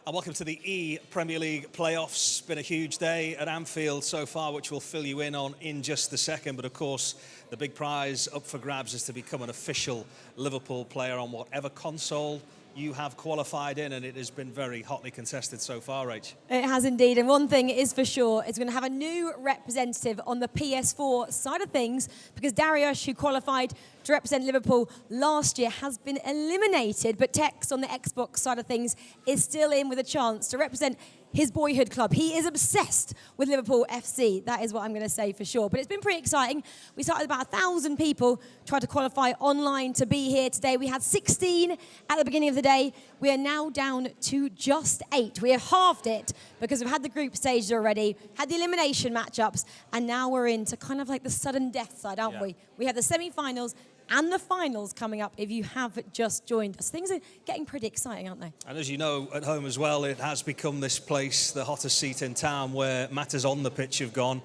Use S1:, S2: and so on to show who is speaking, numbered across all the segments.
S1: And welcome to the ePremier League playoffs. Been a huge day at Anfield so far, which we'll fill you in on in just a second. But of course, the big prize up for grabs is to become an official Liverpool player on whatever console you have qualified in, and it has been very hotly contested so far, Rach.
S2: It has indeed, and one thing is for sure, it's going to have a new representative on the PS4 side of things, because Darius, who qualified to represent Liverpool last year, has been eliminated, but Tex on the Xbox side of things is still in with a chance to represent his boyhood club. He is obsessed with Liverpool FC. That is what I'm going to say for sure. But it's been pretty exciting. We started about 1,000 people tried to qualify online to be here today. We had 16 at the beginning of the day. We are now down to just 8. We have halved it because we've had the group stages already, had the elimination matchups, and now we're into kind of like the sudden death side, aren't we? We have the semi-finals and the finals coming up if you have just joined us. Things are getting pretty exciting, aren't they?
S1: And as you know, at home as well, it has become this place, the hottest seat in town, where matters on the pitch have gone.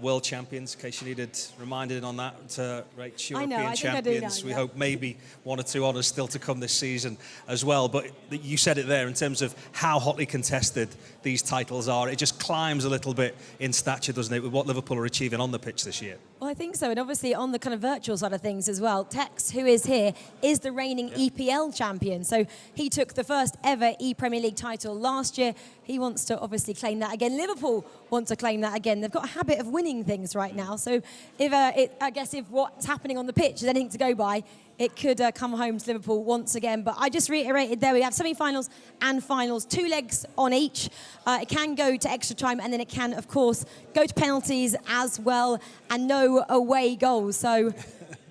S1: World champions, in case you needed reminded on that, Rach, European champions. We hope maybe one or two honours still to come this season as well. But you said it there in terms of how hotly contested these titles are. It just climbs a little bit in stature, doesn't it, with what Liverpool are achieving on the pitch this year?
S2: Well, I think so, and obviously on the kind of virtual side of things as well, Tex, who is here, is the reigning EPL champion. So he took the first ever ePremier League title last year. He wants to obviously claim that again. Liverpool want to claim that again. They've got a habit of winning things right now. So if I guess if what's happening on the pitch is anything to go by, it could come home to Liverpool once again. But I just reiterated there, we have semi-finals and finals, 2 legs on each. It can go to extra time, and then it can, of course, go to penalties as well, and no away goals. So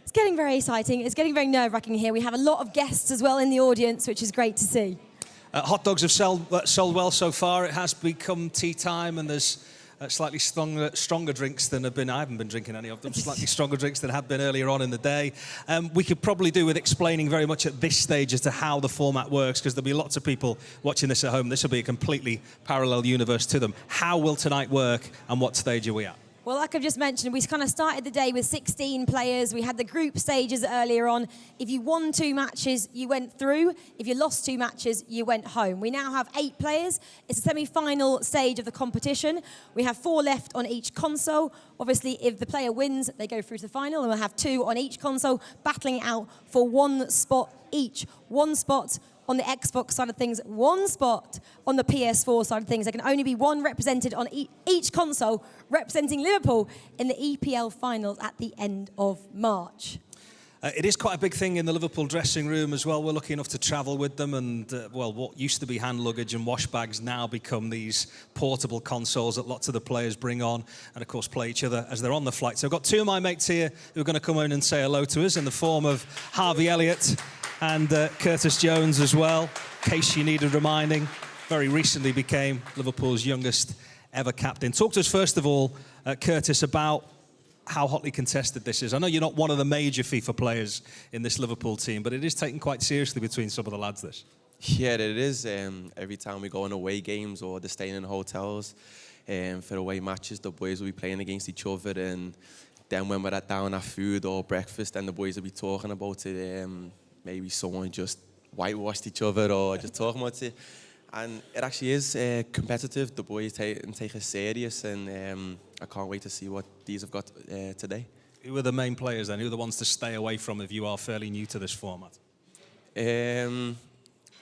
S2: it's getting very exciting. It's getting very nerve-wracking here. We have a lot of guests as well in the audience, which is great to see.
S1: Hot dogs have sold well so far. It has become tea time, and there's slightly stronger drinks than have been. I haven't been drinking any of them. Slightly stronger drinks than have been earlier on in the day. We could probably do with explaining very much at this stage as to how the format works, because there'll be lots of people watching this at home. This will be a completely parallel universe to them. How will tonight work, and what stage are we at?
S2: Well, like I've just mentioned, we kind of started the day with 16 players. We had the group stages earlier on. If you won 2 matches, you went through. If you lost 2 matches, you went home. We now have 8 players. It's a semi-final stage of the competition. We have 4 left on each console. Obviously, if the player wins, they go through to the final, and we'll have 2 on each console, battling it out for 1 spot each. 1 spot on the Xbox side of things, 1 spot on the PS4 side of things. There can only be 1 represented on each console representing Liverpool in the EPL finals at the end of March.
S1: It is quite a big thing in the Liverpool dressing room as well. We're lucky enough to travel with them, and well, what used to be hand luggage and wash bags now become these portable consoles that lots of the players bring on and of course play each other as they're on the flight. So I've got 2 of my mates here who are going to come in and say hello to us in the form of Harvey Elliott and Curtis Jones as well. In case you needed reminding, very recently became Liverpool's youngest ever captain. Talk to us first of all, Curtis, about how hotly contested this is. I know you're not one of the major FIFA players in this Liverpool team, but it is taken quite seriously between some of the lads, this.
S3: Yeah, it is. Every time we go on away games or they're staying in hotels for away matches, the boys will be playing against each other, and then when we're down at food or breakfast, then the boys will be talking about it. Maybe someone just whitewashed each other or just talking about it. And it actually is competitive. The boys take it serious, and I can't wait to see what these have got today.
S1: Who are the main players then? Who are the ones to stay away from if you are fairly new to this format?
S3: I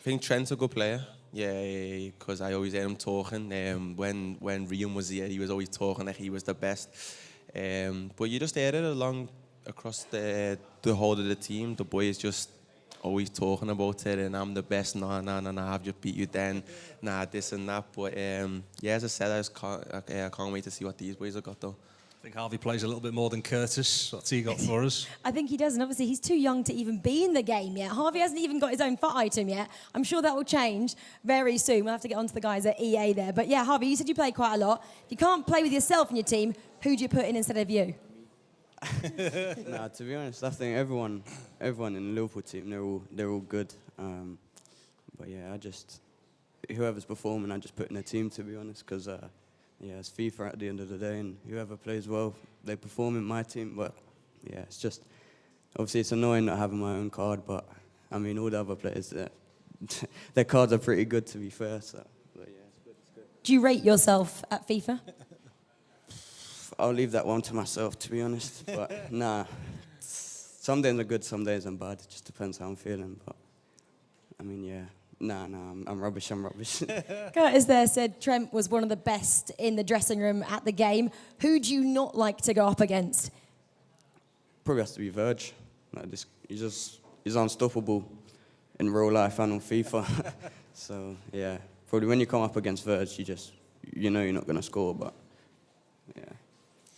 S3: think Trent's a good player. Yeah, because I always hear him talking. When Rian was here, he was always talking like he was the best. But you just hear it across the whole of the team. The boys just always talking about it, and I'm the best. No, I've just beat you then. Nah, this and that. But yeah, as I said, I can't wait to see what these boys have got though.
S1: I think Harvey plays a little bit more than Curtis. What's he got for us?
S2: I think he does, and obviously he's too young to even be in the game yet. Harvey hasn't even got his own FUT item yet. I'm sure that will change very soon. We'll have to get on to the guys at EA there. But yeah, Harvey, you said you play quite a lot. If you can't play with yourself in your team, who do you put in instead of you?
S4: Nah, to be honest, I think everyone in the Liverpool team, they're all good. But yeah, whoever's performing, I just put in a team, to be honest, because yeah, it's FIFA at the end of the day, and whoever plays well, they perform in my team. But yeah, it's just obviously it's annoying not having my own card, but I mean all the other players, their cards are pretty good, to be fair. So
S2: do you rate yourself at FIFA?
S4: I'll leave that one to myself, to be honest. But nah, some days are good, some days I'm bad. It just depends how I'm feeling. But I mean, yeah, nah, I'm rubbish.
S2: Curtis there said Trent was one of the best in the dressing room at the game. Who do you not like to go up against?
S4: Probably has to be Verge. Like this, he's unstoppable in real life and on FIFA. So yeah, probably when you come up against Verge, you know you're not going to score, but yeah,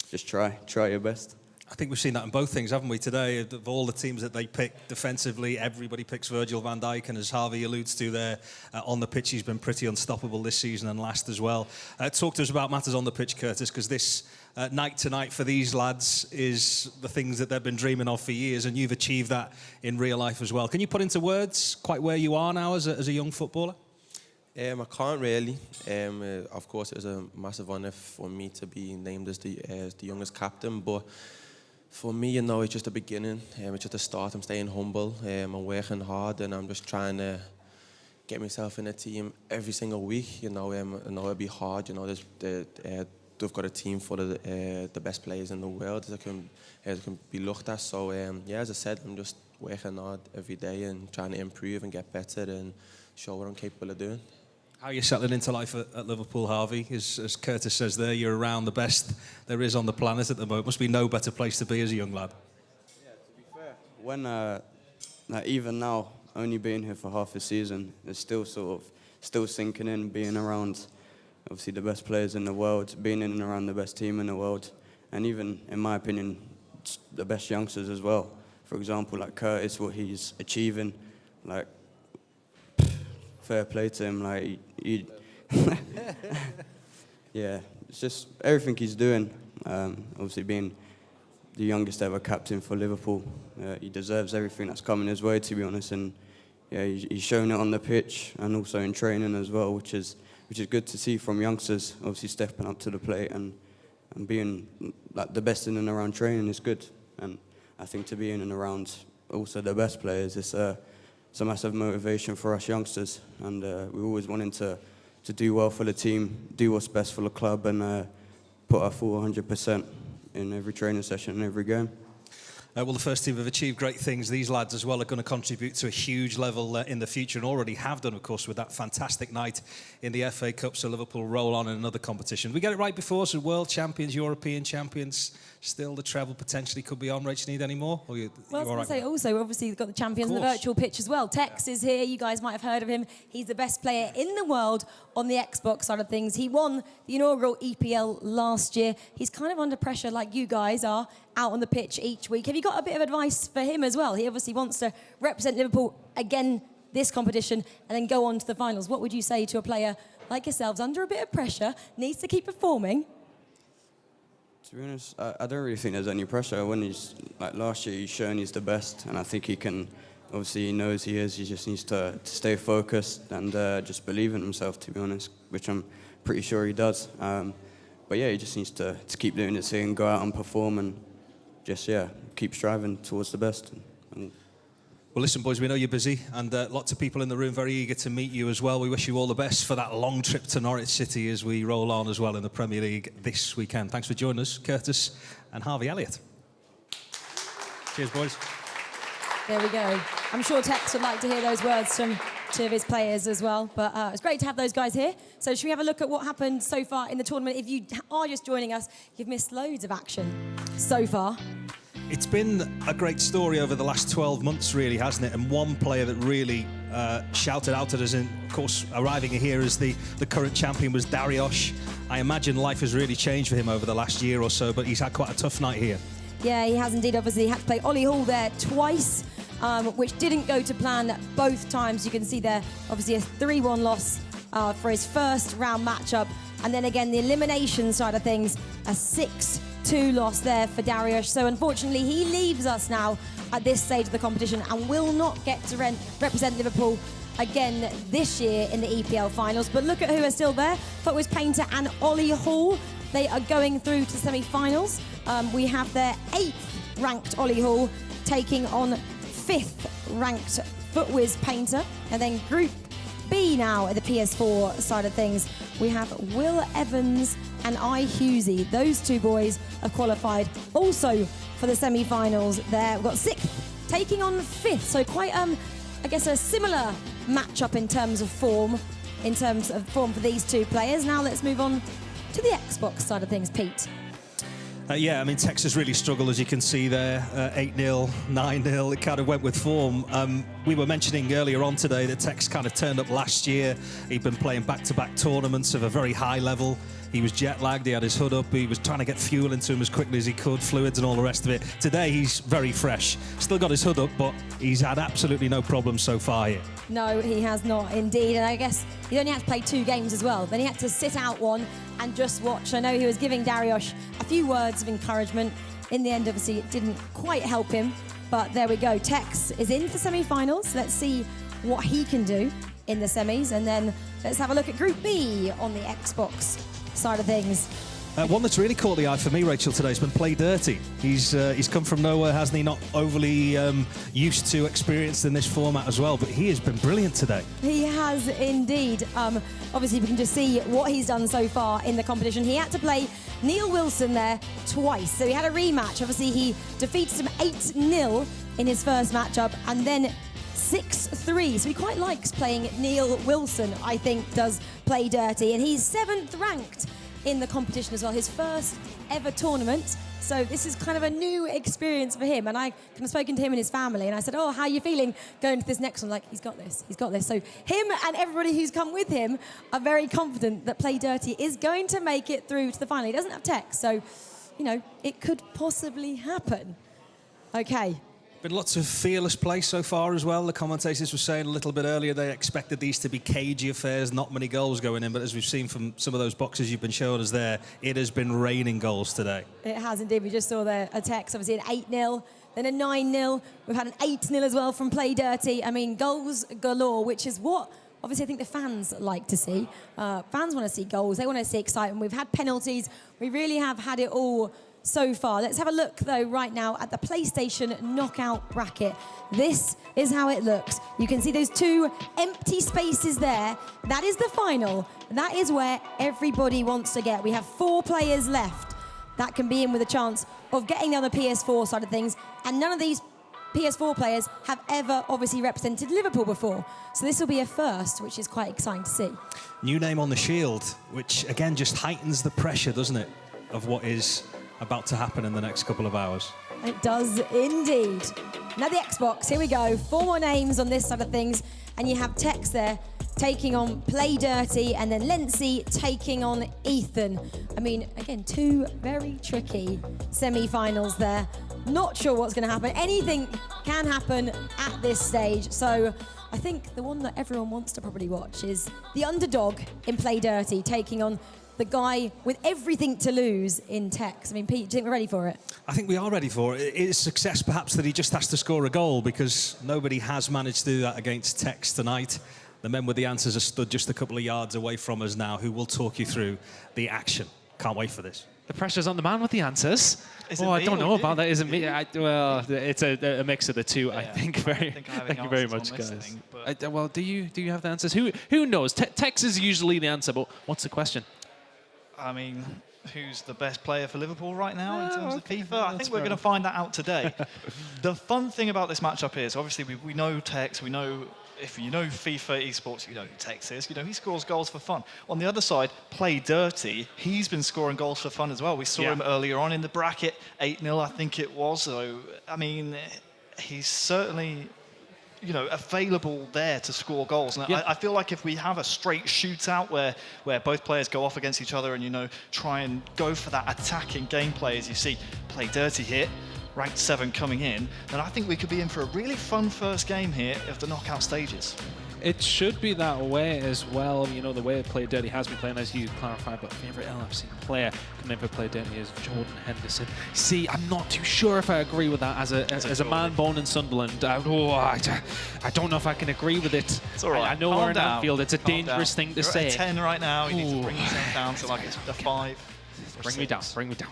S4: just try your best.
S1: I think we've seen that in both things, haven't we, today? Of all the teams that they pick defensively, everybody picks Virgil van Dijk, and as Harvey alludes to there, on the pitch, he's been pretty unstoppable this season and last as well. Talk to us about matters on the pitch, Curtis, because this night tonight for these lads is the things that they've been dreaming of for years, and you've achieved that in real life as well. Can you put into words quite where you are now as a young footballer?
S3: I can't really. Of course, it was a massive honour for me to be named as the youngest captain, but for me, you know, it's just the beginning. It's just a start. I'm staying humble. I'm working hard, and I'm just trying to get myself in a team every single week. You know, I know it'll be hard. You know, they've got a team full of the best players in the world that can be looked at. So, yeah, as I said, I'm just working hard every day and trying to improve and get better and show what I'm capable of doing.
S1: How are you settling into life at Liverpool, Harvey? As Curtis says there, you're around the best there is on the planet at the moment. Must be no better place to be as a young lad.
S4: Yeah, to be fair, when like even now, only being here for half a season, it's still still sinking in, being around obviously the best players in the world, being in and around the best team in the world, and even, in my opinion, the best youngsters as well. For example, like Curtis, what he's achieving, like, fair play to him. Like, yeah, it's just everything he's doing. Obviously, being the youngest ever captain for Liverpool, he deserves everything that's coming his way, to be honest. And yeah, he's shown it on the pitch and also in training as well, which is good to see from youngsters. Obviously, stepping up to the plate and being like the best in and around training is good. And I think to be in and around also the best players, it's a massive motivation for us youngsters, and we're always wanting to do well for the team, do what's best for the club, and put our full 100% in every training session and every game.
S1: Well, the first team have achieved great things. These lads as well are going to contribute to a huge level in the future, and already have done, of course, with that fantastic night in the FA Cup. So Liverpool roll on in another competition. We get it right before, so world champions, European champions. Still, the treble potentially could be on. Rach, you need any more? Or you
S2: Well, I was
S1: all
S2: going
S1: right
S2: to say, also, obviously, you've got the champions on the virtual pitch as well. Tex is here. You guys might have heard of him. He's the best player in the world on the Xbox side of things. He won the inaugural EPL last year. He's kind of under pressure like you guys are out on the pitch each week. Have you got a bit of advice for him as well? He obviously wants to represent Liverpool again this competition and then go on to the finals. What would you say to a player like yourselves under a bit of pressure, needs to keep performing?
S4: To be honest, I don't really think there's any pressure. When he's, like last year, he's shown he's the best, and I think he can, obviously he knows he is, he just needs to stay focused and just believe in himself, to be honest, which I'm pretty sure he does. But yeah, he just needs to keep doing his thing, go out and perform, and just, yeah, keep striving towards the best.
S1: Well, listen, boys, we know you're busy, and lots of people in the room very eager to meet you as well. We wish you all the best for that long trip to Norwich City as we roll on as well in the Premier League this weekend. Thanks for joining us, Curtis and Harvey Elliott. Cheers, boys.
S2: There we go. I'm sure Tex would like to hear those words from two of his players as well. But it's great to have those guys here. So should we have a look at what happened so far in the tournament? If you are just joining us, you've missed loads of action so far.
S1: It's been a great story over the last 12 months, really, hasn't it? And one player that really shouted out at us, and of course, arriving here as the current champion, was Dariusz. I imagine life has really changed for him over the last year or so, but he's had quite a tough night here. Yeah,
S2: he has indeed. Obviously, he had to play Ollie Hall there twice, which didn't go to plan both times. You can see there, obviously, a 3-1 loss for his first round matchup. And then again, the elimination side of things, a 6-2 loss there for Dariusz. So unfortunately, he leaves us now at this stage of the competition and will not get to represent Liverpool again this year in the EPL finals. But look at who are still there. Footwiz Painter and Ollie Hall. They are going through to the semi-finals. We have their 8th ranked Ollie Hall taking on 5th ranked Footwiz Painter. And then Group B now at the PS4 side of things. We have Will Evans and I Husey. Those two boys have qualified also for the semi-finals there. We've got 6th taking on 5th, so quite, I guess, a similar matchup in terms of form for these two players. Now let's move on to the Xbox side of things, Pete.
S1: Yeah, I mean, Texas really struggled, as you can see there. 8-0, 9-0, it kind of went with form. We were mentioning earlier on today that Tex kind of turned up last year. He'd been playing back-to-back tournaments of a very high level. He was jet-lagged, he had his hood up, he was trying to get fuel into him as quickly as he could, fluids and all the rest of it. Today, he's very fresh. Still got his hood up, but he's had absolutely no problems so far here.
S2: No, he has not, indeed. And I guess he only had to play 2 games as well. Then he had to sit out one and just watch. I know he was giving Dariusz a few words of encouragement. In the end, obviously, it didn't quite help him. But there we go. Tex is in for semi-finals. Let's see what he can do in the semis. And then let's have a look at Group B on the Xbox side of things.
S1: One that's really caught the eye for me, Rachel, today has been Play Dirty. He's come from nowhere, hasn't he? Not overly used to, experienced in this format as well, but he has been brilliant today.
S2: He has indeed. Obviously, we can just see what he's done so far in the competition. He had to play Neil Wilson there twice, so he had a rematch. Obviously, he defeated him 8-0 in his first matchup, and then 6-3. So he quite likes playing Neil Wilson, I think, does Play Dirty, and he's 7th ranked in the competition as well, his first ever tournament. So this is kind of a new experience for him. And I kind of spoken to him and his family, and I said, oh, how are you feeling going to this next one? Like, he's got this, he's got this. So him and everybody who's come with him are very confident that Play Dirty is going to make it through to the final. He doesn't have Tex, so, you know, it could possibly happen. Okay.
S1: Been lots of fearless play so far as well. The commentators were saying a little bit earlier they expected these to be cagey affairs, not many goals going in, but as we've seen from some of those boxes you've been showing us there, it has been raining goals today. It
S2: has indeed. We just saw there a Tex, obviously an 8-0, then a 9-0. We've had an 8-0 as well from Play Dirty. I mean, goals galore, which is what obviously I think the fans like to see. Fans want to see goals, they want to see excitement. We've had penalties, we really have had it all so far. Let's have a look, though, right now at the PlayStation knockout bracket. This is how it looks. You can see those 2 empty spaces there. That is the final. That is where everybody wants to get. We have 4 players left that can be in with a chance of getting on the PS4 side of things, and none of these PS4 players have ever obviously represented Liverpool before. So this will be a first, which is quite exciting to see.
S1: New name on the shield, which again just heightens the pressure, doesn't it, of what is about to happen in the next couple of hours.
S2: It does indeed. Now the Xbox, here we go. 4 more names on this side of things, and you have Tex there taking on Play Dirty, and then Lency taking on Ethan. I mean, again, 2 very tricky semi-finals there. Not sure what's going to happen. Anything can happen at this stage. So I think the one that everyone wants to probably watch is the underdog in Play Dirty taking on the guy with everything to lose in Tex. I mean, Pete, do you think we're ready for it?
S1: I think we are ready for it. It is success, perhaps, that he just has to score a goal, because nobody has managed to do that against Tex tonight. The men with the answers are stood just a couple of yards away from us now, who will talk you through the action. Can't wait for this.
S5: The pressure's on the man with the answers. I don't know about that. Isn't me? Well, it's a mix of the two. Yeah, I think. Thank you very much, guys. Well, do you have the answers? Who knows? Tex is usually the answer, but what's the question?
S6: I mean, who's the best player for Liverpool right now in terms of FIFA? I think we're going to find that out today. The fun thing about this matchup is, obviously, we know Tex, we know, if you know FIFA esports, you know who Tex is. You know, he scores goals for fun. On the other side, Play Dirty, he's been scoring goals for fun as well. We saw him earlier on in the bracket, 8-0, I think it was. So, I mean, he's certainly, you know, available there to score goals. And I feel like if we have a straight shootout where both players go off against each other and, you know, try and go for that attacking gameplay, as you see Play Dirty here, ranked 7 coming in, then I think we could be in for a really fun first game here of the knockout stages.
S5: It should be that way as well. You know, the way Play Dirty has been playing, as you clarified, but favourite LFC player coming in for Play Dirty is Jordan Henderson. See, I'm not too sure if I agree with that as a man born in Sunderland. I don't know if I can agree with it.
S6: It's all right.
S5: I know we're in Anfield. It's a dangerous thing to say.
S6: You're at a 10 right now. You need to bring yourself down to like a 5.
S5: Bring me down. Bring me down.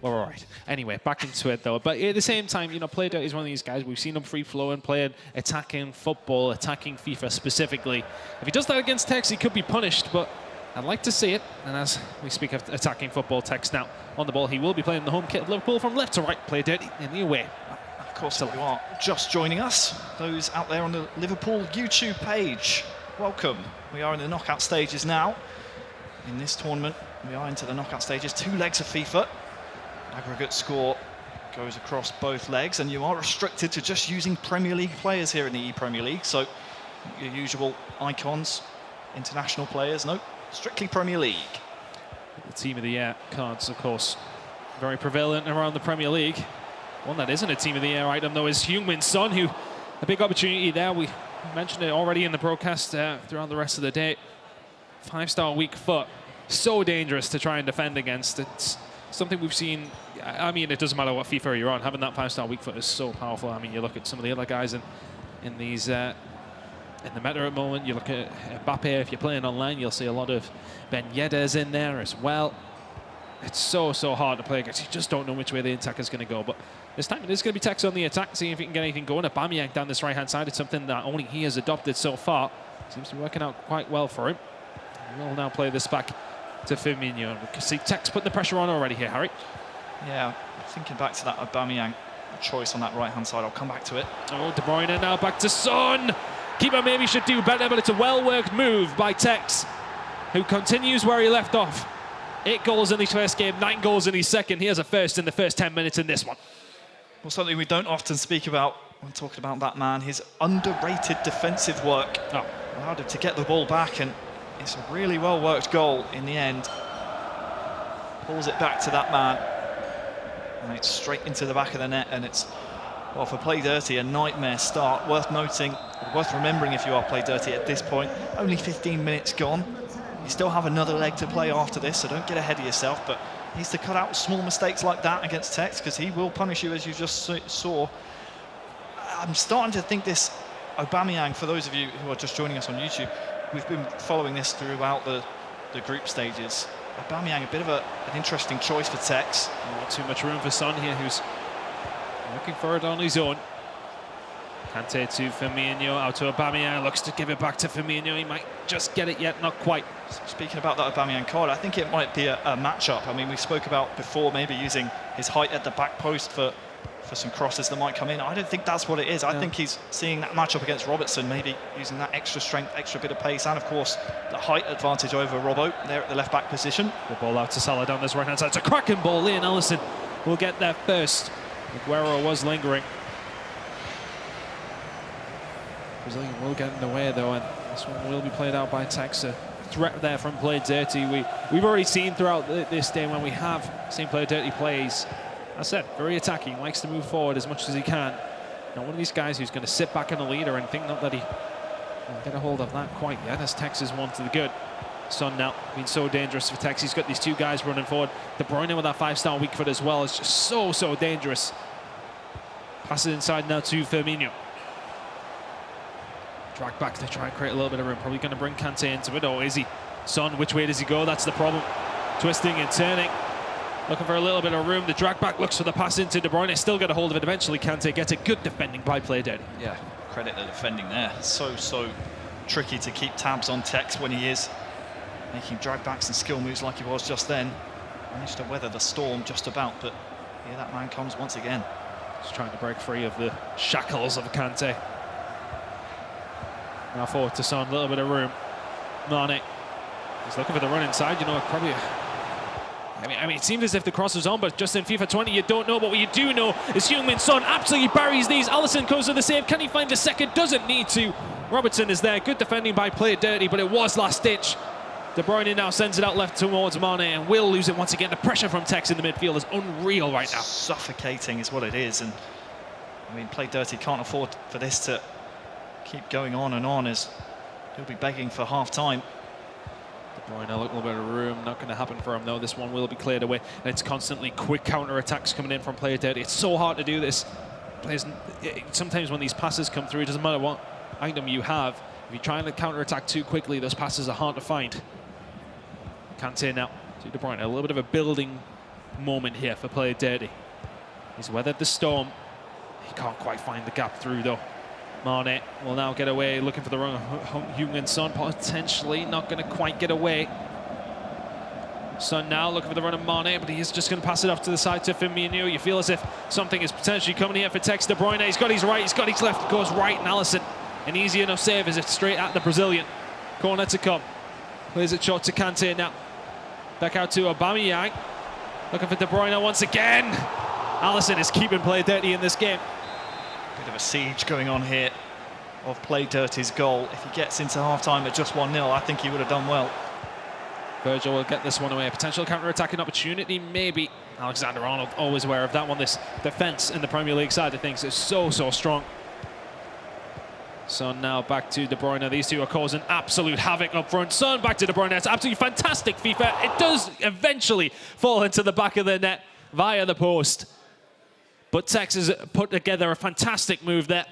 S5: We're all right. Anyway, back into it, though. But at the same time, you know, Play Dirty is one of these guys. We've seen him free-flowing, playing, attacking football, attacking FIFA specifically. If he does that against Tex, he could be punished, but I'd like to see it. And as we speak of attacking football, Tex now on the ball. He will be playing the home kit of Liverpool from left to right. Play Dirty in the away.
S6: Of course, if you are just joining us, those out there on the Liverpool YouTube page, welcome. We are in the knockout stages now. In this tournament, we are into the knockout stages. 2 legs of FIFA. Aggregate score goes across both legs, and you are restricted to just using Premier League players here in the ePremier League. So your usual icons, international players, no, strictly Premier League.
S5: The Team of the Year cards, of course, very prevalent around the Premier League. One that isn't a Team of the Year item, though, is Heung-min Son, who a big opportunity there. We mentioned it already in the broadcast throughout the rest of the day. 5-star weak foot, so dangerous to try and defend against. It's something we've seen. I mean, it doesn't matter what FIFA you're on, having that 5-star weak foot is so powerful. I mean, you look at some of the other guys in these in the meta at the moment. You look at Mbappe. If you're playing online, you'll see a lot of Ben Yedder's in there as well. It's so hard to play against. You just don't know which way the attack is going to go. But this time it is going to be Tex on the attack, seeing if he can get anything going. Aubameyang down this right-hand side. It's something that only he has adopted so far. Seems to be working out quite well for him. We'll now play this back to Firmino. We can see Tex putting the pressure on already here, Harry.
S6: Yeah, thinking back to that Aubameyang choice on that right-hand side. I'll come back to it.
S5: Oh, De Bruyne now back to Son. Keeper maybe should do better, but it's a well-worked move by Tex, who continues where he left off. 8 goals in his first game, 9 goals in his second. He has a first in the first 10 minutes in this one.
S6: Well, something we don't often speak about when talking about that man, his underrated defensive work.
S5: Oh.
S6: Allowed him to get the ball back, and it's a really well-worked goal in the end. Pulls it back to that man, and it's straight into the back of the net, and it's, well, for Play Dirty, a nightmare start. Worth noting, worth remembering if you are Play Dirty at this point. Only 15 minutes gone. You still have another leg to play after this, so don't get ahead of yourself, but needs to cut out small mistakes like that against Tex, because he will punish you, as you just saw. I'm starting to think this Aubameyang, for those of you who are just joining us on YouTube, we've been following this throughout the group stages. Aubameyang, a bit of an interesting choice for Tex.
S5: Not too much room for Son here, who's looking for it on his own. Kante to Firmino, out to Aubameyang, looks to give it back to Firmino. He might just get it yet, not quite.
S6: Speaking about that Aubameyang card, I think it might be a matchup. I mean, we spoke about before maybe using his height at the back post for some crosses that might come in. I don't think that's what it is. I think he's seeing that matchup against Robertson, maybe using that extra strength, extra bit of pace, and of course the height advantage over Robbo there at the left back position.
S5: The ball out to Salah down this right hand side. It's a cracking ball. Ian Ellison will get there first. Aguero was lingering. Brazilian will get in the way though, and this one will be played out by Tex. A threat there from Play Dirty. We've already seen throughout this day when we have seen Play Dirty plays. I said, very attacking, likes to move forward as much as he can. Now, one of these guys who's going to sit back in the leader and think not that he will get a hold of that quite yet, as Tex is one to the good. Son now been so dangerous for Tex. He's got these 2 guys running forward. De Bruyne with that 5-star weak foot as well is just so dangerous. Passes inside now to Firmino. Drag back to try and create a little bit of room. Probably going to bring Kante into it. Oh, is he? Son, which way does he go? That's the problem. Twisting and turning. Looking for a little bit of room. The drag back looks for the pass into De Bruyne. Still get a hold of it. Eventually, Kante gets it. Good defending by Play Dirty.
S6: Yeah, credit the defending there. So tricky to keep tabs on Tex when he is making drag backs and skill moves like he was just then. Managed to weather the storm just about, but here that man comes once again.
S5: Just trying to break free of the shackles of Kante. Now forward to Son. A little bit of room. Mane. He's looking for the run inside. You know, probably... I mean, it seems as if the cross is on, but just in FIFA 20, you don't know. But what you do know is Heung-min Son absolutely buries these. Alisson goes for the save. Can he find a second? Doesn't need to. Robertson is there. Good defending by Play Dirty, but it was last ditch. De Bruyne now sends it out left towards Mane and will lose it once again. The pressure from Tex in the midfield is unreal right now.
S6: Suffocating is what it is. And I mean, Play Dirty can't afford for this to keep going on and on, as he'll be begging for half-time.
S5: De Bruyne, a little bit of room, not going to happen for him though. This one will be cleared away, and it's constantly quick counter-attacks coming in from Play Dirty. It's so hard to do this. Sometimes when these passes come through, it doesn't matter what item you have. If you try and counter-attack too quickly, those passes are hard to find. Kante now to De Bruyne, a little bit of a building moment here for Play Dirty. He's weathered the storm. He can't quite find the gap through though. Mane will now get away, looking for the run of Heung-min Son, potentially not going to quite get away. Son now looking for the run of Mane, but he's just going to pass it off to the side to Firmino. You feel as if something is potentially coming here for Tex De Bruyne. He's got his right, he's got his left, it goes right, and Alisson. An easy enough save as it's straight at the Brazilian. Corner to come. Plays it short to Kante now. Back out to Aubameyang. Looking for De Bruyne once again. Alisson is keeping Play Dirty in this game.
S6: Bit of a siege going on here of Play Dirty's goal. If he gets into half-time at just 1-0, I think he would have done well.
S5: Virgil will get this one away. Potential counter-attacking opportunity, maybe. Alexander-Arnold, always aware of that one. This defence in the Premier League side of things is so strong. Son now back to De Bruyne. These two are causing absolute havoc up front. Son back to De Bruyne. It's absolutely fantastic FIFA. It does eventually fall into the back of the net via the post. But Tex has put together a fantastic move there.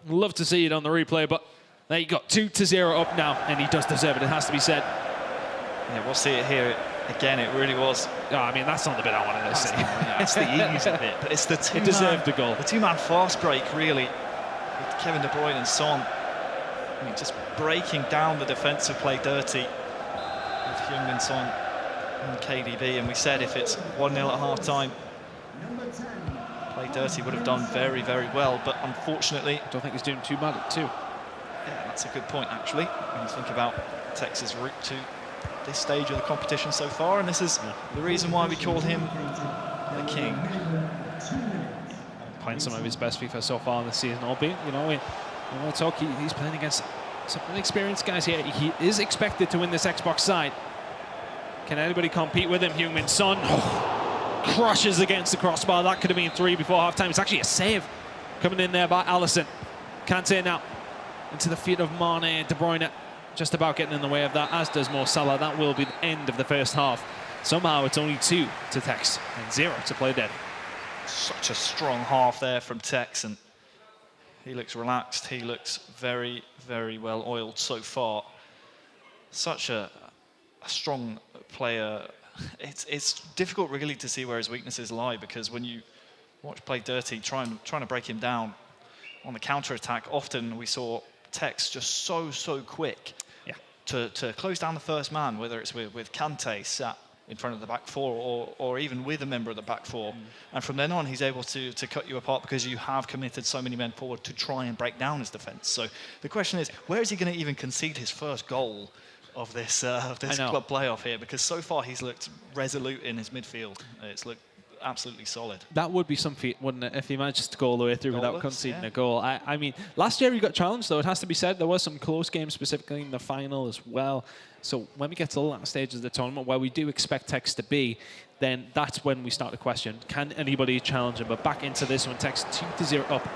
S5: Love to see it on the replay, but there you go. 2-0 up now, and he does deserve it, it has to be said.
S6: Yeah, we'll see it here again. It really was.
S5: Oh, I mean, that's not the bit I wanted to see.
S6: That's the easy bit, but it's the two-man.
S5: It deserved the goal.
S6: The two-man fast break, really, with Kevin De Bruyne and Son. I mean, just breaking down the defence of Play Dirty with Heung-min Son and KDB. And we said if it's 1-0 at half-time, Play Dirty would have done very well, but unfortunately...
S5: I don't think he's doing too bad at 2.
S6: Yeah, that's a good point, actually, when you think about Tex's route to this stage of the competition so far, and this is the reason why we call him the king.
S5: Playing some of his best FIFA so far in the season, albeit, you know, we talk, he's playing against some inexperienced guys here. He is expected to win this Xbox side. Can anybody compete with him? Heung-min Son crushes against the crossbar. That could have been 3 before half-time. It's actually a save coming in there by Alisson. Kante now into the feet of Mane and De Bruyne. Just about getting in the way of that, as does Mo Salah. That will be the end of the first half. Somehow it's only 2 to Tex and 0 to Play Dead.
S6: Such a strong half there from Tex, and he looks relaxed. He looks very well oiled so far. Such a strong player. It's difficult really to see where his weaknesses lie, because when you watch Play Dirty trying to break him down on the counter attack, often we saw Tex just so quick to close down the first man, whether it's with Kante sat in front of the back 4 or even with a member of the back 4. And from then on, he's able to cut you apart because you have committed so many men forward to try and break down his defence. So the question is, where is he going to even concede his first goal of this club playoff here? Because so far he's looked resolute in his midfield. It's looked absolutely solid. That
S5: would be some feat, wouldn't it, if he manages to go all the way through without conceding a goal. I mean, last year he got challenged, though, it has to be said. There was some close games, specifically in the final as well. So when we get to the last stages of the tournament, where we do expect Tex to be, then that's when we start to question, can anybody challenge him? But back into this one, Tex 2-0 up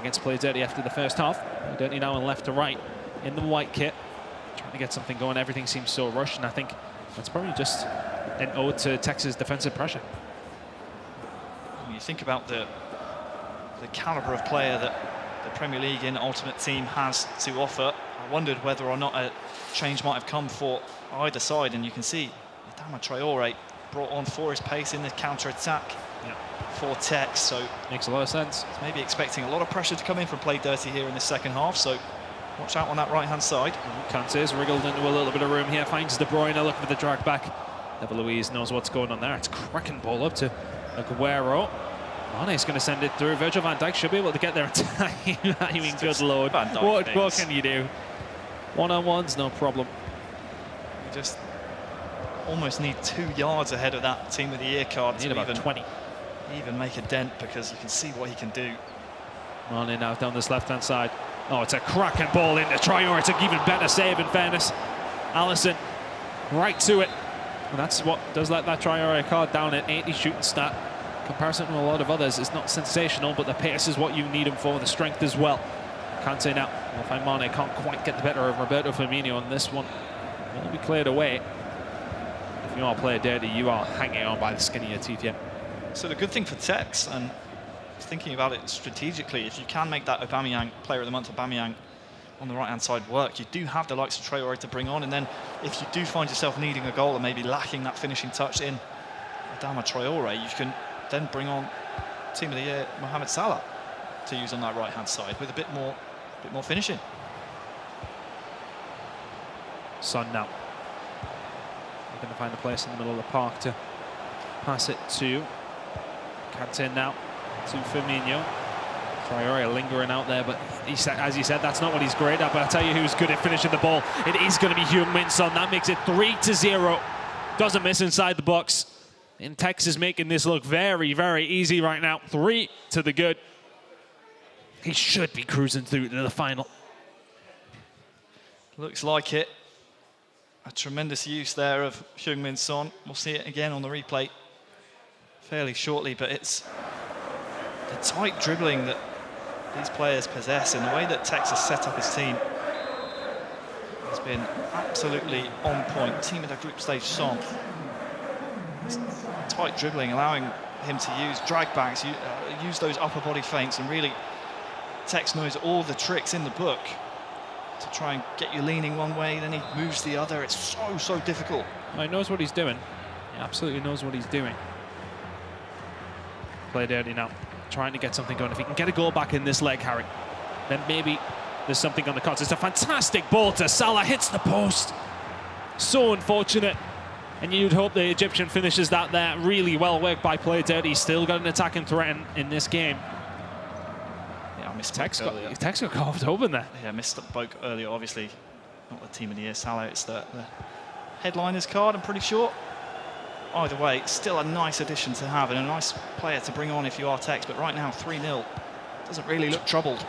S5: against Play Dirty after the first half. Dirty now on left to right in the white kit, trying to get something going. Everything seems so rushed, and I think that's probably just an ode to Tex's defensive pressure.
S6: When you think about the calibre of player that the Premier League in Ultimate Team has to offer, I wondered whether or not a change might have come for either side, and you can see Adama Traore brought on for his pace in the counter-attack for Tex, so
S5: makes a lot of sense.
S6: Maybe expecting a lot of pressure to come in from Play Dirty here in the second half, so watch out on that right-hand side.
S5: Kante's wriggled into a little bit of room here, finds De Bruyne looking for the drag back. Never Louise knows what's going on there. It's cracking ball up to Aguero. Mane's going to send it through. Virgil van Dijk should be able to get there in time. I mean, good lord. What can you do? One-on-ones, no problem.
S6: You just almost need 2 yards ahead of that team with the year card to
S5: about 20.
S6: Even make a dent, because you can see what he can do.
S5: Mane now down this left-hand side. Oh, it's a cracking ball into Traore. It's an even better save, in fairness. Alisson right to it. And that's what does let that Traore card down at 80 shooting stat. Comparison to a lot of others is not sensational, but the pace is what you need him for, the strength as well. Kante now, we'll find Mane can't quite get the better of Roberto Firmino on this one. Will be cleared away. If you are Play Dirty, you are hanging on by the skin of your teeth, yeah.
S6: So the good thing for Tex, and thinking about it strategically, if you can make that Aubameyang, Player of the Month Aubameyang, on the right-hand side work, you do have the likes of Traore to bring on, and then if you do find yourself needing a goal and maybe lacking that finishing touch in a Adama Traore, you can then bring on Team of the Year Mohamed Salah to use on that right-hand side with a bit more finishing.
S5: Son now. We're going to find a place in the middle of the park to pass it to. Kante now to Firmino. Traore lingering out there, but as you said, that's not what he's great at. But I'll tell you who's good at finishing the ball. It is going to be Heung-min Son. That makes it 3-0. Doesn't miss inside the box. And Tex is making this look very, very easy right now. 3 to the good. He should be cruising through to the final.
S6: Looks like it. A tremendous use there of Heung-min Son. We'll see it again on the replay fairly shortly, but it's the tight dribbling that these players possess and the way that Tex has set up his team has been absolutely on point. Team of the group stage Son. Tight dribbling, allowing him to use drag backs, use those upper body feints, and really Tex knows all the tricks in the book to try and get you leaning one way, then he moves the other. It's so difficult.
S5: Well, he knows what he's doing. He absolutely knows what he's doing. Play dirty now, trying to get something going. If he can get a goal back in this leg, Harry, then maybe there's something on the cards. It's a fantastic ball to Salah, hits the post. So unfortunate. And you'd hope the Egyptian finishes that there. Really well worked by Play Dirty. Still got an attacking threat in this game.
S6: Yeah, I missed
S5: Tex
S6: earlier.
S5: got carved open there.
S6: Yeah, missed the boat earlier. Obviously, not the Team of the Year Salah. It's the headliner's card, I'm pretty sure. Either way, it's still a nice addition to have and a nice player to bring on if you are Tex. But right now, 3-0. Doesn't really look troubled.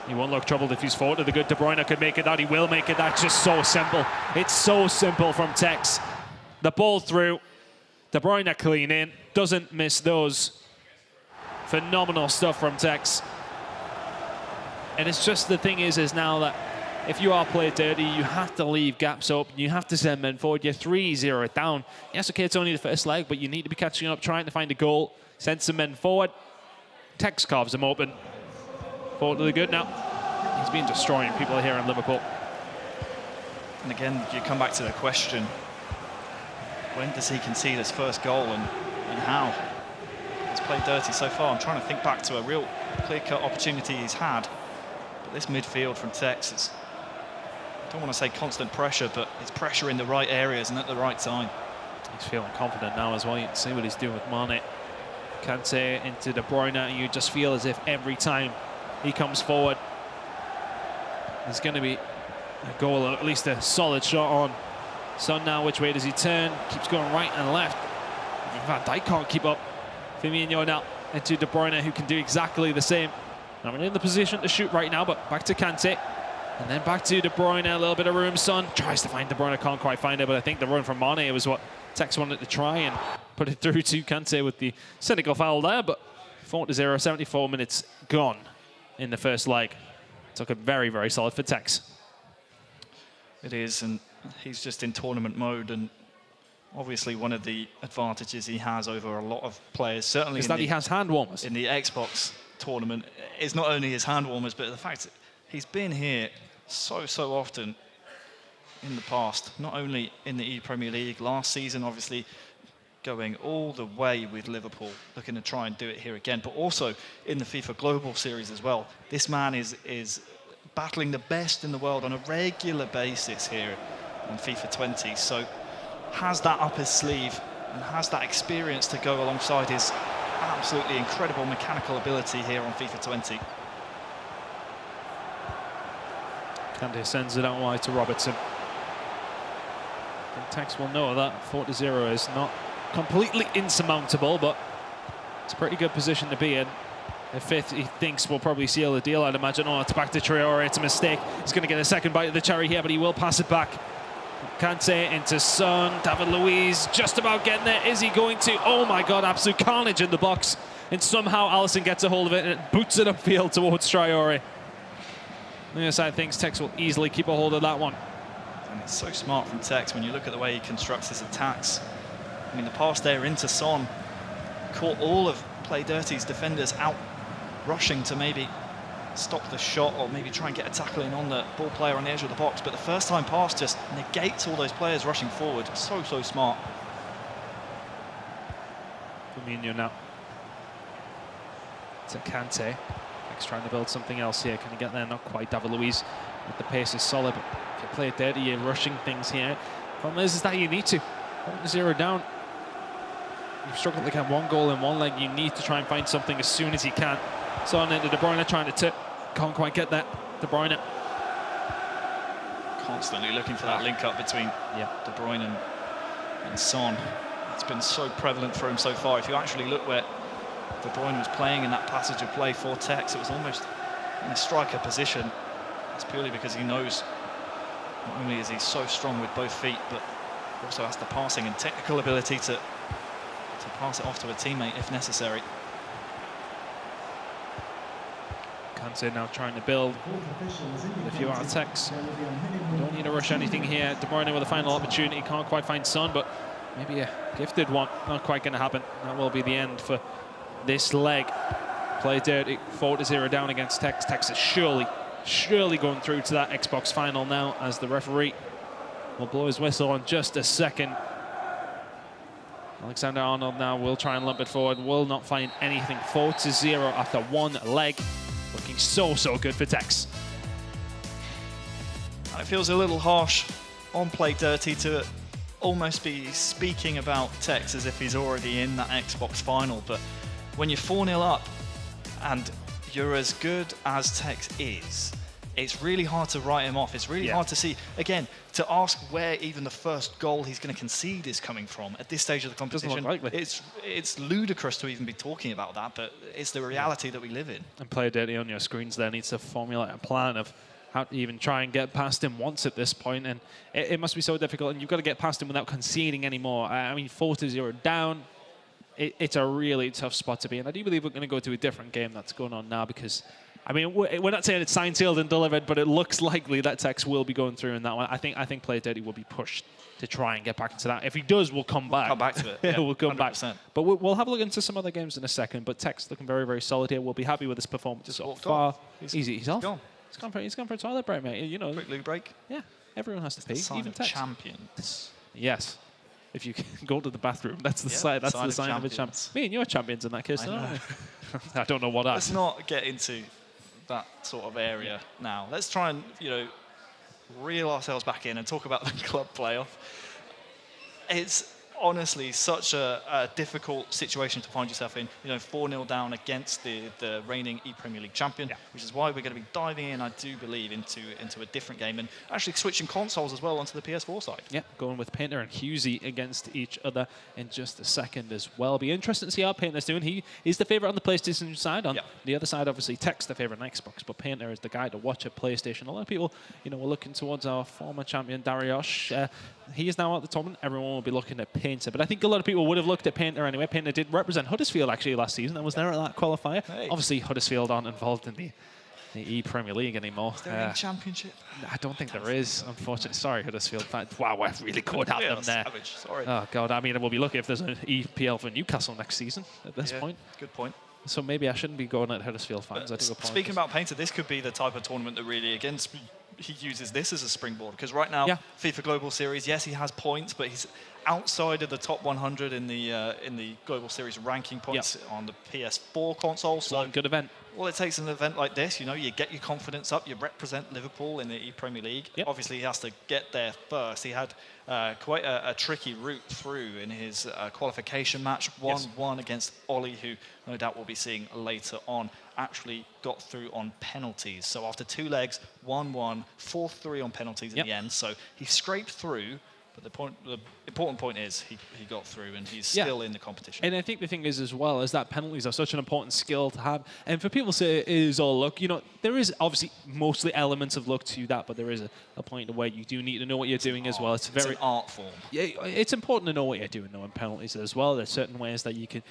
S5: He won't look troubled if he's forward to the good. De Bruyne could make it that. He will make it that. Just so simple. It's so simple from Tex. The ball through. De Bruyne clean in. Doesn't miss those. Phenomenal stuff from Tex. And it's just the thing is now that if you are Play Dirty, you have to leave gaps open. You have to send men forward. You're 3-0 down. Yes, okay, it's only the first leg, but you need to be catching up, trying to find a goal. Send some men forward. Tex carves them open. Forward to the good now. He's been destroying people here in Liverpool.
S6: And again, you come back to the question, when does he concede his first goal and how? He's played dirty so far. I'm trying to think back to a real clear-cut opportunity he's had. But this midfield from Tex is, I don't want to say constant pressure, but it's pressure in the right areas and at the right time.
S5: He's feeling confident now as well. You can see what he's doing with Mane. Kante into De Bruyne, and you just feel as if every time he comes forward, there's going to be a goal, or at least a solid shot on. Son now, which way does he turn? Keeps going right and left. Van Dijk can't keep up. Firmino now into De Bruyne, who can do exactly the same. Not really in the position to shoot right now, but back to Kante. And then back to De Bruyne, a little bit of room. Son tries to find De Bruyne, can't quite find it, but I think the run from Mane was what Tex wanted to try and put it through to Kante with the cynical foul there, but 4-0, 74 minutes gone in the first leg. Took it very, very solid for Tex.
S6: It is, and he's just in tournament mode, and obviously one of the advantages he has over a lot of players, certainly
S5: is that he has hand warmers.
S6: In the Xbox tournament, is not only his hand warmers, but the fact that he's been here so often in the past, not only in the ePremier League last season, obviously going all the way with Liverpool, looking to try and do it here again, but also in the FIFA Global Series as well. This man is battling the best in the world on a regular basis here in FIFA 20, so has that up his sleeve and has that experience to go alongside his absolutely incredible mechanical ability here on FIFA 20.
S5: Kante sends it out wide to Robertson. And Tex will know that 4-0 is not completely insurmountable, but it's a pretty good position to be in. The fifth, he thinks, will probably seal the deal, I'd imagine. Oh, it's back to Traore. It's a mistake. He's going to get a second bite of the cherry here, but he will pass it back. Kante into Son. David Luiz just about getting there. Is he going to? Oh, my God, absolute carnage in the box. And somehow Alisson gets a hold of it and boots it upfield towards Traore. On the other side of things, Tex will easily keep a hold of that one.
S6: And it's so smart from Tex when you look at the way he constructs his attacks. I mean, the pass there into Son caught all of Play Dirty's defenders out rushing to maybe stop the shot or maybe try and get a tackle in on the ball player on the edge of the box. But the first time pass just negates all those players rushing forward. So smart.
S5: Firmino now. To Kante. Next trying to build something else here. Can he get there? Not quite. David Luiz with the pace is solid, but if you play it dirty, you're rushing things here. Problem is that you need to. 1-0 down. You've struggled to get one goal in one leg. You need to try and find something as soon as you can. So on into De Bruyne trying to tip. Can't quite get that. De Bruyne.
S6: Constantly looking for that link up between De Bruyne and Son. It's been so prevalent for him so far. If you actually look where De Bruyne was playing in that passage of play for Tex, it was almost in a striker position. It's purely because he knows not only is he so strong with both feet, but also has the passing and technical ability to pass it off to a teammate if necessary.
S5: Kante now trying to build with a few out of Tex. Don't need to rush anything here. De Bruyne with a final opportunity. Can't quite find Son, but maybe a gifted one. Not quite going to happen. That will be the end for this leg. Play dirty. 4-0 down against Tex. Tex is surely going through to that Xbox final now, as the referee will blow his whistle in just a second. Alexander-Arnold now will try and lump it forward. Will not find anything. 4-0 after one leg. Looking so good for Tex.
S6: And it feels a little harsh on Play Dirty to almost be speaking about Tex as if he's already in that Xbox final. But when you're 4-0 up and you're as good as Tex is, it's really hard to write him off. It's really hard to see, again, to ask where even the first goal he's going to concede is coming from at this stage of the competition.
S5: Doesn't look likely.
S6: It's ludicrous to even be talking about that, but it's the reality that we live in.
S5: And Play Dirty on your screens there needs to formulate a plan of how to even try and get past him once at this point, and it must be so difficult, and you've got to get past him without conceding anymore. I mean, 4-0 down, it's a really tough spot to be in. I do believe we're going to go to a different game that's going on now, because I mean, we're not saying it's signed, sealed, and delivered, but it looks likely that Tex will be going through in that one. I think Play Dirty will be pushed to try and get back into that. If he does, we'll come back.
S6: Come back to it. Yeah,
S5: we'll come
S6: 100%.
S5: back. But we'll have a look into some other games in a second. But Tex looking very solid here. We'll be happy with his performance so far. He's off.
S6: Gone.
S5: He's gone for a toilet break, mate. You know.
S6: Quick loo break.
S5: Yeah, everyone has to pee.
S6: Sign
S5: Even
S6: of
S5: Tex.
S6: champions.
S5: Yes. If you go to the bathroom, that's the sign. That's the sign of a champion. Me and you are champions in that case. I don't know what.
S6: Let's not get into that sort of area now. Let's try and, reel ourselves back in and talk about the club playoff. It's honestly such a difficult situation to find yourself in. 4-0 down against the reigning ePremier League champion, which is why we're going to be diving in, I do believe, into a different game and actually switching consoles as well onto the PS4 side.
S5: Yeah, going with Painter and Husey against each other in just a second as well. Be interesting to see how Painter's doing. He's the favourite on the PlayStation side. On the other side, obviously, Tex the favourite on Xbox, but Painter is the guy to watch at PlayStation. A lot of people, were looking towards our former champion, Dariush. He is now at the tournament. Everyone will be looking at Painter, but I think a lot of people would have looked at Painter anyway. Painter did represent Huddersfield actually last season and was there at that qualifier. Hey. Obviously, Huddersfield aren't involved in the ePremier League anymore.
S6: Is there any championship?
S5: I don't think there is, unfortunately. Sorry, Huddersfield fans. Wow, we're really good at them there.
S6: Savage. Sorry.
S5: Oh, God. I mean, we'll be lucky if there's an EPL for Newcastle next season at this point.
S6: Good point.
S5: So maybe I shouldn't be going at Huddersfield fans. I do apologize.
S6: Speaking about Painter, this could be the type of tournament that really, again, he uses this as a springboard, because right now, FIFA Global Series, yes, he has points, but he's outside of the top 100 in the Global Series ranking points on the PS4 console. So
S5: one good event.
S6: Well, it takes an event like this, you get your confidence up, you represent Liverpool in the ePremier League. Obviously, he has to get there first. He had quite a tricky route through in his qualification match, 1-1 against Ollie, who no doubt we'll be seeing later on. Actually got through on penalties. So after two legs, 1-1, 4-3 on penalties in the end. So he scraped through. But the important point is he got through and he's still in the competition.
S5: And I think the thing is as well is that penalties are such an important skill to have. And for people to say it is all luck, there is obviously mostly elements of luck to that, but there is a point where you do need to know what you're doing as well. It's
S6: an art form.
S5: Yeah, it's important to know what you're doing knowing penalties as well. There's certain ways that you can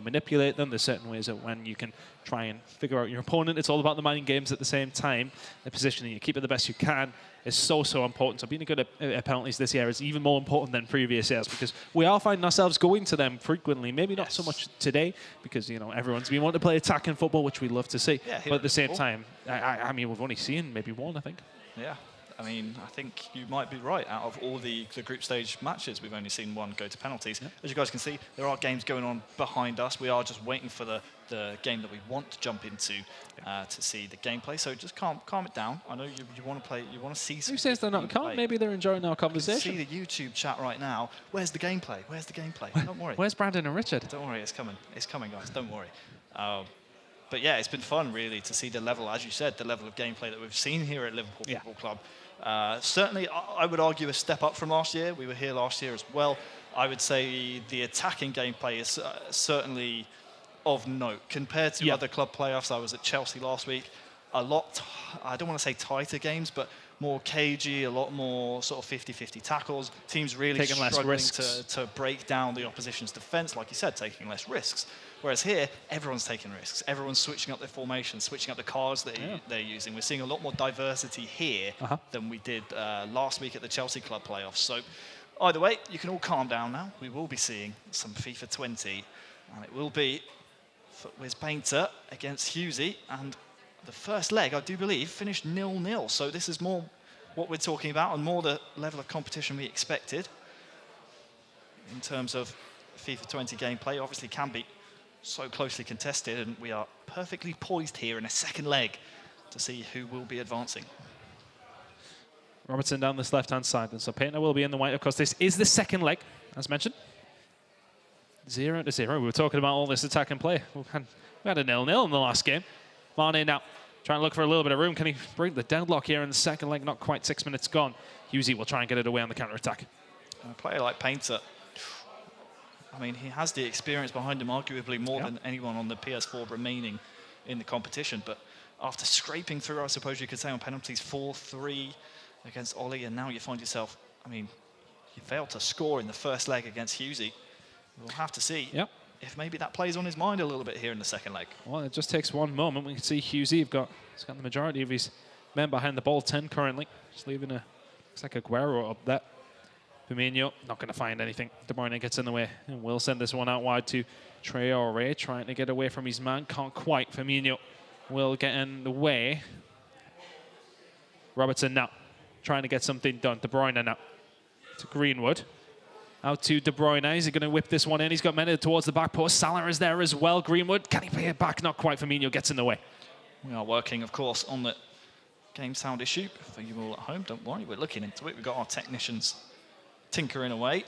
S5: manipulate them. There's certain ways that when you can try and figure out your opponent. It's all about the mind games at the same time. The positioning, you keep it the best you can is so important. So being good at penalties this year is even more important than previous years, because we are finding ourselves going to them frequently. Maybe not so much today, because everyone's been wanting to play attacking football, which we love to see. But at the same time, I mean, we've only seen maybe one, I think.
S6: Yeah. I mean, I think you might be right. Out of all the group stage matches, we've only seen one go to penalties. Yep. As you guys can see, there are games going on behind us. We are just waiting for the game that we want to jump into to see the gameplay. So just calm it down. I know you want to play, you want to see some.
S5: Who says they're not calm? Maybe they're enjoying our conversation.
S6: See the YouTube chat right now. Where's the gameplay? Where's the gameplay? Don't worry.
S5: Where's Brandon and Richard?
S6: Don't worry, it's coming. It's coming, guys. Don't worry. But yeah, it's been fun, really, to see the level, as you said, the level of gameplay that we've seen here at Liverpool Football Club. Certainly, I would argue a step up from last year. We were here last year as well. I would say the attacking gameplay is certainly of note. Compared to other club playoffs, I was at Chelsea last week. A lot, I don't want to say tighter games, but more cagey, a lot more sort of 50-50 tackles. Teams really
S5: taking
S6: struggling
S5: less risks
S6: to break down the opposition's defence, like you said, taking less risks. Whereas here, everyone's taking risks. Everyone's switching up their formation, switching up the cards that they're using. We're seeing a lot more diversity here than we did last week at the Chelsea club playoffs. So either way, you can all calm down now. We will be seeing some FIFA 20, and it will be Wiz Painter against Husey. And the first leg, I do believe, finished 0-0. So this is more what we're talking about and more the level of competition we expected in terms of FIFA 20 gameplay. Obviously can be so closely contested, and we are perfectly poised here in a second leg to see who will be advancing.
S5: Robertson down this left-hand side, and so Painter will be in the white. Of course, this is the second leg, as mentioned. 0-0. We were talking about all this attack and play. We had a 0-0 in the last game. Mane now trying to look for a little bit of room. Can he break the deadlock here in the second leg? Not quite 6 minutes gone. Husey will try and get it away on the counter-attack.
S6: A player like Painter, I mean, he has the experience behind him, arguably more than anyone on the PS4 remaining in the competition. But after scraping through, I suppose you could say, on penalties, 4-3 against Ollie, and now you find yourself, I mean, you failed to score in the first leg against Husey. We'll have to see if maybe that plays on his mind a little bit here in the second leg.
S5: Well, it just takes one moment. We can see Husey, he's got the majority of his men behind the ball, 10 currently. Just leaving looks like Aguero up there. Firmino not going to find anything. De Bruyne gets in the way and will send this one out wide to Traoré, trying to get away from his man. Can't quite. Firmino will get in the way. Robertson now trying to get something done. De Bruyne now to Greenwood. Out to De Bruyne. Is he going to whip this one in? He's got men towards the back post. Salah is there as well. Greenwood, can he play it back? Not quite. Firmino gets in the way.
S6: We are working, of course, on the game sound issue. For you all at home, don't worry. We're looking into it. We've got our technicians tinkering away.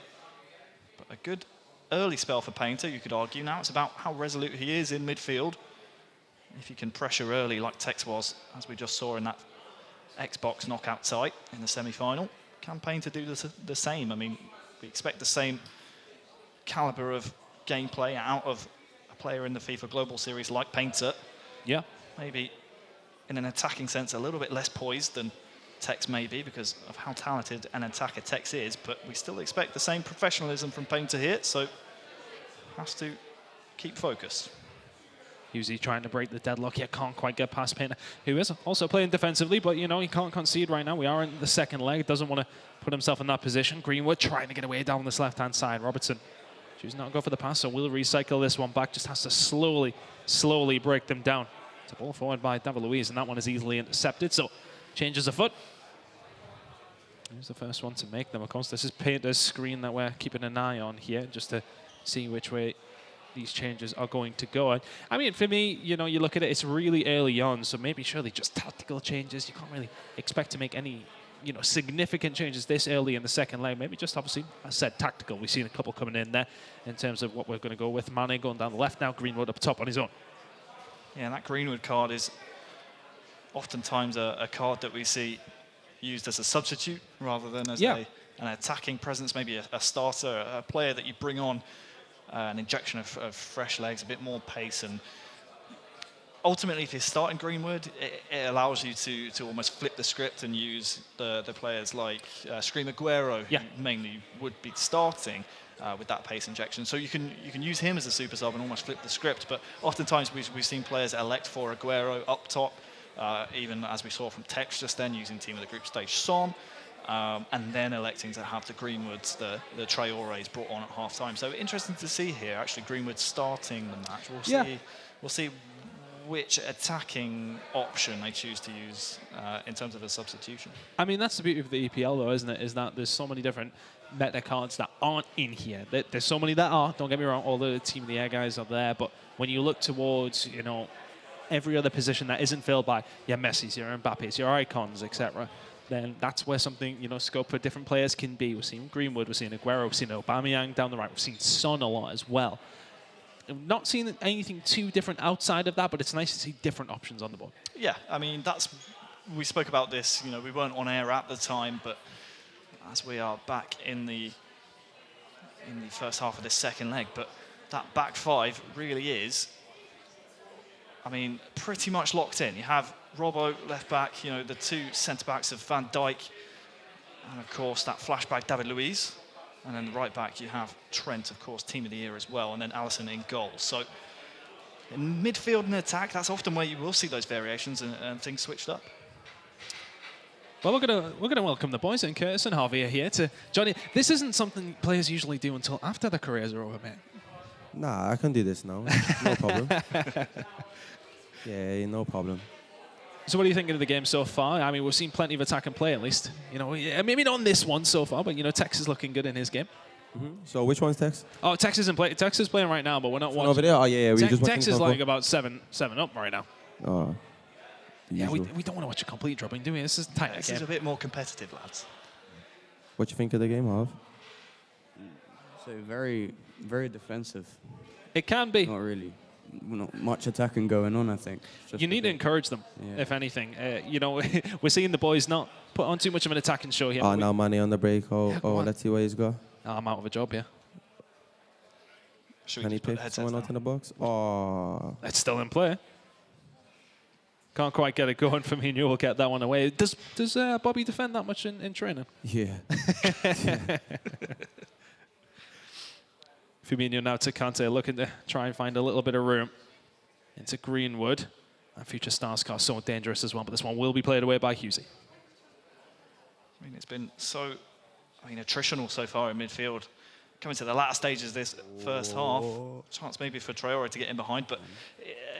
S6: But a good early spell for Painter, you could argue. Now it's about how resolute he is in midfield. If you can pressure early like Tex was, as we just saw in that Xbox knockout site in the semi-final, can Painter do the same? I mean, we expect the same caliber of gameplay out of a player in the FIFA Global Series like Painter.
S5: Yeah.
S6: Maybe in an attacking sense a little bit less poised than Tex may be because of how talented an attacker Tex is, but we still expect the same professionalism from Painter here, so has to keep focused.
S5: Husey trying to break the deadlock here, can't quite get past Painter, who is also playing defensively, but you know, he can't concede right now. We are in the second leg, doesn't want to put himself in that position. Greenwood trying to get away down this left-hand side. Robertson choosing not to go for the pass, so we'll recycle this one back, just has to slowly break them down. It's a ball forward by David Luiz, and that one is easily intercepted, so changes of foot. Here's the first one to make them. Of course, this is Painter's screen that we're keeping an eye on here, just to see which way these changes are going to go. I mean, for me, you know, you look at it, it's really early on, so maybe surely just tactical changes. You can't really expect to make any, you know, significant changes this early in the second leg. Maybe just obviously, as I said, tactical. We've seen a couple coming in there in terms of what we're going to go with. Mane going down the left now, Greenwood up top on his own.
S6: Yeah, that Greenwood card is oftentimes a card that we see used as a substitute rather than as an attacking presence, maybe a starter, a player that you bring on, an injection of fresh legs, a bit more pace. And ultimately, if you're starting Greenwood, it allows you to almost flip the script and use the players like Scream Aguero, who mainly would be starting with that pace injection. So you can use him as a super sub and almost flip the script. But oftentimes we've seen players elect for Aguero up top, even as we saw from Tex just then, using team of the group stage Son. And then electing to have the Greenwoods, the Traorés brought on at half-time. So interesting to see here, actually, Greenwood starting the match. We'll see which attacking option they choose to use in terms of a substitution.
S5: I mean, that's the beauty of the EPL, though, isn't it? Is that there's so many different meta cards that aren't in here. There's so many that are. Don't get me wrong, all the Team of the Air guys are there. But when you look towards, you know, every other position that isn't filled by your Messi's, your Mbappe's, your icons, etc., then that's where something, you know, scope for different players can be. We've seen Greenwood, we've seen Aguero, we've seen Aubameyang down the right, we've seen Son a lot as well. I've not seen anything too different outside of that, but it's nice to see different options on the board.
S6: Yeah, I mean, we spoke about this, you know, we weren't on air at the time, but as we are back in the first half of this second leg, but that back five really is, I mean, pretty much locked in. You have Robbo left back, you know, the two centre backs of Van Dijk, and of course that flashback David Luiz, and then right back you have Trent, of course, team of the year as well, and then Alisson in goal. So in midfield and attack, that's often where you will see those variations and things switched up.
S5: Well, we're gonna welcome the boys in. Curtis and Harvey are here to join you. This isn't something players usually do until after their careers are over, mate.
S3: Nah, I can do this now. No problem. Yeah, no problem.
S5: So what are you thinking of the game so far? I mean, we've seen plenty of attack and play, at least. You know, maybe not on this one so far, but, you know, Tex is looking good in his game.
S3: So which one's Tex?
S5: Oh, Tex isn't playing. Tex is playing right now, but we're not watching.
S3: Over there? Oh, yeah, we just
S5: Tex is like about seven up right now.
S3: Oh.
S5: Yeah, we don't want to watch a complete dropping, do we? This is tight.
S6: This is a bit more competitive, lads.
S3: What you think of the game, Harv?
S4: So very, very defensive.
S5: It can be.
S4: Not really. Not much attacking going on, I think.
S5: You need to encourage them, if anything. You know, we're seeing the boys not put on too much of an attacking show here.
S3: Oh, now Manny on the break. Oh, let's see where he's got.
S5: I'm out of a job here.
S3: Can he pick someone out in the box? Oh.
S5: It's still in play. Can't quite get it going for me, and you'll get that one away. Does Bobby defend that much in training?
S3: Yeah.
S5: Firmino now to Kante, looking to try and find a little bit of room into Greenwood. And future stars car so dangerous as well, but this one will be played away by Hughesy.
S6: I mean, it's been so, attritional so far in midfield. Coming to the latter stages of this first half, chance maybe for Traore to get in behind, but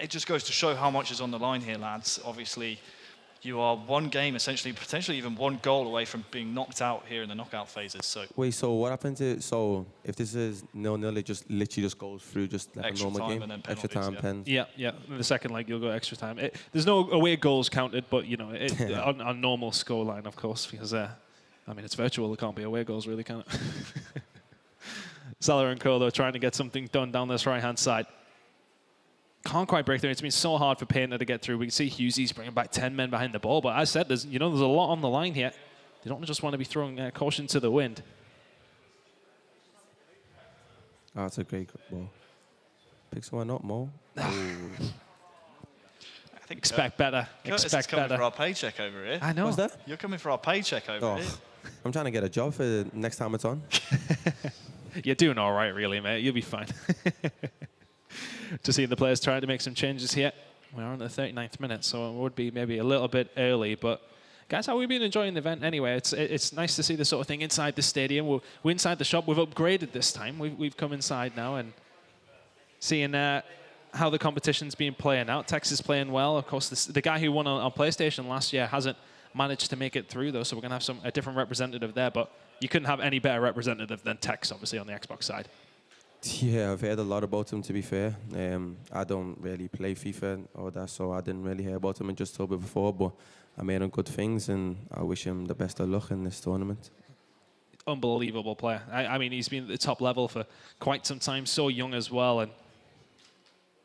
S6: it just goes to show how much is on the line here, lads. Obviously, you are one game, essentially, potentially even one goal away from being knocked out here in the knockout phases. So
S3: wait, so what happened to, so if this is 0-0, it just literally just goes through just like
S6: extra
S3: a normal game?
S6: And then
S3: Extra time, pens.
S5: Yeah. In the second leg, you'll go extra time. There's no away goals counted, but, you know, on normal scoreline, of course, because, it's virtual. There can't be away goals, really, can it? Salah and Co, though, trying to get something done down this right-hand side. Can't quite break through. It's been so hard for Painter to get through. We can see Hughesy's bringing back 10 men behind the ball, but as I said, there's a lot on the line here. They don't just want to be throwing caution to the wind.
S3: Oh, that's a great ball. Pick someone up, Mo.
S6: I think
S5: Expect better.
S6: Curtis is coming for our paycheck over here.
S5: I know.
S3: What's that?
S6: You're coming for our paycheck over here.
S3: I'm trying to get a job for next time it's on.
S5: You're doing all right, really, mate. You'll be fine. To see the players trying to make some changes here. We're on the 39th minute, so it would be maybe a little bit early. But, guys, how we've been enjoying the event anyway. It's nice to see this sort of thing inside the stadium. We're inside the shop. We've upgraded this time. We've come inside now and seeing how the competition's been playing out. Tex is playing well. Of course, the guy who won on PlayStation last year hasn't managed to make it through, though, so we're going to have a different representative there. But you couldn't have any better representative than Tex, obviously, on the Xbox side.
S3: Yeah, I've heard a lot about him, to be fair. I don't really play FIFA or that, so I didn't really hear about him in just October before, but I made him good things, and I wish him the best of luck in this tournament.
S5: Unbelievable player. I mean, he's been at the top level for quite some time, so young as well. And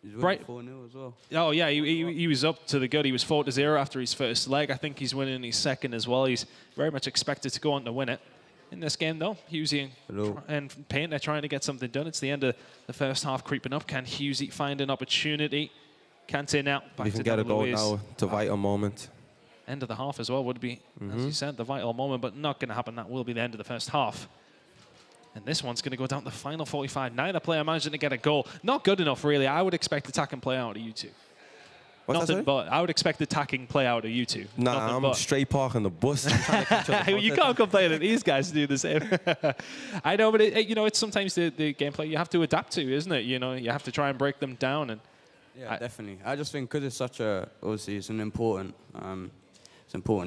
S4: He's winning 4-0 as well.
S5: Oh, yeah, he was up to the good. He was 4-0 after his first leg. I think he's winning his second as well. He's very much expected to go on to win it. In this game, though, Hughesy and Painter trying to get something done. It's the end of the first half creeping up. Can Hughesy find an opportunity? Kante now back
S3: We
S5: to
S3: can get a goal
S5: Luiz.
S3: now. It's a vital moment.
S5: End of the half as well would be, as you said, the vital moment, but not going to happen. That will be the end of the first half. And this one's going to go down to the final 45. Neither player managing to get a goal. Not good enough, really. I would expect attack and play out of you two.
S3: What's
S5: Nothing but. I would expect attacking play out of you two.
S3: Nah,
S5: Nothing
S3: I'm
S5: but.
S3: straight parking the bus. I'm trying to catch up the
S5: You can't complain that these guys do the same. I know, but it's sometimes the gameplay you have to adapt to, isn't it? You know, you have to try and break them down. And
S4: Yeah, definitely. I just think because it's such a, obviously it's an important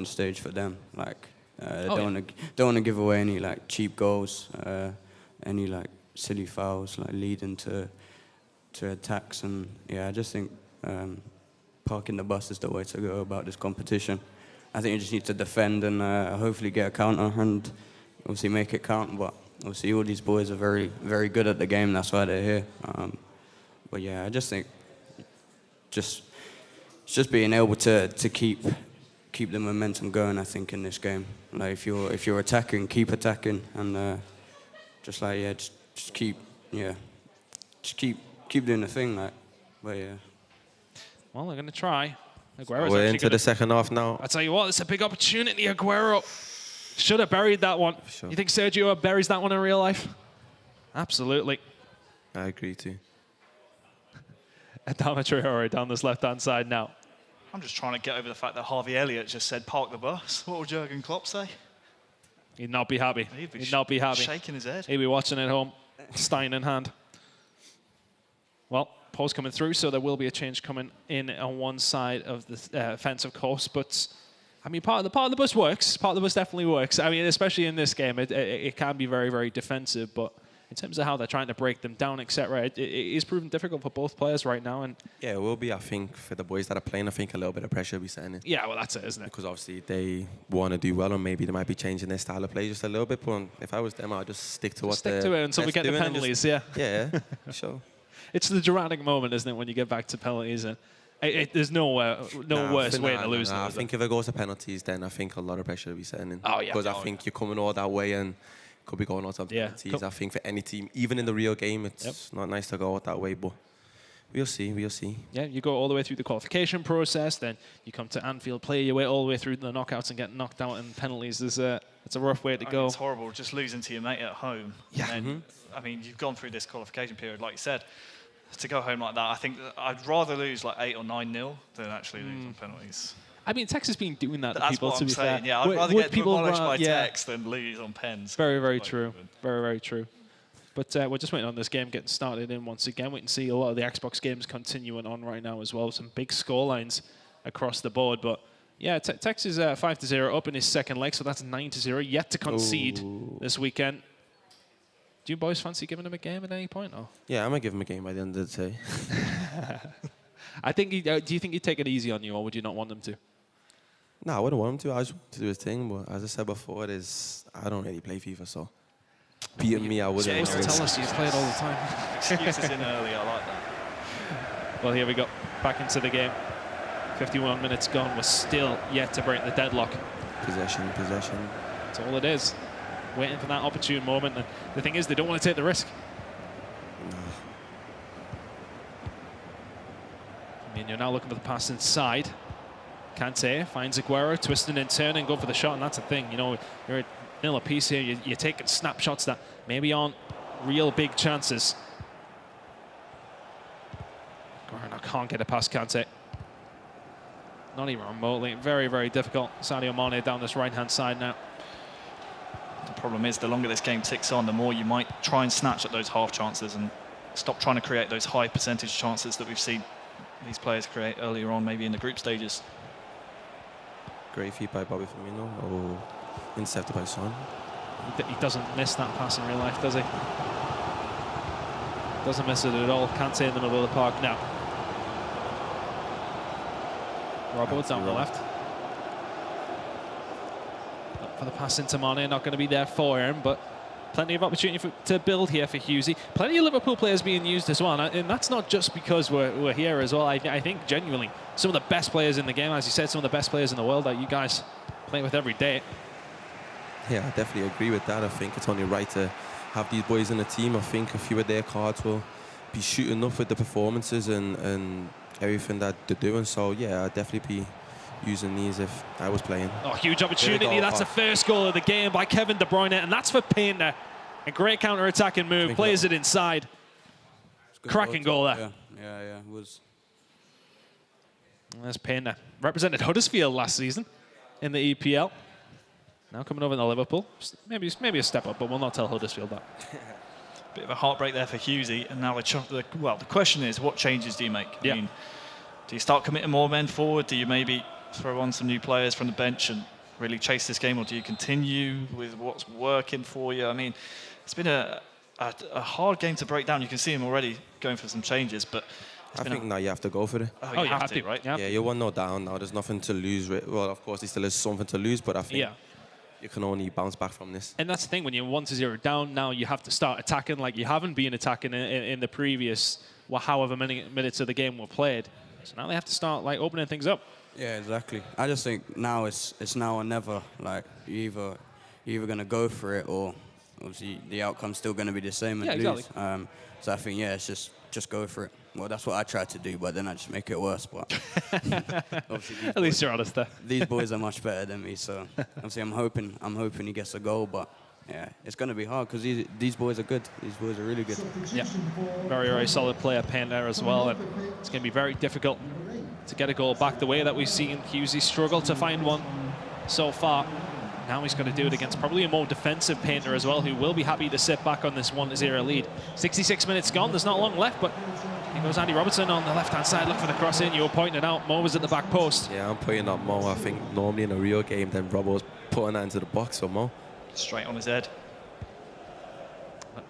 S4: stage for them. Like, don't want to give away any like cheap goals, any like silly fouls like leading to attacks, and yeah, I just think parking the bus is the way to go about this competition. I think you just need to defend and hopefully get a counter and obviously make it count. But obviously all these boys are very, very good at the game. That's why they're here. But yeah, I just think just being able to keep the momentum going. I think in this game, like if you're attacking, keep attacking, and just keep doing the thing. Like, but yeah.
S5: Well, they're going to try. Aguero's
S3: We're into the second half now.
S5: I tell you what, it's a big opportunity. Aguero should have buried that one.
S3: Sure.
S5: You think Sergio buries that one in real life? Absolutely.
S3: I agree too.
S5: Adama Traore down this left-hand side now.
S6: I'm just trying to get over the fact that Harvey Elliott just said park the bus. What would Jurgen Klopp say?
S5: He'd not be happy.
S6: He'd
S5: not be happy.
S6: Shaking his head.
S5: He'd be watching at home, Stein in hand. Well, post coming through, so there will be a change coming in on one side of the fence, of course. But I mean, part of the bus works. Part of the bus definitely works. I mean, especially in this game, it can be very, very defensive. But in terms of how they're trying to break them down, etc., it is proving difficult for both players right now. And
S3: yeah, it will be. I think for the boys that are playing, I think a little bit of pressure will be setting in.
S5: yeah, well, that's it, isn't it?
S3: Because obviously they want to do well, and maybe they might be changing their style of play just a little bit. But if I was them, I'd just stick to what
S5: Stick to it until we get the penalties. Yeah.
S3: Yeah, sure.
S5: It's the dramatic moment, isn't it, when you get back to penalties? And there's no worse way to lose them.
S3: I think if it goes to penalties, then I think a lot of pressure will be setting in.
S5: Oh, yeah.
S3: Because I think you're coming all that way and could be going out on penalties. I think for any team, even in the real game, it's not nice to go out that way. But we'll see, we'll see.
S5: Yeah, you go all the way through the qualification process, then you come to Anfield, play your way all the way through the knockouts and get knocked out in penalties. It's a rough way to go.
S6: It's horrible, just losing to your mate at home.
S5: Yeah.
S6: And I mean, you've gone through this qualification period, like you said. To go home like that, I think I'd rather lose like 8 or 9-0 than actually lose on penalties.
S5: I mean, Tex has been doing that to
S6: That's
S5: people,
S6: what
S5: to
S6: I'm
S5: be
S6: saying.
S5: fair.
S6: Yeah, I'd rather get demolished by
S5: yeah.
S6: Tex than lose on pens.
S5: Very, very true. Very, very true. But we're just waiting on this game getting started in once again. We can see a lot of the Xbox games continuing on right now as well. Some big score lines across the board. But yeah, Tex is 5-0 up in his second leg, so that's 9-0. Yet to concede this weekend. Do you boys fancy giving him a game at any point? Or?
S3: Yeah, I'm going to give him a game by the end of the day.
S5: I think. Do you think he'd take it easy on you, or would you not want him to?
S3: No, I wouldn't want him to. I just want to do his thing. But as I said before, I don't really play FIFA, so beating me, I wouldn't.
S5: You're supposed to tell us you play it all the time.
S6: Excuses in early, I like that.
S5: Well, here we go. Back into the game. 51 minutes gone. We're still yet to break the deadlock.
S3: Possession.
S5: That's all it is. Waiting for that opportune moment. And the thing is, they don't want to take the risk. I mean, you're now looking for the pass inside. Kante finds Aguero, twisting and turning, going for the shot, and that's the thing. You know, you're at nil apiece here. You're taking snapshots that maybe aren't real big chances. Aguero can't get it past Kante. Not even remotely. Very, very difficult. Sadio Mane down this right-hand side now.
S6: The problem is, the longer this game ticks on, the more you might try and snatch at those half chances and stop trying to create those high percentage chances that we've seen these players create earlier on, maybe in the group stages.
S3: Great feed by Bobby Firmino, or intercepted by Son.
S5: He doesn't miss that pass in real life, does he? Doesn't miss it at all. Kante in the middle of the park now. Robbo down the left. For the pass into Mane, not going to be there for him, but plenty of opportunity to build here for Hughesy. Plenty of Liverpool players being used as well, and that's not just because we're here as well. I think genuinely some of the best players in the game, as you said, some of the best players in the world that you guys play with every day.
S3: Yeah, I definitely agree with that. I think it's only right to have these boys in the team. I think a few of their cards will be shooting up with the performances and everything that they're doing. So yeah, I'd definitely be using these if I was playing.
S5: Oh, huge opportunity. That's the first goal of the game by Kevin De Bruyne, and that's for Painter. A great counter-attacking move, plays it inside. Cracking goal there.
S4: Yeah, it was.
S5: There's Painter. Represented Huddersfield last season in the EPL. Now coming over to Liverpool. Maybe a step up, but we'll not tell Huddersfield that.
S6: Bit of a heartbreak there for Hughesy, and now the question is, what changes do you make? I mean, do you start committing more men forward? Do you maybe throw on some new players from the bench and really chase this game, or do you continue with what's working for you? I mean, it's been a hard game to break down. You can see him already going for some changes, but
S3: I think now you have to go for it.
S6: Oh, you have to, right?
S3: Yeah, you're 1-0 down now. There's nothing to lose. Well, of course, there still is something to lose, but I think you can only bounce back from this.
S5: And that's the thing, when you're 1-0 down, now you have to start attacking like you haven't been attacking in the previous, however many minutes of the game were played. So now they have to start like opening things up. Yeah,
S4: exactly. I just think now it's now or never. Like you're either going to go for it, or obviously the outcome's still going to be the same and lose.
S5: Exactly.
S4: So I think it's just go for it. Well, that's what I tried to do, but then I just make it worse. But obviously,
S5: at least you're honest there.
S4: These boys are much better than me, so obviously I'm hoping he gets a goal. But yeah, it's going to be hard because these boys are good. These boys are really good.
S5: Yeah, very, very solid player, Payne there as well. And it's going to be very difficult to get a goal back the way that we've seen Hughesy struggle to find one so far. Now he's going to do it against probably a more defensive Painter as well, who will be happy to sit back on this 1-0 lead. 66 minutes gone, there's not long left, but here goes Andy Robertson on the left-hand side, look for the cross in. You were pointing it out, Mo was at the back post.
S3: Yeah, I'm pointing out Mo. I think normally in a real game, then Robbo's putting that into the box for Mo.
S6: Straight on his head.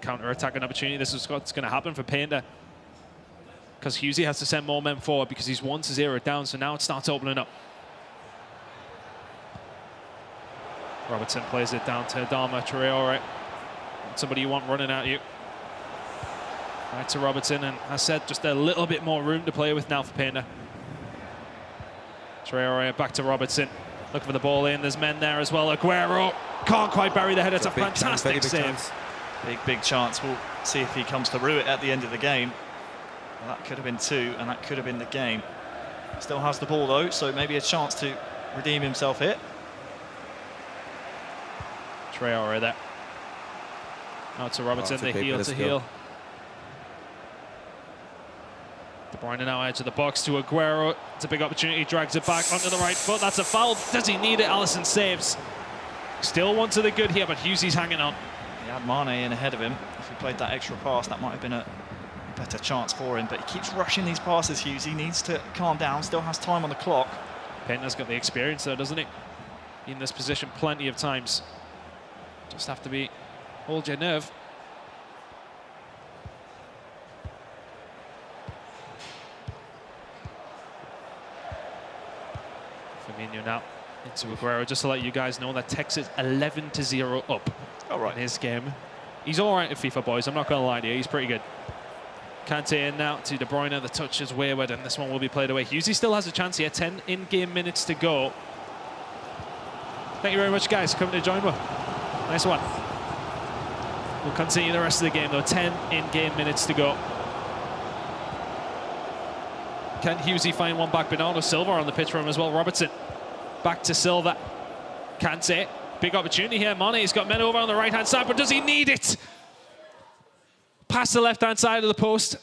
S5: Counter-attacking opportunity, this is what's going to happen for Painter. Because Hughesy has to send more men forward because he's 1-0 down, so now it starts opening up. Robertson plays it down to Adama Traore. Somebody you want running at you. Right to Robertson, and as said, just a little bit more room to play with now for Painter. Traore back to Robertson. Looking for the ball in, there's men there as well. Aguero can't quite bury the head, it's a fantastic save.
S6: Big chance. We'll see if he comes through it at the end of the game. Well, that could have been 2, and that could have been the game. Still has the ball though, so maybe a chance to redeem himself here.
S5: Traore there. Out to Robertson, the heel to heel. De Bruyne now edge of the box to Aguero. It's a big opportunity, drags it back onto the right foot. That's a foul. Does he need it? Alisson saves. Still one to the good here, but Hughesy's hanging on.
S6: He had Mane in ahead of him. If he played that extra pass, that might have been a better chance for him. But he keeps rushing these passes, Hughesy. Needs to calm down, still has time on the clock.
S5: Painter's got the experience there, doesn't he? In this position plenty of times. Just have to hold your nerve. Firmino now into Aguero, just to let you guys know that Texas 11-0 up in his game. He's all right at FIFA, boys. I'm not going to lie to you. He's pretty good. Kante in now to De Bruyne. The touch is wayward, and this one will be played away. Hughesy still has a chance here. 10 in-game minutes to go. Thank you very much, guys, for coming to join me. Nice one. We'll continue the rest of the game, though. 10 in-game minutes to go. Can Hughesy find one back? Bernardo Silva on the pitch for him as well. Robertson back to Silva. Kante. Big opportunity here. Mane's got men over on the right-hand side, but does he need it? Past the left-hand side of the post.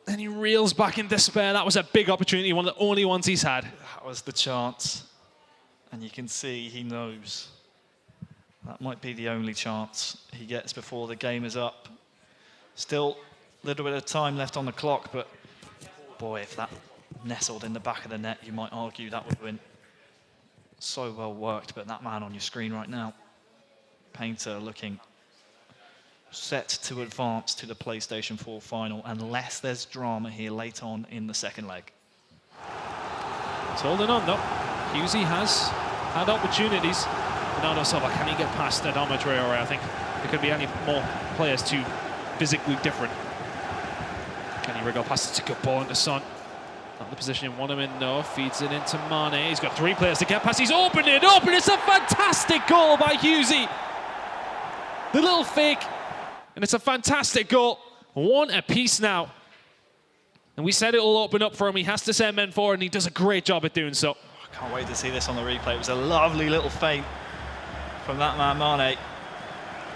S5: And he reels back in despair. That was a big opportunity, one of the only ones he's had.
S6: That was the chance. And you can see he knows. That might be the only chance he gets before the game is up. Still a little bit of time left on the clock, but boy, if that nestled in the back of the net, you might argue that would win. So well worked, but that man on your screen right now, Painter, looking set to advance to the PlayStation 4 final, unless there's drama here late on in the second leg.
S5: It's holding on though. Hughesy has had opportunities. Bernardo Silva, can he get past Adama Traore? I think there could be any more players too physically different. Can he wriggle past it? It's a good ball into Son. Not the position you want him in, no. Feeds it into Mane. He's got 3 players to get past. He's opened it up, and it's a fantastic goal by Hughesy. The little fake, and it's a fantastic goal. 1 apiece now. And we said it will open up for him. He has to send men forward, and he does a great job at doing so.
S6: I can't wait to see this on the replay. It was a lovely little feint from that man Mane,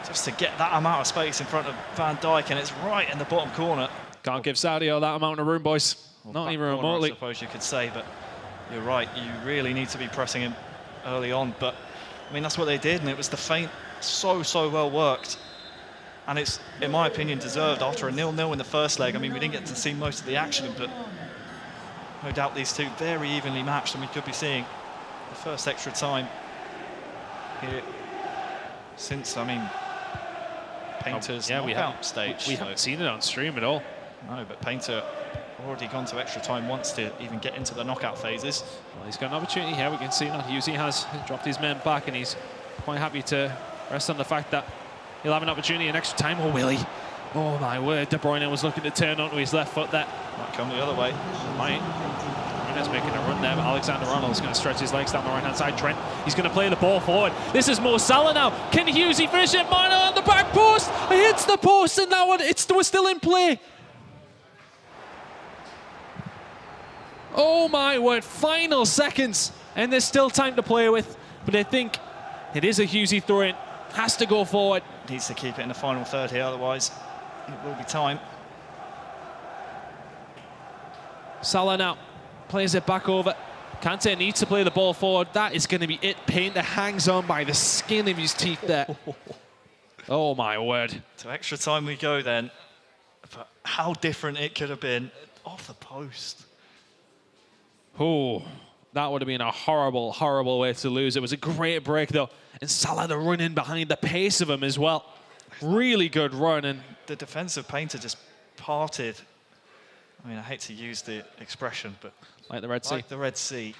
S6: just to get that amount of space in front of Van Dijk, and it's right in the bottom corner.
S5: Can't give Sadio that amount of room, boys.
S6: Well,
S5: not even
S6: corner,
S5: remotely.
S6: I suppose you could say, but you're right. You really need to be pressing him early on. But I mean, that's what they did, and it was the feint so well worked. And it's, in my opinion, deserved after a 0-0 in the first leg. I mean, we didn't get to see most of the action, but no doubt these two very evenly matched, and we could be seeing the first extra time here since, I mean, Painter's knockout stage.
S5: We haven't seen it on stream at all.
S6: No, but Painter already gone to extra time once to even get into the knockout phases.
S5: Well, he's got an opportunity here. We can see that Husey has dropped his men back, and he's quite happy to rest on the fact that he'll have an opportunity in extra time. Or will he? Oh my word, De Bruyne was looking to turn onto his left foot there.
S6: Might come the other way.
S5: Might. Bruyne's making a run there, but Alexander-Arnold's going to stretch his legs down the right-hand side. Trent, he's going to play the ball forward. This is Mo Salah now. Can Husey finish it? Mine on the back post. It hits the post, and that one, was still in play. Oh my word, final seconds, and there's still time to play with, but I think it is a Husey throw-in. Has to go forward.
S6: Needs to keep it in the final third here, otherwise it will be time.
S5: Salah now plays it back over. Kante needs to play the ball forward. That is going to be it. Painter hangs on by the skin of his teeth there. Oh my word.
S6: To extra time we go then. But how different it could have been off the post.
S5: Oh, that would have been a horrible, horrible way to lose. It was a great break though. And Salah the run in behind, the pace of him as well. Really good run. And
S6: the defensive Painter just parted. I mean, I hate to use the expression, but
S5: like the Red Sea.
S6: Like the Red Sea.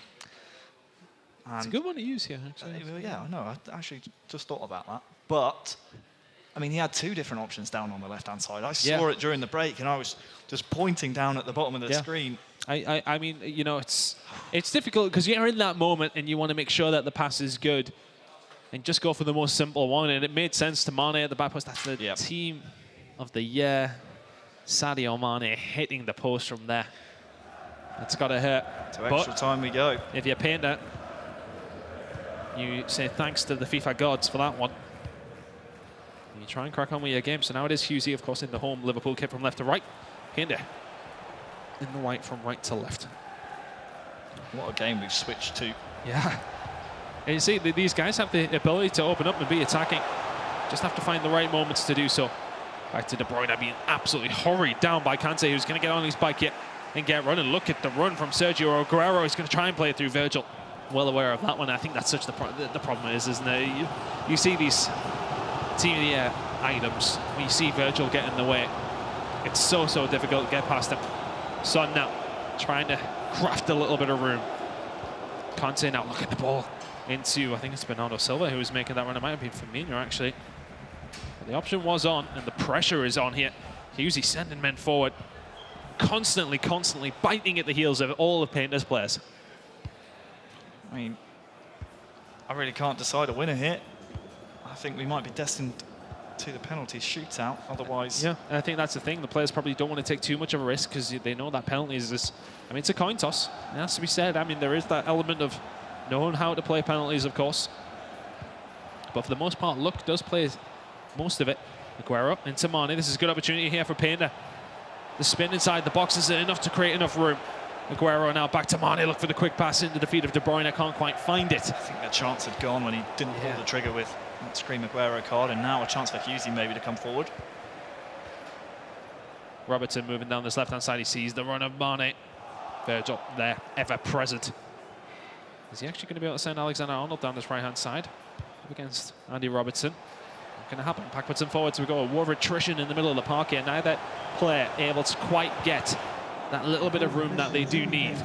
S6: And
S5: it's a good one to use here, actually.
S6: Yeah, I know. I actually just thought about that. But, I mean, he had two different options down on the left-hand side. I saw it during the break, and I was just pointing down at the bottom of the screen.
S5: I mean, you know, it's difficult because you're in that moment and you want to make sure that the pass is good and just go for the most simple one. And it made sense to Mane at the back post. That's the team of the year. Sadio Mane hitting the post from there. It's got to hurt.
S6: To extra time we go.
S5: If you're Painter, you say thanks to the FIFA gods for that one. And you try and crack on with your game. So now it is Husey, of course, in the home Liverpool kit from left to right. Painter in the white from right to left.
S6: What a game we've switched to.
S5: Yeah. And you see, these guys have the ability to open up and be attacking. Just have to find the right moments to do so. Back to De Bruyne being absolutely hurried down by Kante, who's going to get on his bike here and get running. Look at the run from Sergio Aguero. He's going to try and play it through Virgil. Well aware of that one. I think that's such the problem is, isn't it? You see these team of the year items, when you see Virgil get in the way, it's so difficult to get past him. Son now trying to craft a little bit of room. Kante now looking at the ball into, I think it's Bernardo Silva who was making that run. It might have been Firmino, actually. But the option was on, and the pressure is on here. Husey sending men forward, constantly biting at the heels of all of Painter's players.
S6: I mean, I really can't decide a winner here. I think we might be destined to the penalty shootout, otherwise...
S5: Yeah, and I think that's the thing. The players probably don't want to take too much of a risk because they know that penalties is... I mean, it's a coin toss. It has to be said. I mean, there is that element of knowing how to play penalties, of course. But for the most part, luck does play most of it. Aguero into Mane. This is a good opportunity here for Painter. The spin inside the box is enough to create enough room. Aguero now back to Mane. Look for the quick pass into the feet of De Bruyne. Can't quite find it.
S6: I think that chance had gone when he didn't pull the trigger with that Scream Aguero card, and now a chance for Husey maybe to come forward.
S5: Robertson moving down this left-hand side. He sees the run of Mane. Virgil there, ever present. Is he actually going to be able to send Alexander-Arnold down this right-hand side up against Andy Robertson? Not going to happen. Backwards and forwards we go. A war of attrition in the middle of the park here. Neither player able to quite get that little bit of room that they do need.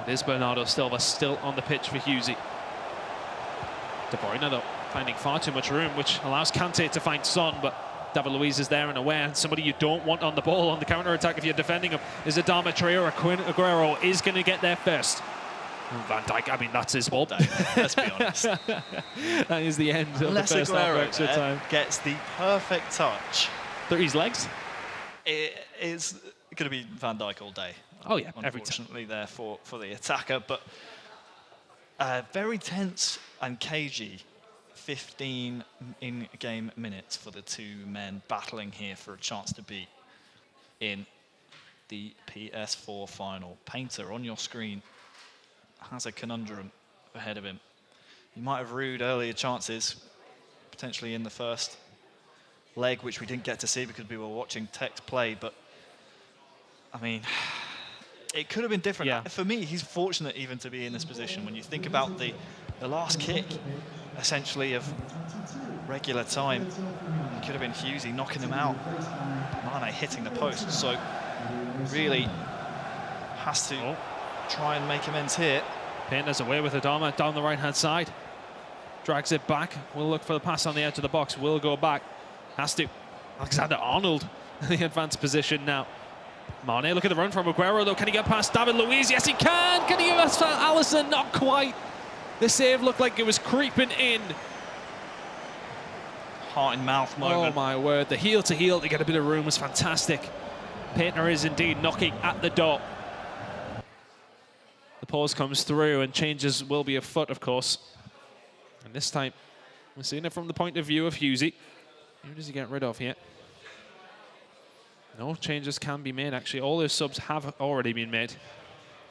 S5: It is Bernardo Silva still on the pitch for Husey. De Bruyne, though, finding far too much room, which allows Kante to find Son, but David Luiz is there and aware, and somebody you don't want on the ball on the counter-attack if you're defending him is Adama Traore. Aguero is going to get there first. And Van Dijk, I mean, that's his fault.
S6: Let's be honest.
S5: That is the end of the first half extra time.
S6: Gets the perfect touch.
S5: Through his legs?
S6: It is going to be Van Dijk all day.
S5: Oh, yeah, every time.
S6: Unfortunately there for the attacker, but very tense and cagey 15 in-game minutes for the two men battling here for a chance to be in the PS4 final. Painter on your screen has a conundrum ahead of him. he might have rued earlier chances, potentially in the first leg, which we didn't get to see because we were watching Tex play. But I mean, it could have been different.
S5: Yeah.
S6: For me, he's fortunate even to be in this position. When you think about the last kick, essentially, of regular time, it could have been Hughesy knocking him out. Mane hitting the post. So really has to try and make amends here.
S5: Painter's away with Adama down the right-hand side. Drags it back. Will look for the pass on the edge of the box. Will go back. Has to. Alexander-Arnold in the advanced position now. Mane, look at the run from Aguero, though. Can he get past David Luiz? Yes, he can. Can he get past Alisson? Not quite. The save looked like it was creeping in.
S6: Heart in mouth moment.
S5: Oh, my word. The heel-to-heel to get a bit of room was fantastic. Painter is indeed knocking at the door. The pause comes through and changes will be afoot, of course. And this time, we're seeing it from the point of view of Hughesy. Who does he get rid of here? No changes can be made, actually. All those subs have already been made.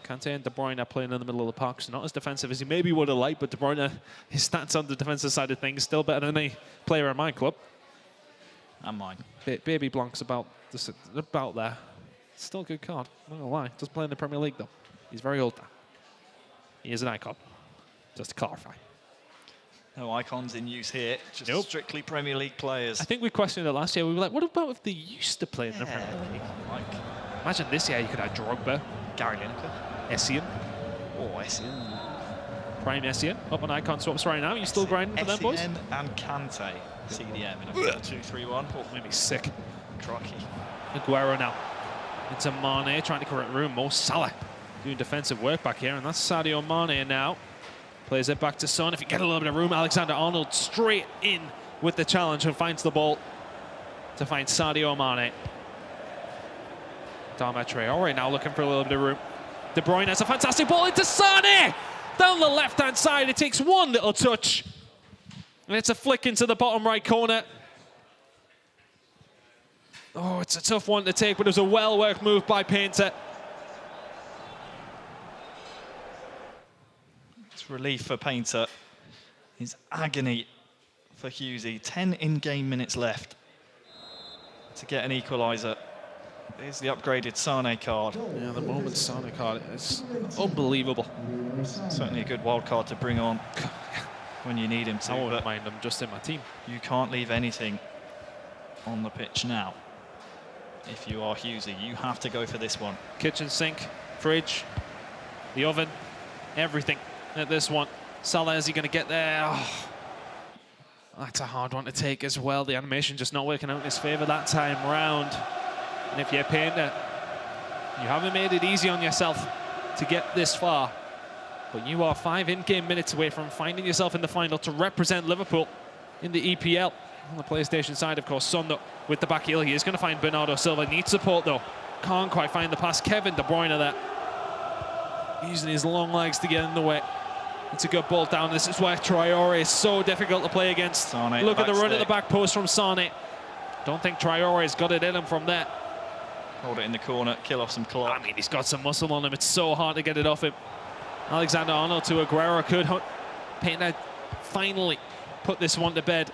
S5: Kante and De Bruyne are playing in the middle of the park, so not as defensive as he maybe would have liked, but De Bruyne, his stats on the defensive side of things, still better than any player in my club.
S6: And mine.
S5: Baby Blanc's about there. Still a good card, not gonna lie. Does play in the Premier League, though. He's very old now. He is an icon, just to clarify.
S6: No icons in use here, just strictly Premier League players.
S5: I think we questioned it last year. We were like, what about if they used to play in the Premier League?
S6: Like
S5: Imagine this year you could have Drogba,
S6: Gary Lineker.
S5: Essien,
S6: Or Essien.
S5: Prime Essien, up on icon swaps right now. You still grinding for them, boys?
S6: Essien and Kante, CDM in a 4-2-3-1. Oh,
S5: Maybe sick.
S6: Crocky.
S5: Aguero now into Mane, trying to correct room. Mo Salah doing defensive work back here, and that's Sadio Mane now. Plays it back to Son. If you get a little bit of room, Alexander-Arnold straight in with the challenge and finds the ball to find Sadio Mane. Adama Traore now looking for a little bit of room. De Bruyne has a fantastic ball into Sané! Down the left-hand side, it takes one little touch. And it's a flick into the bottom right corner. Oh, it's a tough one to take, but it was a well-worked move by Painter.
S6: It's relief for Painter. His agony for Hughesy. 10 in-game minutes left to get an equaliser. Here's the upgraded Sané card.
S5: Yeah, the moment Sané card is unbelievable.
S6: Certainly a good wild card to bring on when you need him to.
S5: I wouldn't mind him just in my team.
S6: You can't leave anything on the pitch now. If you are Hughesy, you have to go for this one.
S5: Kitchen sink, fridge, the oven, everything at this one. Salah, is he going to get there? Oh, that's a hard one to take as well. The animation just not working out in his favour that time round. And if you're Painter, you haven't made it easy on yourself to get this far. But you are 5 in-game minutes away from finding yourself in the final to represent Liverpool in the EPL. On the PlayStation side, of course, Son with the back heel. He is going to find Bernardo Silva. Needs support, though. Can't quite find the pass. Kevin De Bruyne there. Using his long legs to get in the way. It's a good ball down. This is where Traore is so difficult to play against.
S6: Sané,
S5: look at the run
S6: stick.
S5: at the back post from Sané. Don't think Traore's got it in him from there.
S6: Hold it in the corner, kill off some clock.
S5: I mean, he's got some muscle on him. It's so hard to get it off him. Alexander-Arnold to Aguero could. Painter finally put this one to bed.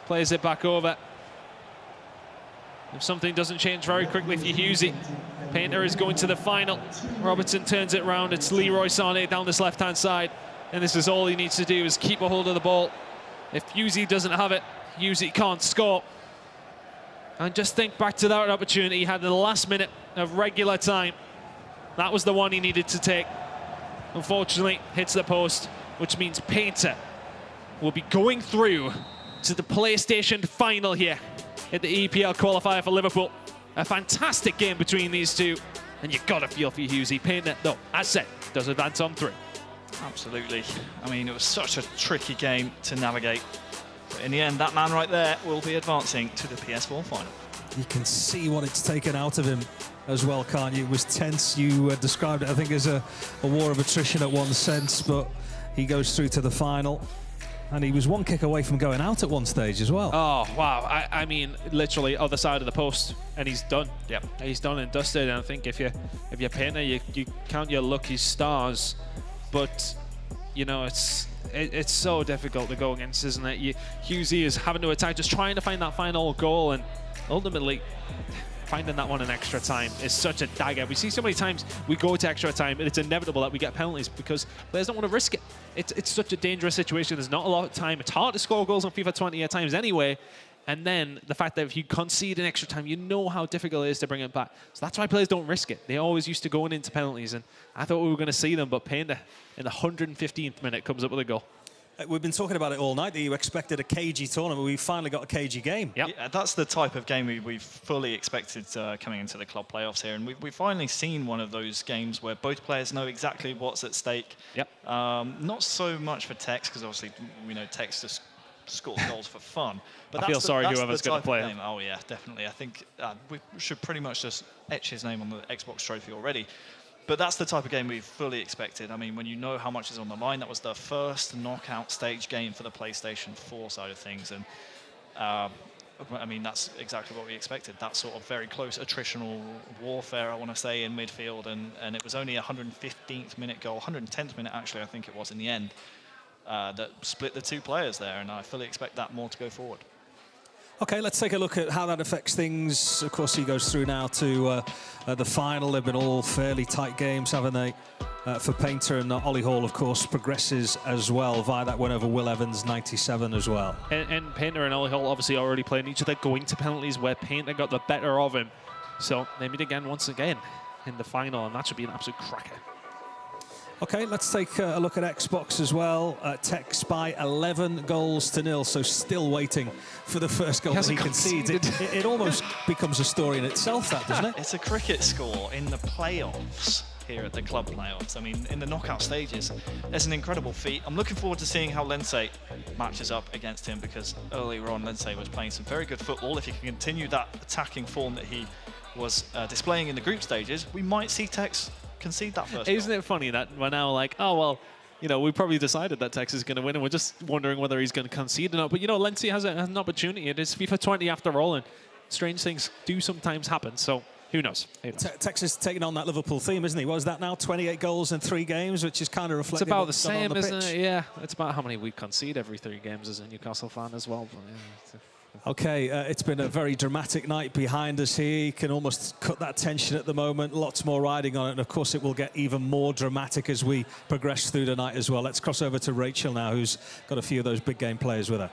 S5: Plays it back over. If something doesn't change very quickly for Hughesy, Painter is going to the final. Robertson turns it round. It's Leroy Sané down this left-hand side. And this is all he needs to do is keep a hold of the ball. If Hughesy doesn't have it, Hughesy can't score. And just think back to that opportunity he had in the last minute of regular time. That was the one he needed to take. Unfortunately, hits the post, which means Painter will be going through to the PlayStation final here at the EPL qualifier for Liverpool. A fantastic game between these two, and you've got to feel for Hughesy. Painter, though, as said, does advance on through.
S6: Absolutely. I mean, it was such a tricky game to navigate. But in the end, that man right there will be advancing to the PS4 final.
S1: You can see what it's taken out of him as well, can't you? It was tense. You described it, I think, as a war of attrition at one sense, but he goes through to the final. And he was one kick away from going out at one stage as well.
S5: Oh, wow. I mean, literally other side of the post, and he's done. Yeah, he's done and dusted. And I think if you're Painter, you count your lucky stars. But, you know, It's so difficult to go against, isn't it? Hughesy is having to attack, just trying to find that final goal, and ultimately finding that one in extra time is such a dagger. We see so many times we go to extra time and it's inevitable that we get penalties because players don't want to risk it. It's such a dangerous situation. There's not a lot of time. It's hard to score goals on FIFA 20 at times anyway. And then the fact that if you concede in extra time, you know how difficult it is to bring it back. So that's why players don't risk it. They always used to going into penalties, and I thought we were going to see them, but Painter in the 115th minute comes up with a goal.
S1: We've been talking about it all night, that you expected a cagey tournament. We finally got a cagey game.
S5: Yep.
S6: Yeah, that's the type of game we've fully expected coming into the club playoffs here. And we've finally seen one of those games where both players know exactly what's at stake.
S5: Yep.
S6: Not so much for Tex, because obviously we know Tex just scores goals for fun. But
S5: I feel sorry whoever's going to play him.
S6: Oh, yeah, definitely. I think we should pretty much just etch his name on the Xbox trophy already. But that's the type of game we fully expected. I mean, when you know how much is on the line, that was the first knockout stage game for the PlayStation 4 side of things. And, I mean, that's exactly what we expected. That sort of very close attritional warfare, I want to say, in midfield. And it was only a 115th minute goal, 110th minute, actually, I think it was in the end, that split the two players there. And I fully expect that more to go forward.
S1: Okay, let's take a look at how that affects things. Of course, he goes through now to the final. They've been all fairly tight games, haven't they, for Painter? And Ollie Hall, of course, progresses as well via that win over Will Evans, 97 as well.
S5: And Painter and Ollie Hall obviously already playing each other, going to penalties where Painter got the better of him. So they meet again once again in the final, and that should be an absolute cracker.
S1: Okay, let's take a look at Xbox as well. Tex by 11 goals to nil, so still waiting for the first goal that he concedes. It almost becomes a story in itself, that, doesn't it?
S6: It's a cricket score in the playoffs here at the club playoffs. I mean, in the knockout stages, it's an incredible feat. I'm looking forward to seeing how Lindsay matches up against him, because earlier on, Lindsay was playing some very good football. If he can continue that attacking form that he was displaying in the group stages, we might see Tex concede that first
S5: Isn't
S6: goal.
S5: it funny that we're now like, oh, well, you know, we probably decided that Tex is going to win, and we're just wondering whether he's going to concede or not. But, you know, Lenzi has an opportunity. It is FIFA 20 after all, and strange things do sometimes happen. So who knows?
S1: Tex is taking on that Liverpool theme, isn't he? What is that now? 28 goals in 3 games, which is kind of reflective.
S5: It's about
S1: of
S5: the
S1: what's done on
S5: same,
S1: the
S5: isn't
S1: pitch.
S5: it? Yeah, it's about how many we concede every 3 games as a Newcastle fan as well. But, yeah,
S1: Okay, it's been a very dramatic night behind us here. You can almost cut that tension at the moment. Lots more riding on it. And, of course, it will get even more dramatic as we progress through the night as well. Let's cross over to Rachel now, who's got a few of those big game players with her.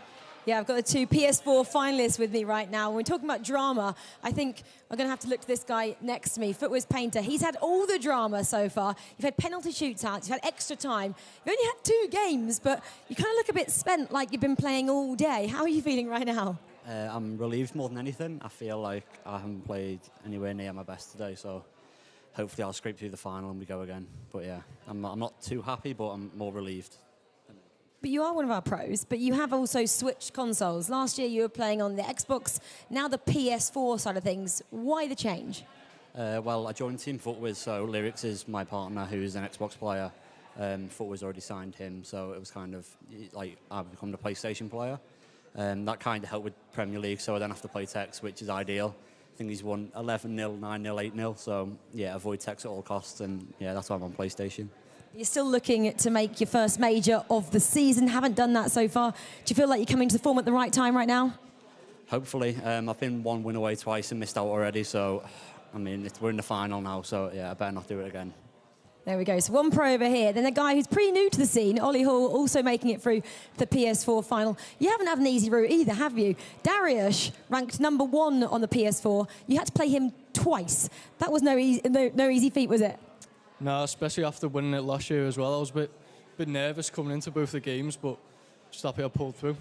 S2: Yeah, I've got the 2 PS4 finalists with me right now. When we're talking about drama, I think we're going to have to look to this guy next to me, Footwear's Painter. He's had all the drama so far. You've had penalty shootouts, you've had extra time. You've only had 2 games, but you kind of look a bit spent, like you've been playing all day. How are you feeling right now?
S7: I'm relieved more than anything. I feel like I haven't played anywhere near my best today, so hopefully I'll scrape through the final and we go again. But yeah, I'm not too happy, but I'm more relieved.
S2: But you are one of our pros, but you have also switched consoles. Last year you were playing on the Xbox, now the PS4 side of things. Why the change?
S7: Well, I joined Team Footwiz, so Lyrics is my partner who's an Xbox player. Footwiz already signed him, so it was kind of like I've become the PlayStation player. That kind of helped with Premier League, so I don't have to play Tex, which is ideal. I think he's won 11-0, 9-0, 8-0, so yeah, avoid Tex at all costs, and yeah, that's why I'm on PlayStation.
S2: You're still looking to make your first major of the season, haven't done that so far. Do you feel like you're coming to the form at the right time right now?
S7: Hopefully. I've been 1 win away twice and missed out already, so I mean, we're in the final now, so yeah, I better not do it again.
S2: There we go. So 1 pro over here. Then a guy who's pretty new to the scene, Ollie Hall, also making it through the PS4 final. You haven't had an easy route either, have you? Dariush, ranked #1 on the PS4. You had to play him twice. That was no easy feat, was it?
S8: No, especially after winning it last year as well. I was a bit nervous coming into both the games, but just happy I pulled through.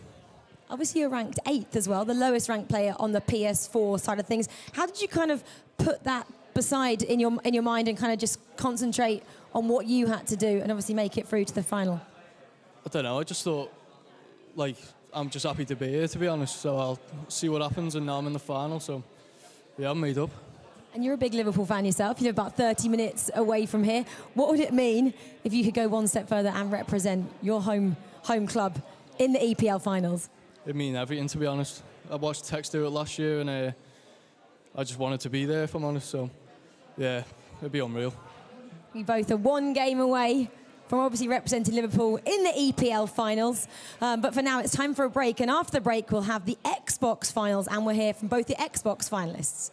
S2: Obviously, you're ranked 8th as well, the lowest ranked player on the PS4 side of things. How did you kind of put that beside in your mind and kind of just concentrate on what you had to do and obviously make it through to the final?
S8: I don't know, I just thought, like, I'm just happy to be here, to be honest, so I'll see what happens, and now I'm in the final, so yeah, I'm made up.
S2: And you're a big Liverpool fan yourself. You live about 30 minutes away from here. What would it mean if you could go 1 step further and represent your home club in the EPL finals?
S8: It means everything, to be honest. I watched Tex do it last year, and I just wanted to be there, if I'm honest, so yeah, it'd be unreal.
S2: You both are 1 game away from obviously representing Liverpool in the EPL finals. But for now, it's time for a break. And after the break, we'll have the Xbox finals. And we'll hear from both the Xbox finalists.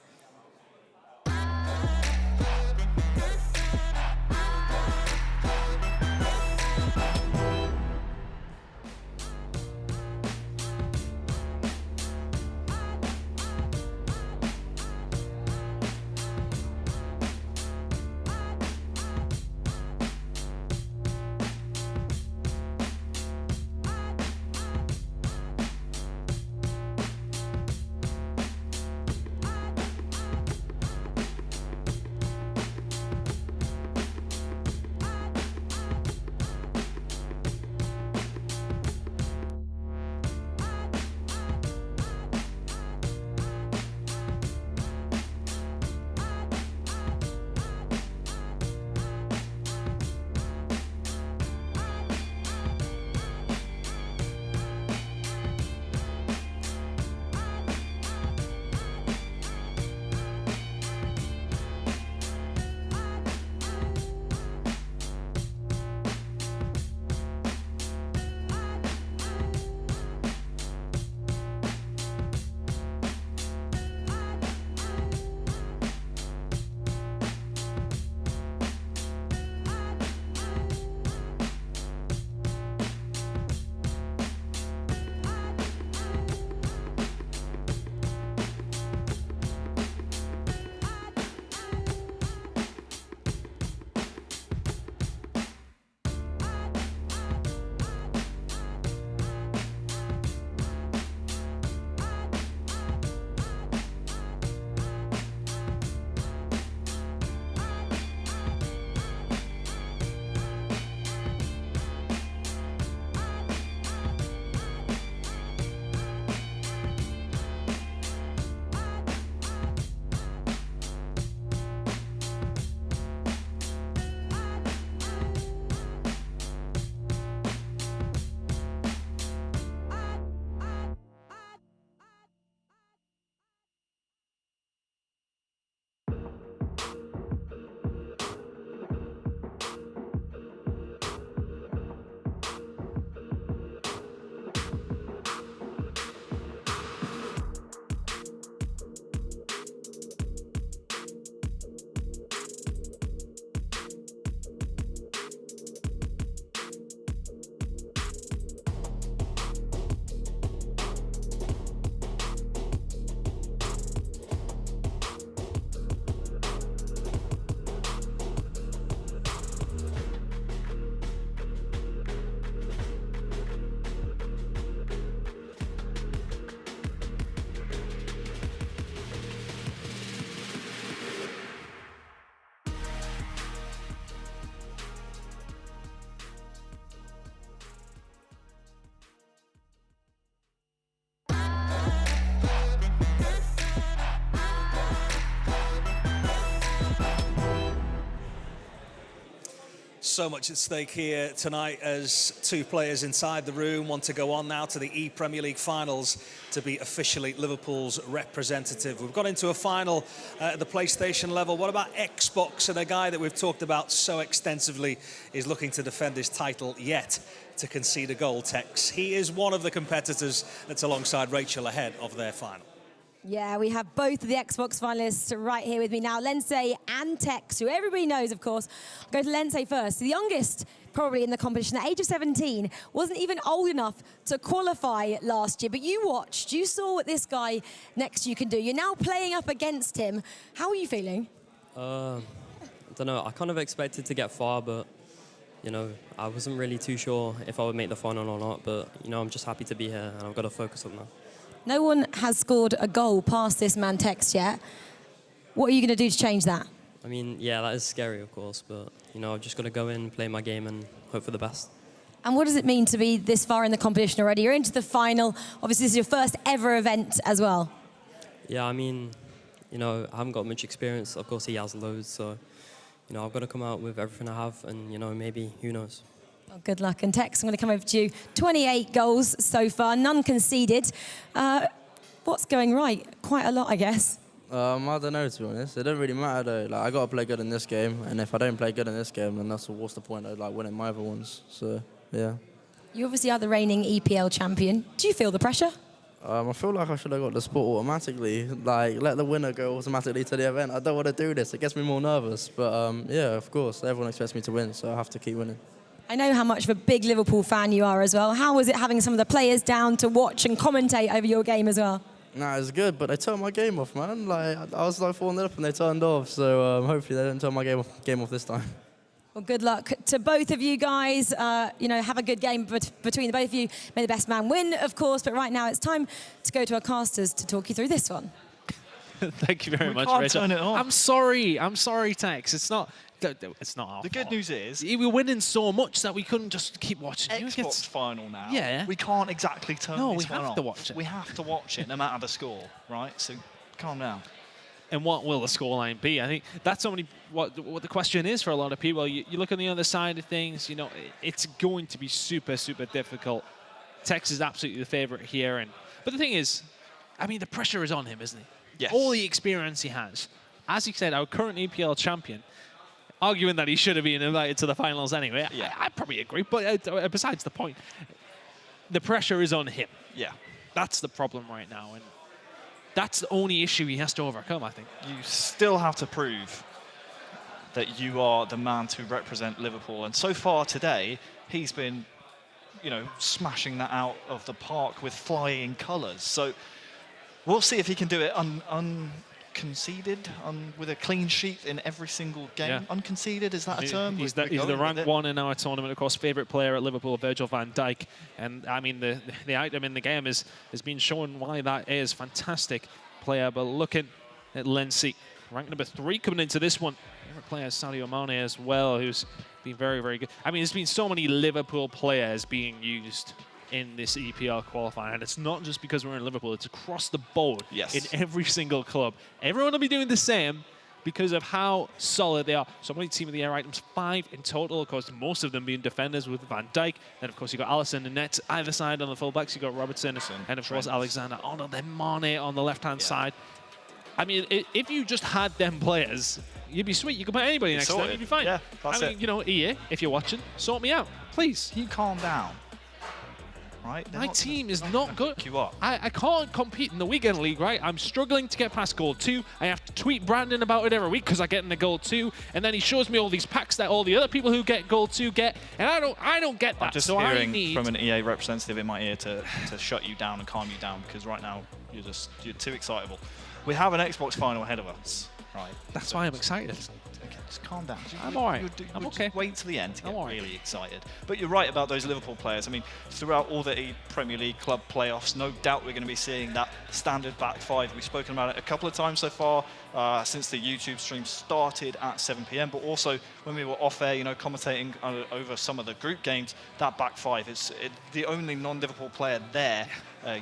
S1: So much at stake here tonight as two players inside the room want to go on now to the ePremier League finals to be officially Liverpool's representative. We've got into a final at the PlayStation level. What about Xbox? And a guy that we've talked about so extensively is looking to defend his title yet to concede a goal, Tex. He is one of the competitors that's alongside Rachel ahead of their final.
S2: Yeah, we have both of the Xbox finalists right here with me now, Lindsay and Tex, who everybody knows, of course. I'll go to Lindsay first. The youngest, probably, in the competition, at the age of 17, wasn't even old enough to qualify last year. But you watched, you saw what this guy next to you can do. You're now playing up against him. How are you feeling?
S9: I don't know. I kind of expected to get far, but, you know, I wasn't really too sure if I would make the final or not. But, you know, I'm just happy to be here, and I've got to focus on that.
S2: No one has scored a goal past this man Tex yet. What are you going to do to change that?
S9: I mean, yeah, that is scary, of course, but, you know, I've just got to go in, play my game, and hope for the best.
S2: And what does it mean to be this far in the competition already? You're into the final. Obviously, this is your first ever event as well.
S9: Yeah, I mean, you know, I haven't got much experience. Of course, he has loads, so, you know, I've got to come out with everything I have, and, you know, maybe, who knows.
S2: Well, good luck. And Tex, I'm going to come over to you. 28 goals so far, none conceded. What's going right? Quite a lot, I guess.
S10: I don't know, to be honest. It doesn't really matter though. Like, I got to play good in this game, and if I don't play good in this game, then what's the point of like winning my other ones? So yeah.
S2: You obviously are the reigning EPL champion. Do you feel the pressure?
S10: I feel like I should have got the spot automatically. Like, let the winner go automatically to the event. I don't want to do this. It gets me more nervous. But yeah, of course, everyone expects me to win, so I have to keep winning.
S2: I know how much of a big Liverpool fan you are as well. How was it having some of the players down to watch and commentate over your game as well?
S10: Nah, it's good, but they turned my game off, man. Like, I was like 4-0 up and they turned off. So hopefully they don't turn my game off this time.
S2: Well, good luck to both of you guys. You know, have a good game between the both of you. May the best man win, of course. But right now it's time to go to our casters to talk you through this one.
S5: Thank you very much,
S6: can't
S5: Rachel.
S6: turn it off.
S5: I'm sorry, Tex. It's not our
S6: The good news is
S5: we're winning so much that we couldn't just keep watching.
S6: Xbox final now.
S5: Yeah.
S6: We can't exactly turn this one off.
S5: we have to watch it.
S6: We have to watch it no matter the score, right? So calm down.
S5: And what will the scoreline be? I think that's only what the question is for a lot of people. You look on the other side of things, you know, it's going to be super, super difficult. Tex is absolutely the favourite here. But the thing is, I mean, the pressure is on him, isn't it?
S6: Yes.
S5: All the experience he has. As he said, our current EPL champion, arguing that he should have been invited to the finals anyway,
S6: yeah.
S5: I probably agree. But besides the point, the pressure is on him.
S6: Yeah.
S5: That's the problem right now. And that's the only issue he has to overcome, I think.
S6: You still have to prove that you are the man to represent Liverpool. And so far today, he's been, you know, smashing that out of the park with flying colours. So we'll see if he can do it unconceded, with a clean sheet in every single game.
S5: Yeah.
S6: Unconceded, is that a term?
S5: He's the rank one in our tournament, of course, favourite player at Liverpool, Virgil van Dijk. And I mean, the item in the game has been shown why that is. Fantastic player. But looking at Lency, ranked number 3 coming into this one. Favourite player Sadio Mane as well, who's been very, very good. I mean, there's been so many Liverpool players being used in this EPL qualifier, and it's not just because we're in Liverpool, it's across the board.
S6: Yes.
S5: In every single club. Everyone will be doing the same because of how solid they are. So many team of the year items, 5 in total, of course, most of them being defenders with Van Dijk. Then, of course, you've got Alisson and Nets either side on the fullbacks. You've got Robertson and, of course, Alexander-Arnold. Then Mane on the left-hand side. I mean, if you just had them players, you'd be sweet. You could put anybody next to them, you'd be fine.
S6: Yeah, that's
S5: I mean, you know, EA, if you're watching, sort me out, please.
S6: Can you calm down? Right?
S5: My team is not good.
S6: You up.
S5: I can't compete in the weekend league, right? I'm struggling to get past goal 2. I have to tweet Brandon about it every week because I get in the goal 2, and then he shows me all these packs that all the other people who get goal 2 get, and I don't get that.
S6: I'm just
S5: so
S6: hearing
S5: I need
S6: from an EA representative in my ear to shut you down and calm you down, because right now you're too excitable. We have an Xbox final ahead of us, right?
S5: That's why I'm excited.
S6: Okay, just calm down.
S5: I'm all right.
S6: I'm
S5: okay.
S6: Just wait till the end to get
S5: all right.
S6: really excited. But you're right about those Liverpool players. I mean, throughout all the ePremier League club playoffs, no doubt we're going to be seeing that standard back 5. We've spoken about it a couple of times so far since the YouTube stream started at 7 p.m. But also when we were off air, you know, commentating over some of the group games, that back 5 is the only non-Liverpool player there.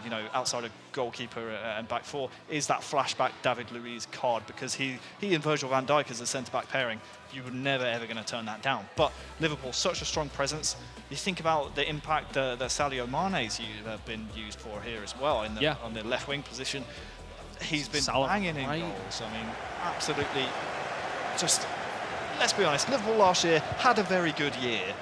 S6: You know, outside of goalkeeper and back 4, is that flashback David Luiz card, because he and Virgil van Dijk as a centre-back pairing, you were never, ever going to turn that down. But Liverpool, such a strong presence. You think about the impact that Sadio Mane's have been used for here as well on the left-wing position. He's been banging in goals. I mean, absolutely just, let's be honest, Liverpool last year had a very good year.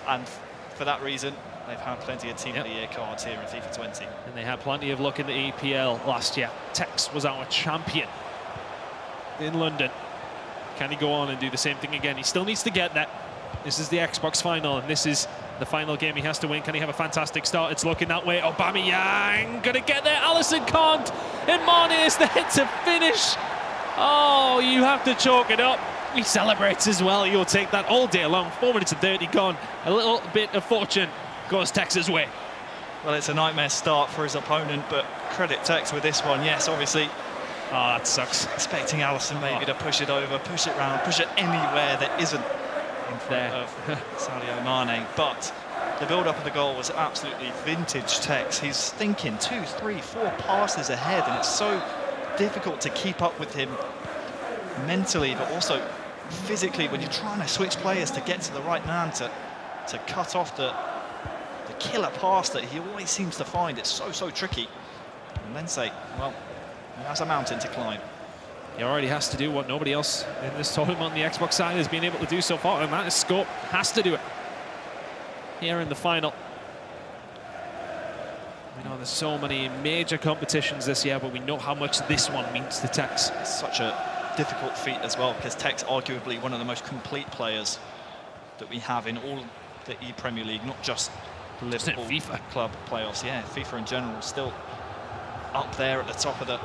S6: And for that reason, they've had plenty of Team of the Year cards here in FIFA 20.
S5: And they had plenty of luck in the EPL last year. Tex was our champion in London. Can he go on and do the same thing again? He still needs to get that. This is the Xbox final, and this is the final game he has to win. Can he have a fantastic start? It's looking that way. Aubameyang gonna get there. Alisson can't. And Mane is there to finish. Oh, you have to chalk it up. He celebrates as well. You'll take that all day long. 4 minutes and 30 gone. A little bit of fortune goes Tex's way.
S6: Well, it's a nightmare start for his opponent, but credit Tex with this one. Yes, obviously.
S5: Oh, that sucks.
S6: Expecting Alisson maybe to push it over, push it round, push it anywhere that isn't in front of Sadio Mane. But the build-up of the goal was absolutely vintage Tex. He's thinking 2, 3, 4 passes ahead, and it's so difficult to keep up with him mentally, but also physically when you're trying to switch players to get to the right man to cut off the killer pass that he always seems to find. It's so tricky. And Lindsay, well, he has a mountain to climb.
S5: He already has to do what nobody else in this tournament on the Xbox side has been able to do so far, and that is score. Has to do it here in the final. We know there's so many major competitions this year, but we know how much this one means to Tex.
S6: It's such a difficult feat as well, because Tex arguably one of the most complete players that we have in all the ePremier League, not just the Liverpool
S5: FIFA
S6: club playoffs. Yeah, FIFA in general, still up there at the top of the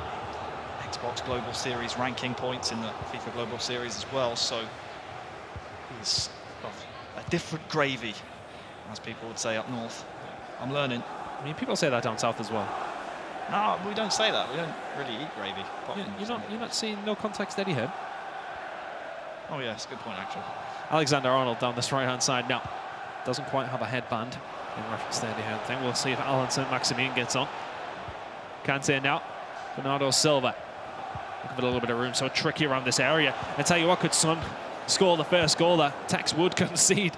S6: Xbox Global Series ranking points in the FIFA Global Series as well. So he's of a different gravy, as people would say up north. I'm learning.
S5: I mean, people say that down south as well.
S6: No, we don't say that. We don't really eat gravy.
S5: You're not seeing No Context Eddie Head.
S6: Oh yeah, it's a good point actually.
S5: Alexander Arnold down this right-hand side now. Doesn't quite have a headband in reference to Eddie Head thing. We'll see if Alan Saint-Maximin gets on. Kante now. Bernardo Silva. Look at a little bit of room, so tricky around this area. I tell you what, could Son score the first goal that Tex would concede?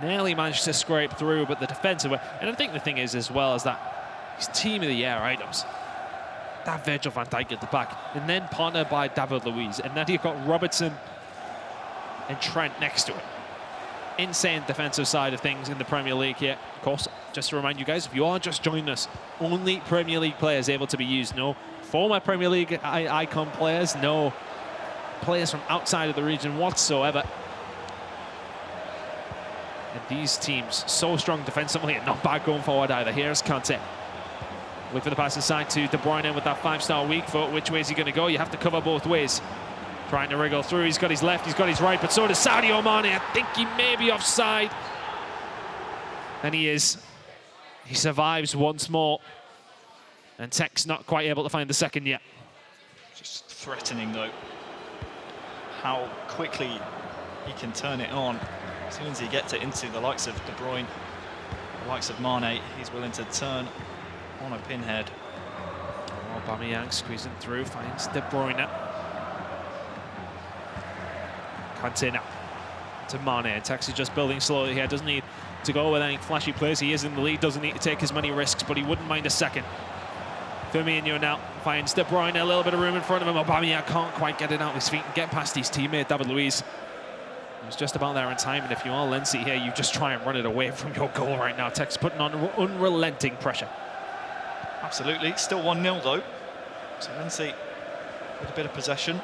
S5: Nearly managed to scrape through, but the defensive... And I think the thing is, as well, is that his team of the year items, that Virgil van Dijk at the back, and then partnered by David Luiz, and then you've got Robertson and Trent next to it. Insane defensive side of things in the Premier League here. Of course, just to remind you guys, if you are just joining us, only Premier League players able to be used. No former Premier League icon players, no players from outside of the region whatsoever. And these teams, so strong defensively and not bad going forward either. Here's Kante. Look for the pass inside to De Bruyne with that 5-star weak foot. Which way is he going to go? You have to cover both ways. Trying to wriggle through. He's got his left, he's got his right, but so does Sadio Mane. I think he may be offside. And he is. He survives once more. And Tex not quite able to find the second yet.
S6: Just threatening though. How quickly he can turn it on. As soon as he gets it into the likes of De Bruyne, the likes of Mane, he's willing to turn on a pinhead.
S5: Aubameyang squeezing through, finds De Bruyne. Kante now to Mane. Tex is just building slowly here. Doesn't need to go with any flashy plays. He is in the lead, doesn't need to take as many risks, but he wouldn't mind a second. Firmino now finds De Bruyne, a little bit of room in front of him. Aubameyang can't quite get it out of his feet and get past his teammate, David Luiz. He was just about there in time, and if you are Lenzi here, you just try and run it away from your goal right now. Tex putting on unrelenting pressure.
S6: Absolutely, still 1-0 though. So Lenzi with a bit of possession.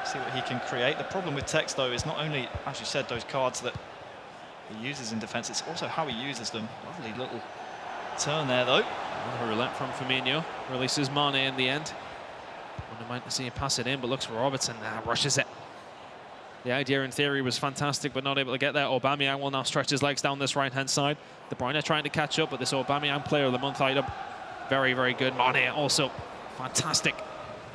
S6: See what he can create. The problem with Tex though is not only, as you said, those cards that he uses in defence, it's also how he uses them. Lovely little turn there though.
S5: Another roulette from Firmino. Releases Mane in the end. Wouldn't mind to see him pass it in, but looks for Robertson now, rushes it. The idea in theory was fantastic, but not able to get there. Aubameyang will now stretch his legs down this right-hand side. De Bruyne trying to catch up, but this Aubameyang player of the month item, very, very good. Mane also fantastic.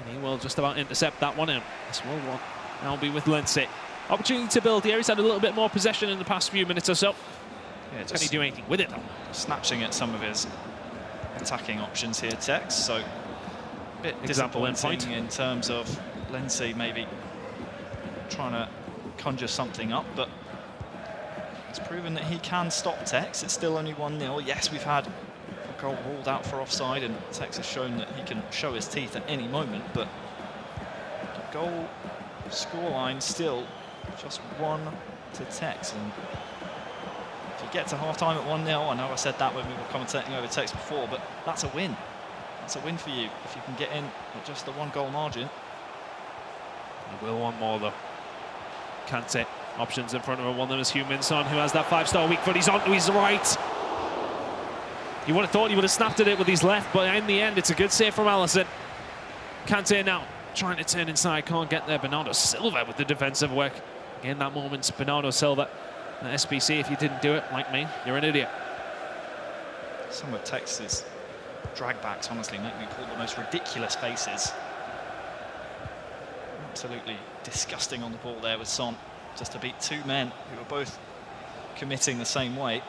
S5: And he will just about intercept that one in. This will now be with Lindsay. Opportunity to build here. He's had a little bit more possession in the past few minutes or so.
S6: Yeah,
S5: Can he do anything with it though?
S6: Snatching at some of his attacking options here, Tex. So a bit
S5: Example
S6: disappointing in terms of Lindsay maybe trying to conjure something up, but it's proven that he can stop Tex. It's still only 1-0. Yes, we've had a goal ruled out for offside, and Tex has shown that he can show his teeth at any moment, but the goal scoreline still just 1 to Tex. And if you get to half-time at 1-0, I know I said that when we were commentating over Tex before, but that's a win. That's a win for you if you can get in at just the 1-goal margin.
S5: He will want more though. Kante, options in front of him. One of them is Heung-min Son, who has that 5-star weak foot. He's on to his right. You would have thought he would have snapped at it with his left, but in the end, it's a good save from Alisson. Kante now trying to turn inside, can't get there. Bernardo Silva with the defensive work. In that moment, Bernardo Silva at SBC. If you didn't do it, like me, you're an idiot.
S6: Some of Tex's dragbacks, honestly, make me pull the most ridiculous faces. Absolutely disgusting on the ball there with Son, just to beat two men who were both committing the same way.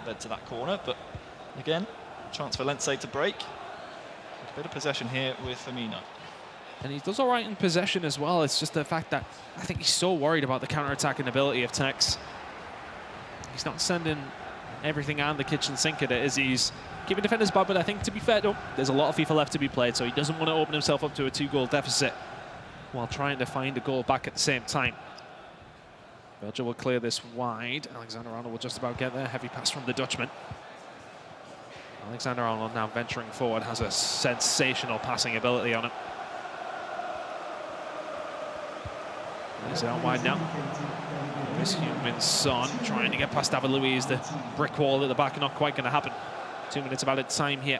S6: Led to that corner, but again, chance for Lense to break. A bit of possession here with Firmino.
S5: And he does all right in possession as well. It's just the fact that I think he's so worried about the counter-attacking ability of Tex. He's not sending everything on the kitchen sink at it as he's keeping defenders bad, but I think, to be fair, there's a lot of FIFA left to be played, so he doesn't want to open himself up to a 2-goal deficit while trying to find a goal back at the same time. Belgium will clear this wide. Alexander-Arnold will just about get there. Heavy pass from the Dutchman. Alexander-Arnold now venturing forward, has a sensational passing ability on him. He's out wide now. This human Son trying to get past David Luiz. The brick wall at the back, not quite going to happen. 2 minutes of added time here.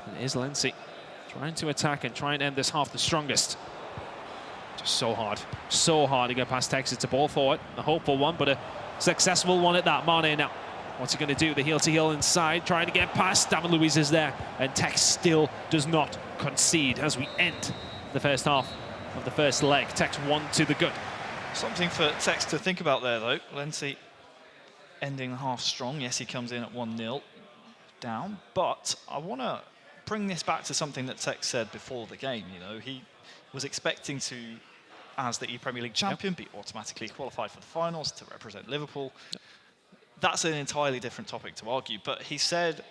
S5: And it is Lenzi trying to attack and try and end this half the strongest. Just so hard to get past Tex. It's a ball forward, a hopeful one, but a successful one at that. Mane now. What's he going to do? The heel-to-heel inside, trying to get past. David Luiz is there, and Tex still does not concede as we end the first half of the first leg. Tex 1 to the good.
S6: Something for Tex to think about there, though. Lenzi ending the half strong. Yes, he comes in at 1-0 down, but I want to bring this back to something that Tex said before the game. You know, he was expecting to, as the ePremier League champion, be automatically qualified for the finals to represent Liverpool. That's an entirely different topic to argue, but he said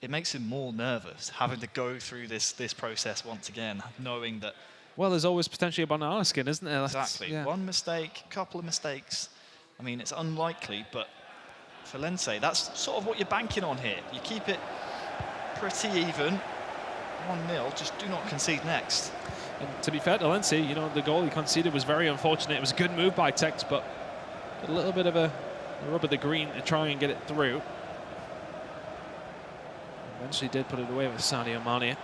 S6: it makes him more nervous having to go through this process once again, knowing that...
S5: Well, there's always potentially a banana skin, isn't there?
S6: Exactly. Yeah. One mistake, a couple of mistakes. I mean, it's unlikely, but for Lenzi, that's sort of what you're banking on here. You keep it pretty even, 1-0, just do not concede next.
S5: And to be fair to Lenzi, you know, the goal he conceded was very unfortunate. It was a good move by Tex, but a little bit of a rub of the green to try and get it through. Eventually did put it away with Sadio Mane.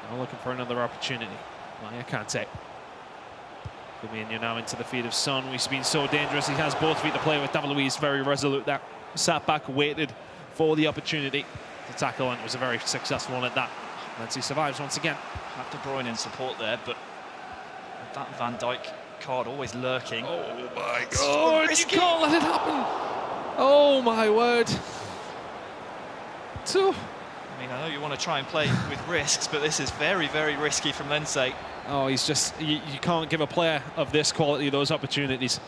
S5: Now looking for another opportunity. Maya can't take. Firmino now into the feet of Son. He's been so dangerous. He has both feet to play with. David Luiz very resolute there. Sat back, waited for the opportunity to tackle, and it was a very successful one at that. Lenzi survives once again.
S6: Had De Bruyne in support there, but with that Van Dijk card always lurking.
S5: Oh my God! You can't let it happen. Oh my word!
S6: I mean, I know you want to try and play with risks, but this is very, very risky from Lenzi.
S5: Oh, he's just, you can't give a player of this quality those opportunities.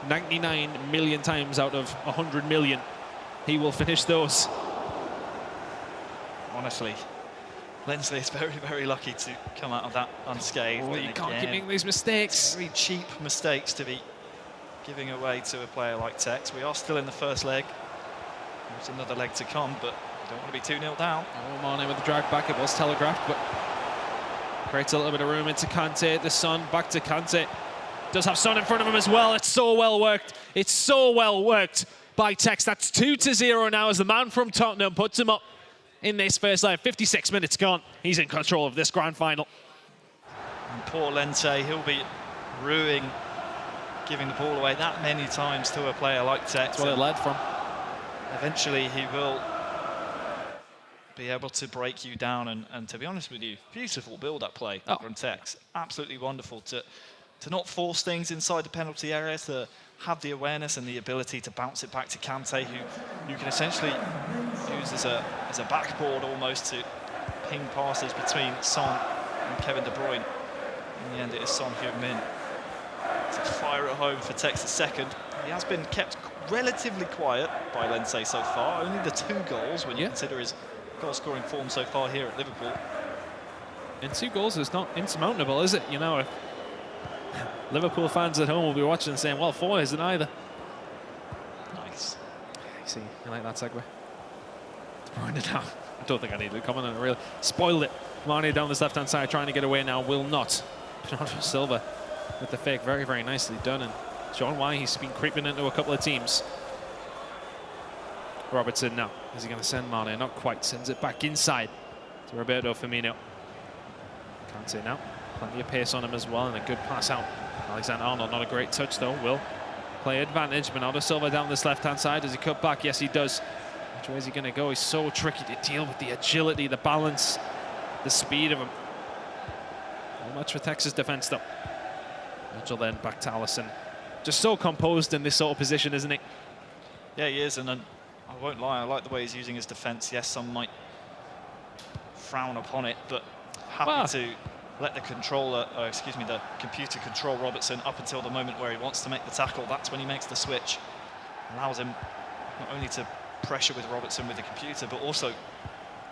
S5: 99 million times out of 100 million, he will finish those.
S6: Honestly, Lenzi is very, very lucky to come out of that unscathed.
S5: Oh, you can't keep making these mistakes.
S6: Very cheap mistakes to be giving away to a player like Tex. We are still in the first leg. There's another leg to come, but don't want to be 2-0 down.
S5: Oh, Mane with the drag back. It was telegraphed, but creates a little bit of room into Kante. The Son back to Kante. Does have Son in front of him as well. It's so well worked. It's so well worked by Tex. That's 2-0 now as the man from Tottenham puts him up in this first leg. 56 minutes gone. He's in control of this grand final.
S6: And poor Lenzi, he'll be ruining giving the ball away that many times to a player like Tex.
S5: That's what it led from.
S6: Eventually he will be able to break you down, and to be honest with you, beautiful build-up play from Tex. Absolutely wonderful to not force things inside the penalty area, to have the awareness and the ability to bounce it back to Kante, who you can essentially use as a backboard almost to ping passes between Son and Kevin De Bruyne. In the end, it is Son Heung-min to fire at home for Tex's second. He has been kept relatively quiet by Lenzi so far. Only the 2 goals when you consider his goal-scoring form so far here at Liverpool.
S5: And 2 goals is not insurmountable, is it? You know, if Liverpool fans at home will be watching and saying, well, 4 isn't either.
S6: Nice.
S5: See, you like that segue? De Bruyne down. I don't think I need to comment on it, really. Spoiled it. Mane down this left-hand side, trying to get away now, will not. Bernardo Silva with the fake, very, very nicely done, and showing why he's been creeping into a couple of teams. Robertson now. Is he going to send Mane? Not quite. Sends it back inside to Roberto Firmino. Kante now. Plenty of pace on him as well, and a good pass out. Alexander-Arnold, not a great touch though. Will play advantage. Bernardo Silva down this left-hand side. Does he cut back? Yes, he does. Which way is he going to go? He's so tricky to deal with. The agility, the balance, the speed of him. Not much for Texas defence though. Mitchell then back to Alisson. Just so composed in this sort of position, isn't he?
S6: Yeah, he is, and I won't lie, I like the way he's using his defence. Yes, some might frown upon it, but happy to let the controller, the computer control Robertson up until the moment where he wants to make the tackle. That's when he makes the switch. Allows him not only to pressure with Robertson with the computer, but also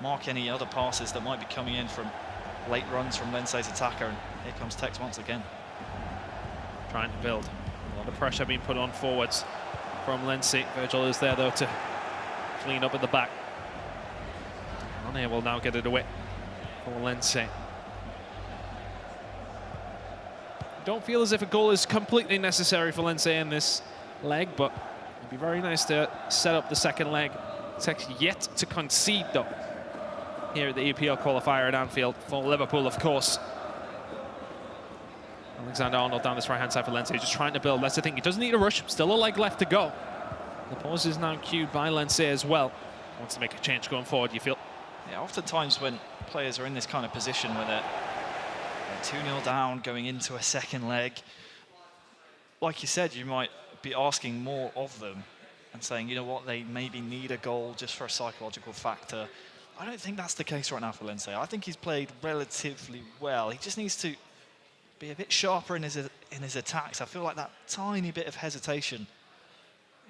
S6: mark any other passes that might be coming in from late runs from Lindsay's attacker. And here comes Tex once again.
S5: Trying to build. A lot of pressure being put on forwards from Lindsay. Virgil is there, though, to clean up at the back. Ane will now get it away for Lindsay. Don't feel as if a goal is completely necessary for Lindsay in this leg, but it'd be very nice to set up the second leg. Tex yet to concede, though, here at the EPL qualifier at Anfield for Liverpool, of course. Alexander-Arnold down this right-hand side for Lindsay, just trying to build. That's the thing, he doesn't need a rush, still a leg left to go. The pause is now cued by Lindsay as well. Wants to make a change going forward, you feel?
S6: Yeah, oftentimes when players are in this kind of position where they're 2-0 down going into a second leg, like you said, you might be asking more of them and saying, you know what, they maybe need a goal just for a psychological factor. I don't think that's the case right now for Lindsay. I think he's played relatively well. He just needs to be a bit sharper in his attacks. I feel like that tiny bit of hesitation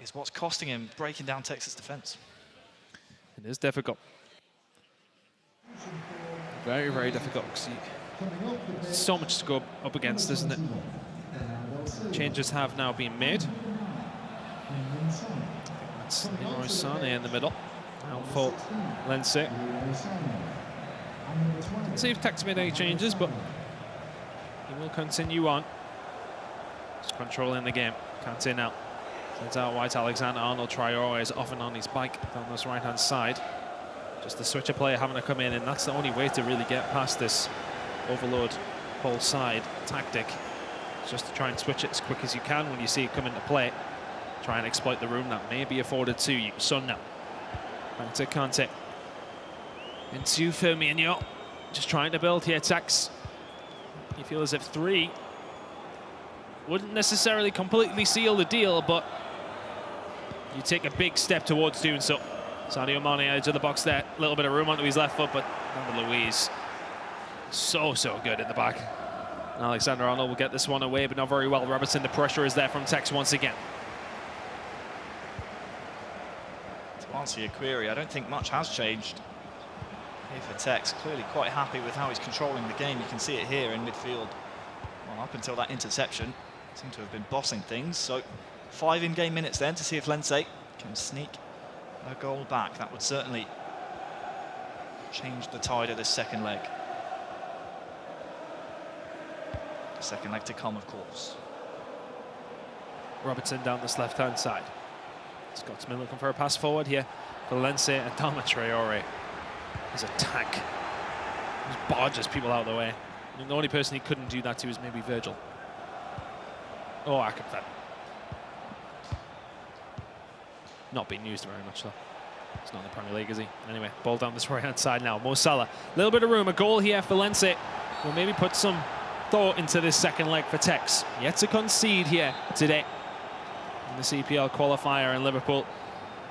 S6: is what's costing him breaking down Texas defense.
S5: It is difficult. Very, very difficult. So much to go up against, isn't it? Changes have now been made. That's Leroy Sané in the middle. Out for Lindsay. Let's see if Tex made any changes, but he will continue on. Just controlling the game. Kante now. Sends out wide. Alexander-Arnold. Traore is off and on his bike down this right-hand side. Just the switcher player having to come in, and that's the only way to really get past this overload whole side tactic. Just to try and switch it as quick as you can when you see it come into play. Try and exploit the room that may be afforded to you. Son now. Back to Kante. Into Firmino. Just trying to build here, Tex. You feel as if 3 wouldn't necessarily completely seal the deal, but you take a big step towards doing so. Sadio Mane edge of the box there. A little bit of room onto his left foot, but Amber Louise so good at the back. Alexander-Arnold will get this one away, but not very well. Robertson, the pressure is there from Tex once again.
S6: To answer your query, I don't think much has changed here for Tex. Clearly quite happy with how he's controlling the game. You can see it here in midfield. Well, up until that interception, seem to have been bossing things. So 5 in-game minutes then to see if Lindsay can sneak a goal back. That would certainly change the tide of this second leg. The second leg to come, of course.
S5: Robertson down this left-hand side. Scotsman looking for a pass forward here for Lindsay, and Dama Traore. His attack just barges people out of the way. I mean, the only person he couldn't do that to is maybe Virgil. Oh, Akapfet. Not being used very much, though. He's not in the Premier League, is he? Anyway, ball down this right-hand side now. Mo Salah. A little bit of room. A goal here for Lindsay. Will maybe put some thought into this second leg for Tex. Yet to concede here today in the CPL qualifier in Liverpool.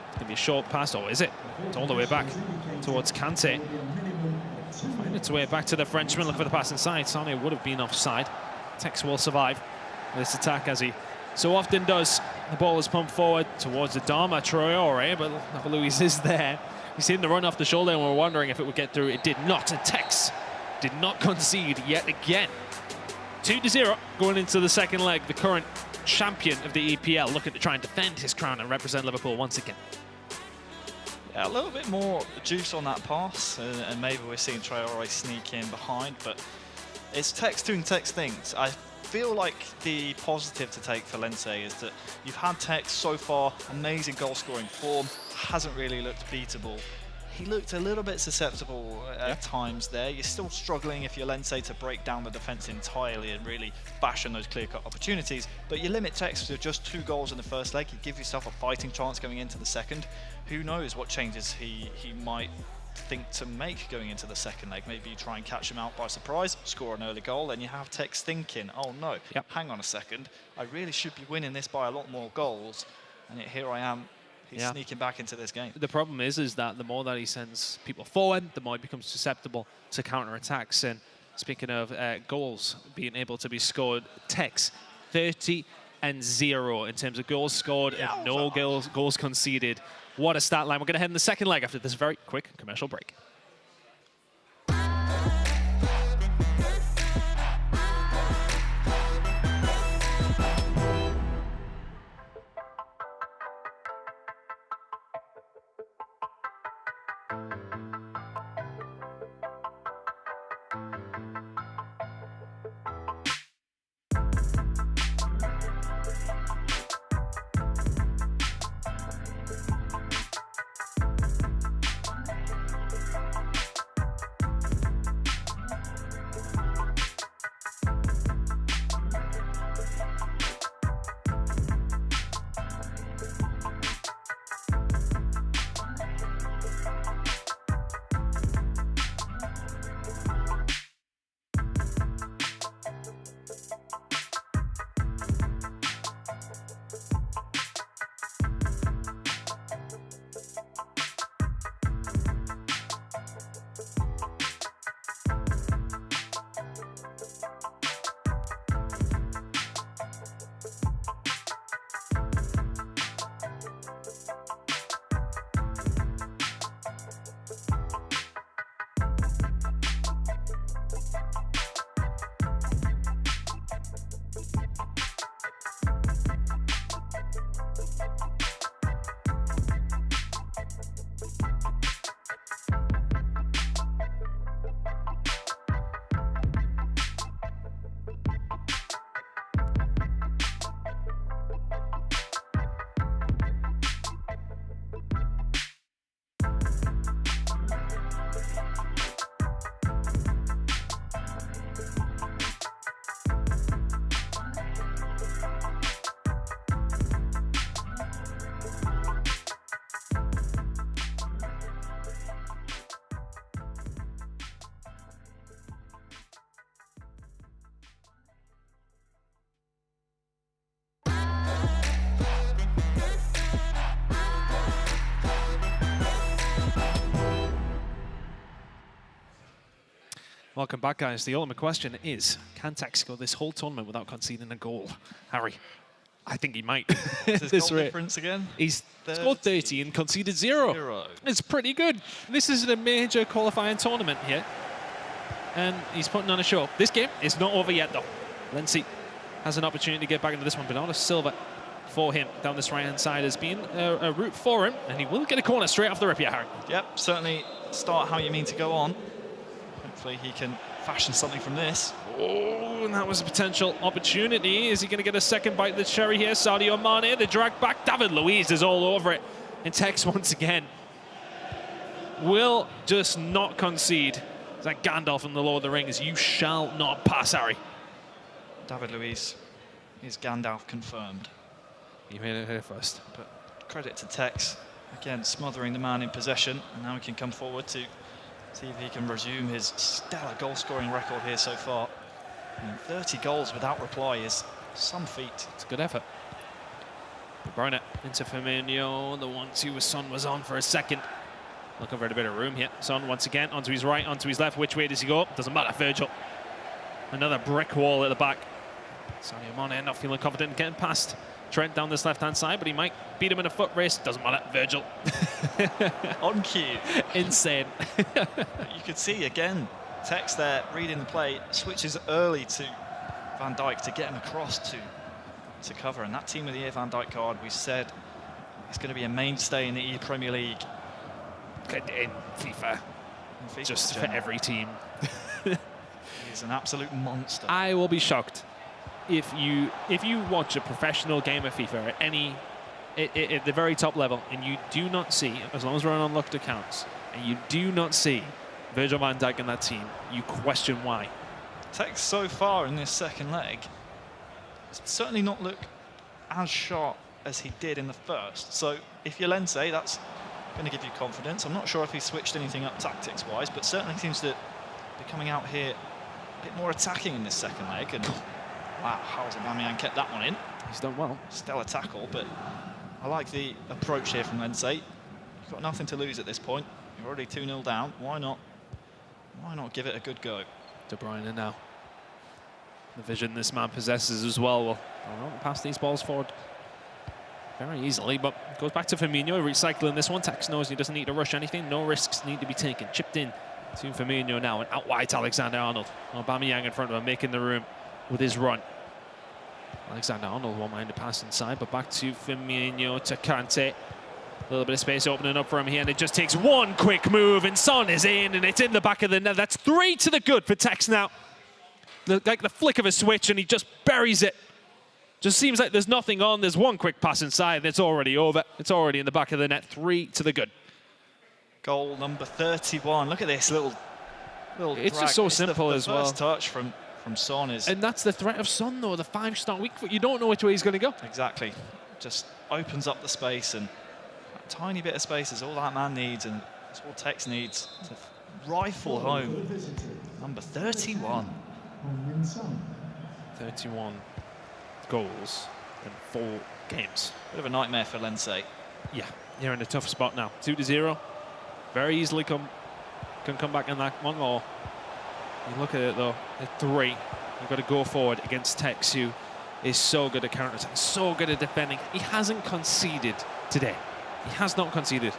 S5: It's going to be a short pass, or is it? It's all the way back towards Kante. Find its way back to the Frenchman. Look for the pass inside. Sané would have been offside. Tex will survive this attack, as he so often does. The ball is pumped forward towards Adama Traore, but Luis is there. You see him the run off the shoulder, and we're wondering if it would get through. It did not, and Tex did not concede yet again. 2-0 going into the second leg. The current champion of the EPL looking to try and defend his crown and represent Liverpool once again.
S6: Yeah, a little bit more juice on that pass, and maybe we're seeing Traore sneak in behind, but it's Tex doing Tex things. I feel like the positive to take for Lindsay is that you've had Tex so far, amazing goal-scoring form, hasn't really looked beatable. He looked a little bit susceptible at times there. You're still struggling if you're Lindsay to break down the defence entirely and really bash on those clear-cut opportunities, but you limit Tex to just 2 goals in the first leg. You give yourself a fighting chance going into the second. Who knows what changes he might think to make going into the second leg. Maybe you try and catch him out by surprise, score an early goal, and you have Tex thinking, oh no, hang on a second, I really should be winning this by a lot more goals, and yet here I am. He's sneaking back into this game.
S5: The problem is that the more that he sends people forward, the more he becomes susceptible to counter-attacks. And speaking of goals being able to be scored, Tex, 30 and 0 in terms of goals scored and no goals conceded. What a stat line. We're going to head in the second leg after this very quick commercial break. Welcome back, guys. The ultimate question is, can Tex go this whole tournament without conceding a goal? Harry, I think he might.
S6: This goal difference again?
S5: He's scored 30 and conceded 0. It's pretty good. This is a major qualifying tournament here. And he's putting on a show. This game is not over yet, though. Lenzi has an opportunity to get back into this one. Bernardo Silva for him down this right-hand side has been a route for him. And he will get a corner straight off the rip here, Harry.
S6: Yep, certainly start how you mean to go on. Hopefully he can fashion something from this.
S5: Oh, and that was a potential opportunity. Is he going to get a second bite of the cherry here? Sadio Mane, the drag back. David Luiz is all over it. And Tex once again will just not concede. It's like Gandalf in the Lord of the Rings. You shall not pass, Harry.
S6: David Luiz is Gandalf confirmed.
S5: You made it here first.
S6: But credit to Tex. Again, smothering the man in possession. And now he can come forward to see if he can resume his stellar goal-scoring record here so far. I mean, 30 goals without reply is some feat.
S5: It's a good effort. De Bruyne into Firmino. The 1-2 with Son was on for a second. Looking for a bit of room here. Son once again onto his right, onto his left. Which way does he go? Doesn't matter. Virgil. Another brick wall at the back. Sadio Mane not feeling confident getting past Trent down this left-hand side, but he might beat him in a foot race. Doesn't matter. Virgil.
S6: On cue.
S5: Insane.
S6: You could see, again, Tex there reading the play, switches early to Van Dijk to get him across to cover. And that Team of the Year Van Dijk card, we said, is going to be a mainstay in the ePremier League.
S5: In FIFA. Just for every team.
S6: He's an absolute monster.
S5: I will be shocked if you watch a professional game of FIFA at the very top level and you do not see, as long as we're on unlocked accounts, and you do not see Virgil van Dijk in that team, you question why.
S6: Tex so far in this second leg has certainly not looked as sharp as he did in the first. So if you're Lenzi, that's going to give you confidence. I'm not sure if he switched anything up tactics-wise, but certainly seems to be coming out here a bit more attacking in this second leg. And wow, how's Aubameyang kept that one in?
S5: He's done well.
S6: Stellar tackle, but I like the approach here from Lenzi. You've got nothing to lose at this point. You're already 2-0 down. Why not give it a good go?
S5: De Bruyne now. The vision this man possesses as well will pass these balls forward very easily, but goes back to Firmino, recycling this one. Tex knows he doesn't need to rush anything. No risks need to be taken. Chipped in to Firmino now, and out wide to Alexander-Arnold. Aubameyang in front of him, making the room with his run. Alexander-Arnold won't mind a pass inside, but back to Firmino, to Kante. A little bit of space opening up for him here, and it just takes one quick move, and Son is in, and it's in the back of the net. That's 3 to the good for Tex now. Like the flick of a switch, and he just buries it. Just seems like there's nothing on. There's one quick pass inside, and it's already over. It's already in the back of the net. 3 to the good.
S6: Goal number 31. Look at this little
S5: It's
S6: drag.
S5: just so simple
S6: the
S5: as well.
S6: First touch from Son is...
S5: And that's the threat of Son, though, the 5-star weak foot. You don't know which way he's going to go.
S6: Exactly. Just opens up the space, and that tiny bit of space is all that man needs, and it's all Tex needs to rifle home. Number 31.
S5: 31 goals in 4 games.
S6: Bit of a nightmare for Lindsay.
S5: Yeah, you're in a tough spot now. 2-0. Very easily can come back in that one, or you look at it though, at 3. You've got to go forward against Tex, who is so good at counter-attack, so good at defending. He hasn't conceded today. He has not conceded.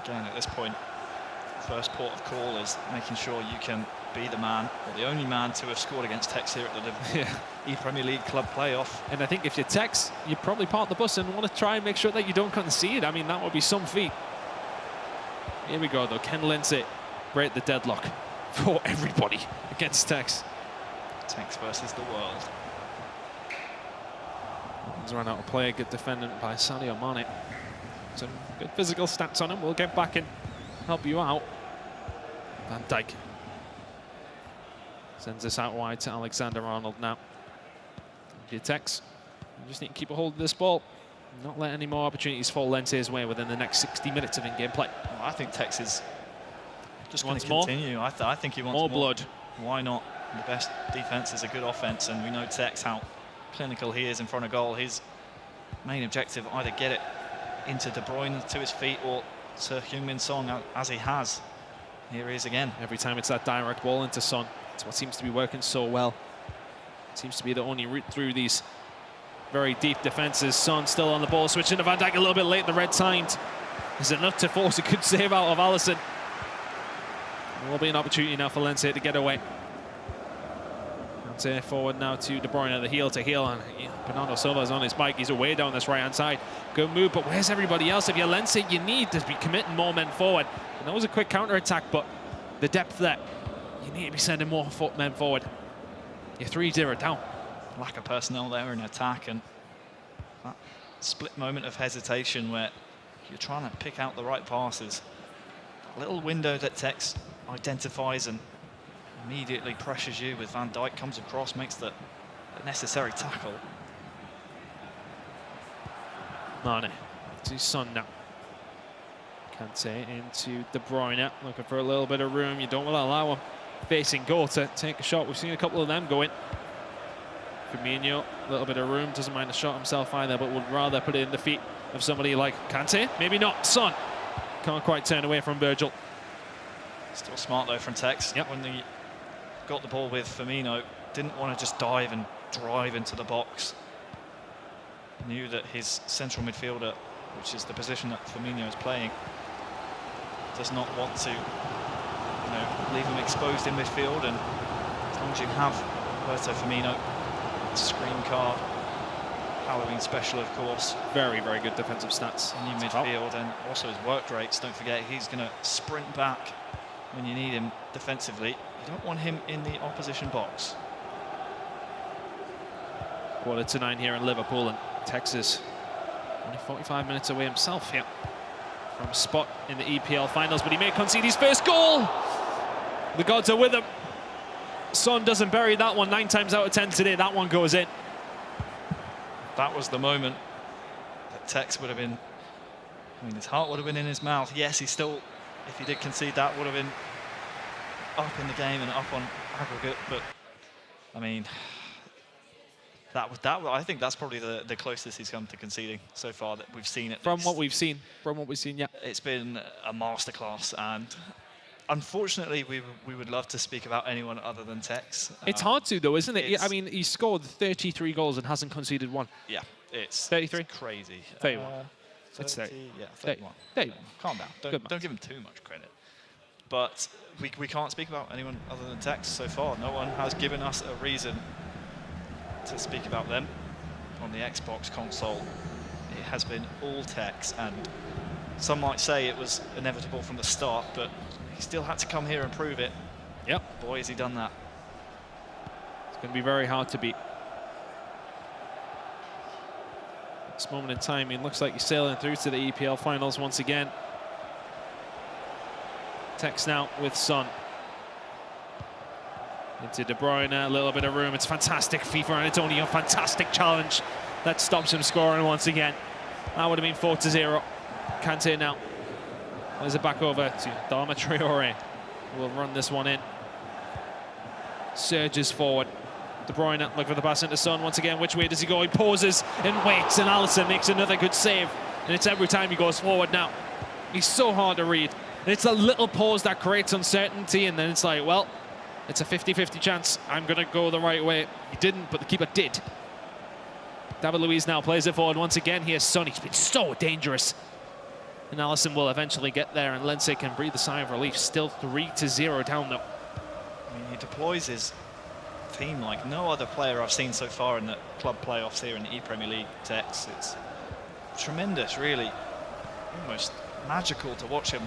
S6: Again, at this point, first port of call is making sure you can be the man, or the only man to have scored against Tex here at the Liverpool ePremier League club playoff.
S5: And I think if you're Tex, you probably park the bus and want to try and make sure that you don't concede. I mean, that would be some feat. Here we go, though. Ken Lindsay break the deadlock for everybody against Tex.
S6: Tex versus the world.
S5: He's run out of play. Good defending by Sadio Mane. Some good physical stats on him. We'll get back and help you out. Van Dijk sends this out wide to Alexander-Arnold now. If you're Tex, you just need to keep a hold of this ball. Not let any more opportunities fall Lindsay's way within the next 60 minutes of in-game play.
S6: Well, I think Tex is just going to
S5: more.
S6: continue. I think he wants
S5: more blood.
S6: Why not? The best defense is a good offense, and we know Tex, how clinical he is in front of goal. His main objective, either get it into De Bruyne to his feet or to Heung-min Son, as he has. Here he is again.
S5: Every time it's that direct ball into Son. It's what seems to be working so well. It seems to be the only route through these very deep defenses. Son still on the ball, switching to Van Dijk a little bit late, the red timed. Is enough to force a good save out of Alisson. There will be an opportunity now for Lindsay to get away. Kante forward now to De Bruyne at the heel to heel, and Bernardo Silva's on his bike. He's away down this right-hand side. Good move, but where's everybody else? If you're Lindsay, you need to be committing more men forward. And that was a quick counter-attack, but the depth there, you need to be sending more men forward. You're 3-0 down.
S6: Lack of personnel there in attack, and that split moment of hesitation where you're trying to pick out the right passes. A little window that Tex identifies and immediately pressures you with Van Dijk, comes across, makes the necessary tackle.
S5: Mane to Son now. Kante into De Bruyne, looking for a little bit of room. You don't want to allow him facing goal to take a shot. We've seen a couple of them go in. Firmino, a little bit of room, doesn't mind the shot himself either, but would rather put it in the feet of somebody like Kante. Maybe not. Son can't quite turn away from Virgil.
S6: Still smart though from Tex.
S5: Yep.
S6: When he got the ball with Firmino, didn't want to just dive and drive into the box. Knew that his central midfielder, which is the position that Firmino is playing, does not want to leave him exposed in midfield. And as long as you have Roberto Firmino, screen card, Halloween special, of course.
S5: Very, very good defensive stats.
S6: In your midfield, and also his work rates. Don't forget, he's going to sprint back when you need him defensively. You don't want him in the opposition box.
S5: 8:45 here in Liverpool, and Texas only 45 minutes away himself here from a spot in the EPL finals, but he may concede his first goal. The gods are with him. Son doesn't bury that one 9 times out of 10 today. That one goes in.
S6: That was the moment that Tex would have been, his heart would have been in his mouth. Yes, he still, if he did concede that, would have been up in the game and up on aggregate, but I mean, I think that's probably the closest he's come to conceding so far that we've seen it.
S5: From what we've seen, yeah.
S6: It's been a masterclass, and Unfortunately, we would love to speak about anyone other than Tex.
S5: It's hard to, though, isn't it? I mean, he scored 33 goals and hasn't conceded one.
S6: Yeah, it's
S5: 33?
S6: It's crazy.
S5: 31.
S6: 30,
S5: It's 30.
S6: Yeah, 31.
S5: 31.
S6: Calm down. Don't give him too much credit. But we can't speak about anyone other than Tex so far. No one has given us a reason to speak about them on the Xbox console. It has been all Tex, and some might say it was inevitable from the start, but he still had to come here and prove it.
S5: Yep.
S6: Boy, has he done that.
S5: It's going to be very hard to beat. This moment in time, it looks like he's sailing through to the EPL finals once again. Tex now with Son. Into De Bruyne, a little bit of room. It's fantastic FIFA, and it's only a fantastic challenge that stops him scoring once again. That would have been 4-0. Kante now. There's it back over to Dharma Traore. We'll run this one in. Surges forward. De Bruyne looking for the pass into Son once again. Which way does he go? He pauses and waits, and Alisson makes another good save. And it's every time he goes forward now. He's so hard to read. And it's a little pause that creates uncertainty, and then it's like, well, it's a 50-50 chance. I'm going to go the right way. He didn't, but the keeper did. David Luiz now plays it forward once again. Here's Son. He's been so dangerous. And Alisson will eventually get there, and Lindsay can breathe a sigh of relief. Still 3-0 down, though.
S6: I mean, he deploys his team like no other player I've seen so far in the club playoffs here in the ePremier League. Tex, it's tremendous, really. Almost magical to watch him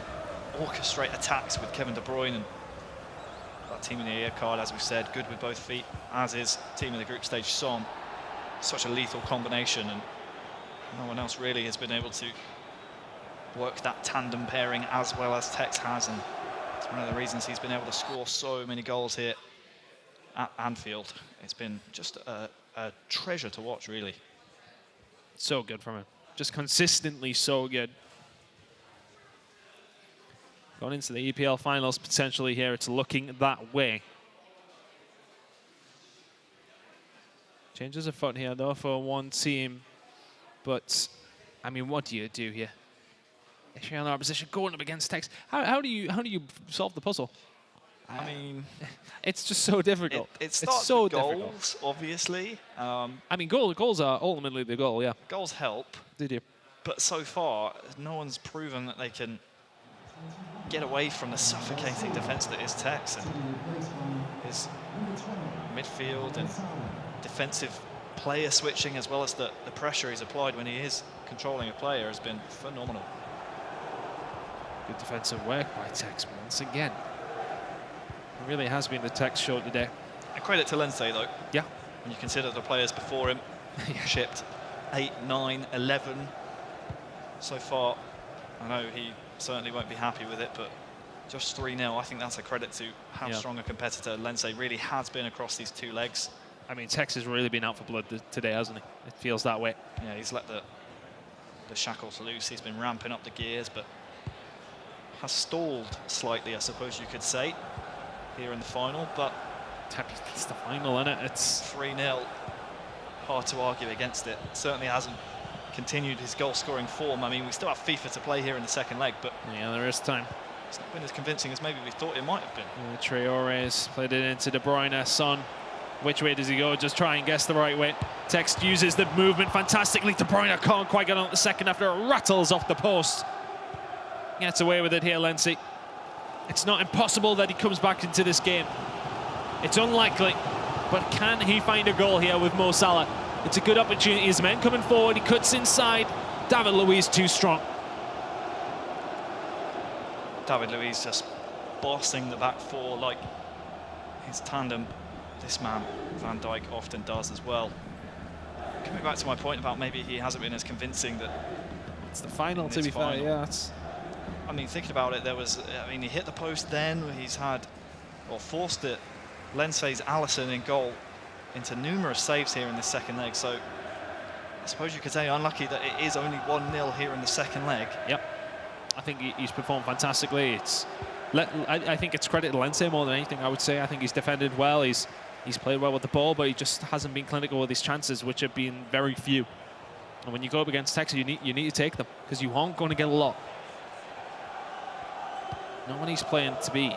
S6: orchestrate attacks with Kevin De Bruyne, and that team in the air card, as we said, good with both feet, as is team in the group stage Son. Such a lethal combination, and no one else really has been able to work that tandem pairing as well as Tex has, and it's one of the reasons he's been able to score so many goals here at Anfield. It's been just a treasure to watch, really.
S5: So good from him. Just consistently so good. Going into the EPL finals potentially here, it's looking that way. Changes of foot here though for one team, but I mean, what do you do here? If you're in our position, going up against Tex, how do you solve the puzzle?
S6: I mean,
S5: it's just so difficult.
S6: It starts
S5: it's so
S6: with goals,
S5: difficult.
S6: obviously.
S5: I mean, goals are ultimately the goal, yeah.
S6: Goals help.
S5: They do.
S6: But so far, no one's proven that they can get away from the suffocating defence that is Tex, and his midfield and defensive player switching, as well as the pressure he's applied when he is controlling a player, has been phenomenal.
S5: Good defensive work by Tex once again. It really has been the Tex show today.
S6: And credit to Lindsay, though.
S5: Yeah.
S6: When you consider the players before him, chipped 8, 9, 11 so far. I know he certainly won't be happy with it, but just 3-0, I think that's a credit to how strong a competitor Lindsay really has been across these two legs.
S5: I mean, Tex has really been out for blood today, hasn't he? It feels that way.
S6: Yeah, he's let the shackles loose. He's been ramping up the gears, but has stalled slightly, I suppose you could say, here in the final. But
S5: it's the final, isn't it? It's
S6: 3-0. Hard to argue against it. Certainly hasn't continued his goal-scoring form. I mean, we still have FIFA to play here in the second leg, but
S5: yeah, there is time.
S6: It's not been as convincing as maybe we thought it might have been.
S5: Traore's played it into De Bruyne. Son, which way does he go? Just try and guess the right way. Tex uses the movement fantastically. De Bruyne can't quite get on the second after it rattles off the post. Gets away with it here, Lency. It's not impossible that he comes back into this game. It's unlikely, but can he find a goal here with Mo Salah? It's a good opportunity. His men coming forward. He cuts inside. David Luiz too strong.
S6: David Luiz just bossing the back four like his tandem, this man, Van Dijk, often does as well. Coming back to my point about maybe he hasn't been as convincing that
S5: it's the final, to be fair, yeah.
S6: I mean, thinking about it, he hit the post then, he's had, or forced it, Lindsay's Alisson in goal into numerous saves here in the second leg, so I suppose you could say unlucky that it is only 1-0 here in the second leg.
S5: Yep. I think he's performed fantastically. I think it's credit to Lindsay more than anything, I would say. I think he's defended well, he's played well with the ball, but he just hasn't been clinical with his chances, which have been very few. And when you go up against Texas, you need to take them, because you aren't going to get a lot. not when he's playing to be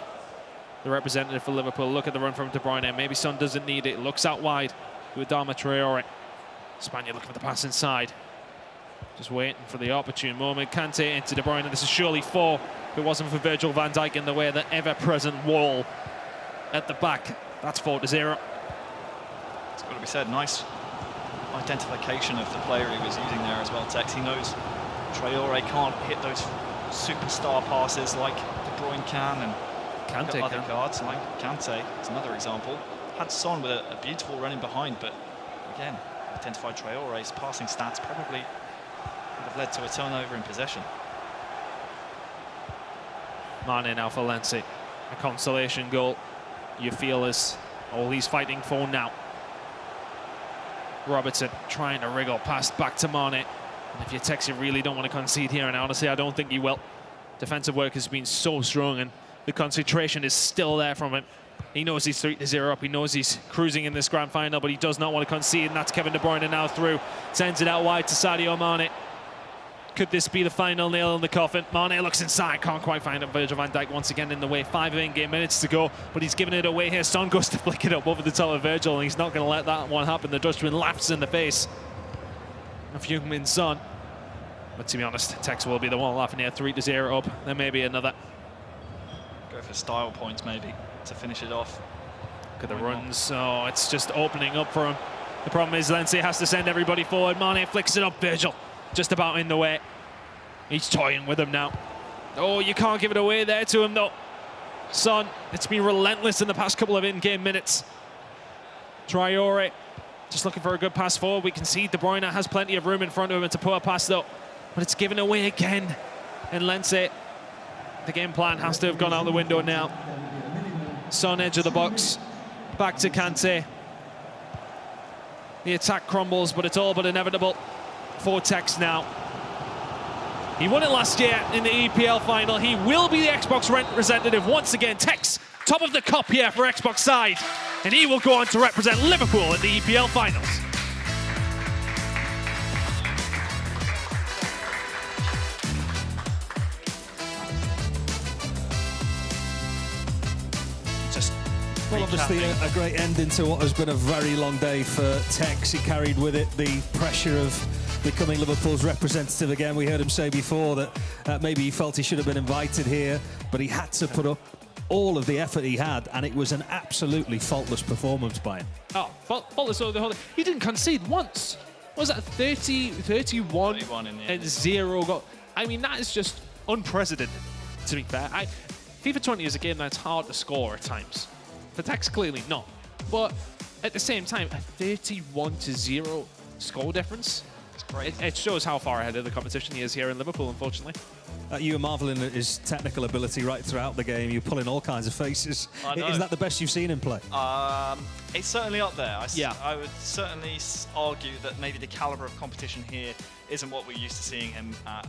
S5: the representative for Liverpool. Look at the run from De Bruyne. Maybe Son doesn't need it. Looks out wide with Adama Traore. Spaniard looking for the pass inside. Just waiting for the opportune moment. Kante into De Bruyne. This is surely 4 if it wasn't for Virgil van Dijk in the way of the ever-present wall at the back. That's 4-0.
S6: It's got to be said, nice identification of the player he was using there as well, Tex. He knows Traore can't hit those superstar passes like De Bruyne can, and
S5: Kante
S6: other guards like Kante is another example. Had Son with a beautiful run in behind, but again, identified Traore's passing stats probably would have led to a turnover in possession.
S5: Mane now for Lenzi. A consolation goal. You feel is all he's fighting for now. Robertson trying to wriggle past back to Mane. And if you're Tex, you really don't want to concede here, and honestly, I don't think you will. Defensive work has been so strong, and the concentration is still there from him. He knows he's 3-0 up. He knows he's cruising in this grand final, but he does not want to concede, and that's Kevin De Bruyne now through. Sends it out wide to Sadio Mane. Could this be the final nail in the coffin? Mane looks inside, can't quite find it. Virgil van Dijk once again in the way. 5 in-game minutes to go, but he's giving it away here. Son goes to flick it up over the top of Virgil, and he's not going to let that one happen. The Dutchman laughs in the face of Heung-min Son. But to be honest, Tex will be the one laughing here. 3-0 up. There may be another.
S6: Go for style points maybe to finish it off.
S5: Look at the runs. Oh, it's just opening up for him. The problem is Lenzi has to send everybody forward. Mane flicks it up. Virgil just about in the way. He's toying with him now. Oh, you can't give it away there to him though. Son, it's been relentless in the past couple of in-game minutes. Traore just looking for a good pass forward. We can see De Bruyne has plenty of room in front of him to put a pass though, but it's given away again. And Lenzi, the game plan has to have gone out the window now. Son, edge of the box, back to Kante. The attack crumbles, but it's all but inevitable for Tex now. He won it last year in the EPL final. He will be the Xbox representative once again. Tex, top of the cup here for Xbox side. And he will go on to represent Liverpool at the EPL finals.
S1: Well, obviously a great ending to what has been a very long day for Tex. He carried with it the pressure of becoming Liverpool's representative again. We heard him say before that maybe he felt he should have been invited here, but he had to put up all of the effort he had, and it was an absolutely faultless performance by him.
S5: Oh, faultless over the whole. He didn't concede once. What was that 31 and 0 goal? I mean, that is just unprecedented, to be fair. FIFA 20 is a game that's hard to score at times. For Tex, clearly not. But at the same time, a 31-0 score difference, it shows how far ahead of the competition he is here in Liverpool, unfortunately.
S1: You were marvelling at his technical ability right throughout the game. You're pulling all kinds of faces. Is that the best you've seen him play?
S6: It's certainly up there.
S5: Yeah.
S6: I would certainly argue that maybe the caliber of competition here isn't what we're used to seeing him at,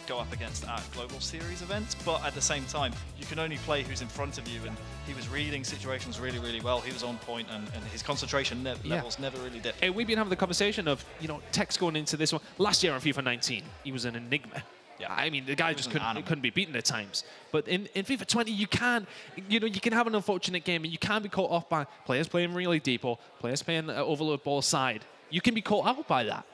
S6: go up against at global series events, but at the same time, you can only play who's in front of you, and he was reading situations really, really well. He was on point, and his concentration levels never really dipped.
S5: Hey, we've been having the conversation of, Tex going into this one. Last year on FIFA 19, he was an enigma. Yeah. I mean, the guy just couldn't be beaten at times. But in FIFA 20, you can have an unfortunate game, and you can be caught off by players playing really deep or players playing overload ball side. You can be caught out by that.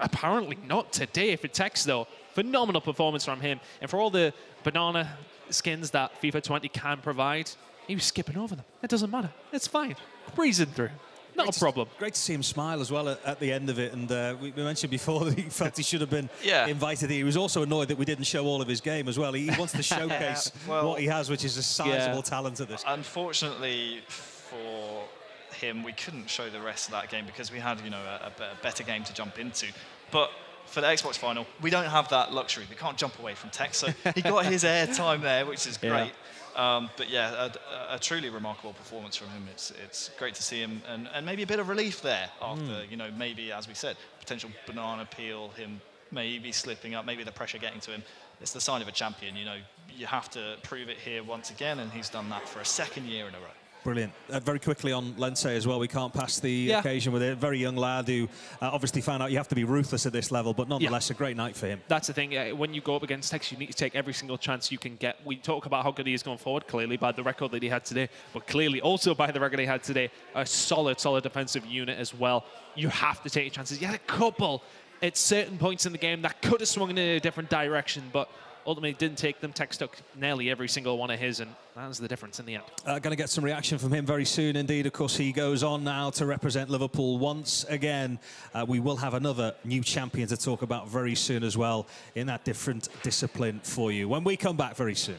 S5: Apparently not today for Tex, though. Phenomenal performance from him. And for all the banana skins that FIFA 20 can provide, he was skipping over them. It doesn't matter. It's fine. Breezing through. Not a problem.
S1: Great to see him smile as well at the end of it. And we mentioned before that he felt he should have been invited here. He was also annoyed that we didn't show all of his game as well. He wants to showcase what he has, which is a sizable talent at this.
S6: Unfortunately for him, we couldn't show the rest of that game because we had, a better game to jump into. But for the Xbox final, we don't have that luxury. We can't jump away from Tex, so he got his air time there, which is great. But yeah, a truly remarkable performance from him. It's great to see him, and maybe a bit of relief there after, maybe, as we said, potential banana peel, him maybe slipping up, maybe the pressure getting to him. It's the sign of a champion, you have to prove it here once again, and he's done that for a second year in a row.
S1: Brilliant. Very quickly on Lindsay as well, we can't pass the occasion with it. Very young lad who obviously found out you have to be ruthless at this level, but nonetheless a great night for him.
S5: That's the thing. When you go up against Tex, you need to take every single chance you can get. We talk about how good he is going forward, clearly by the record that he had today, but clearly also by the record he had today, a solid defensive unit as well. You have to take your chances. You had a couple at certain points in the game that could have swung in a different direction, but ultimately didn't take them. Tex took nearly every single one of his, and that was the difference in the end.
S1: Going to get some reaction from him very soon indeed. Of course, he goes on now to represent Liverpool once again. We will have another new champion to talk about very soon as well in that different discipline for you when we come back very soon.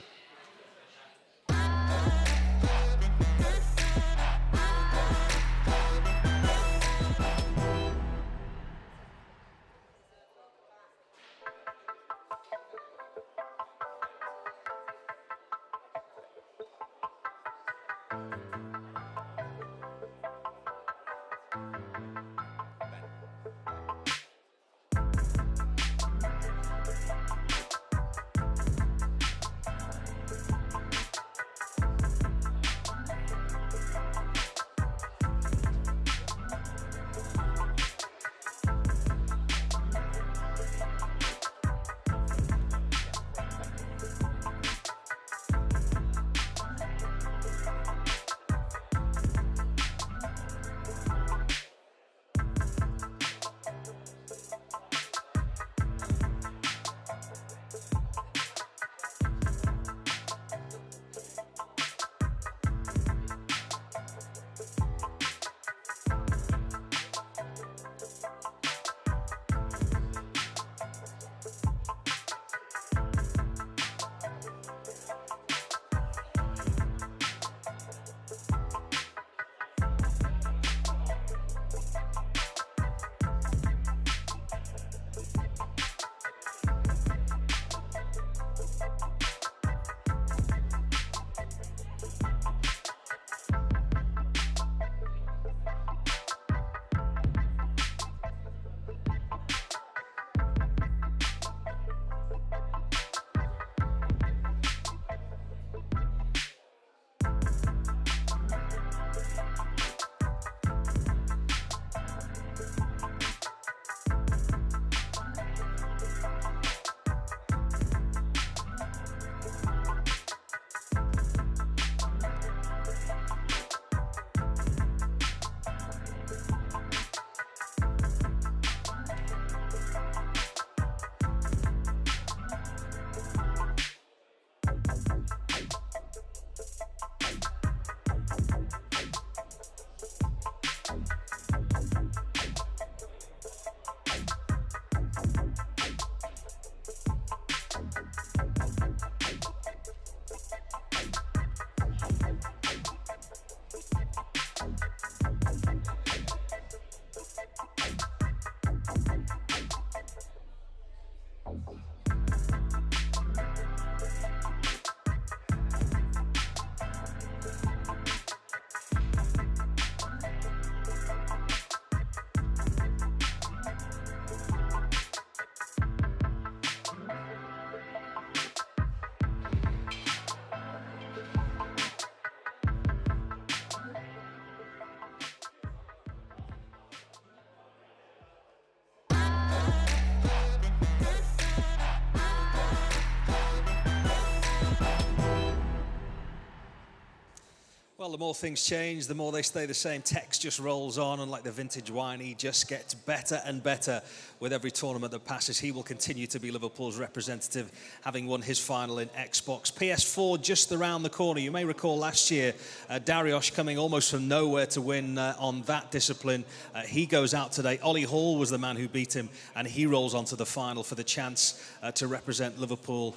S1: Well, the more things change, the more they stay the same. Tex just rolls on, and like the vintage wine, he just gets better and better with every tournament that passes. He will continue to be Liverpool's representative, having won his final in Xbox. PS4 just around the corner. You may recall last year, Dariusz coming almost from nowhere to win on that discipline. He goes out today. Ollie Hall was the man who beat him, and he rolls on to the final for the chance to represent Liverpool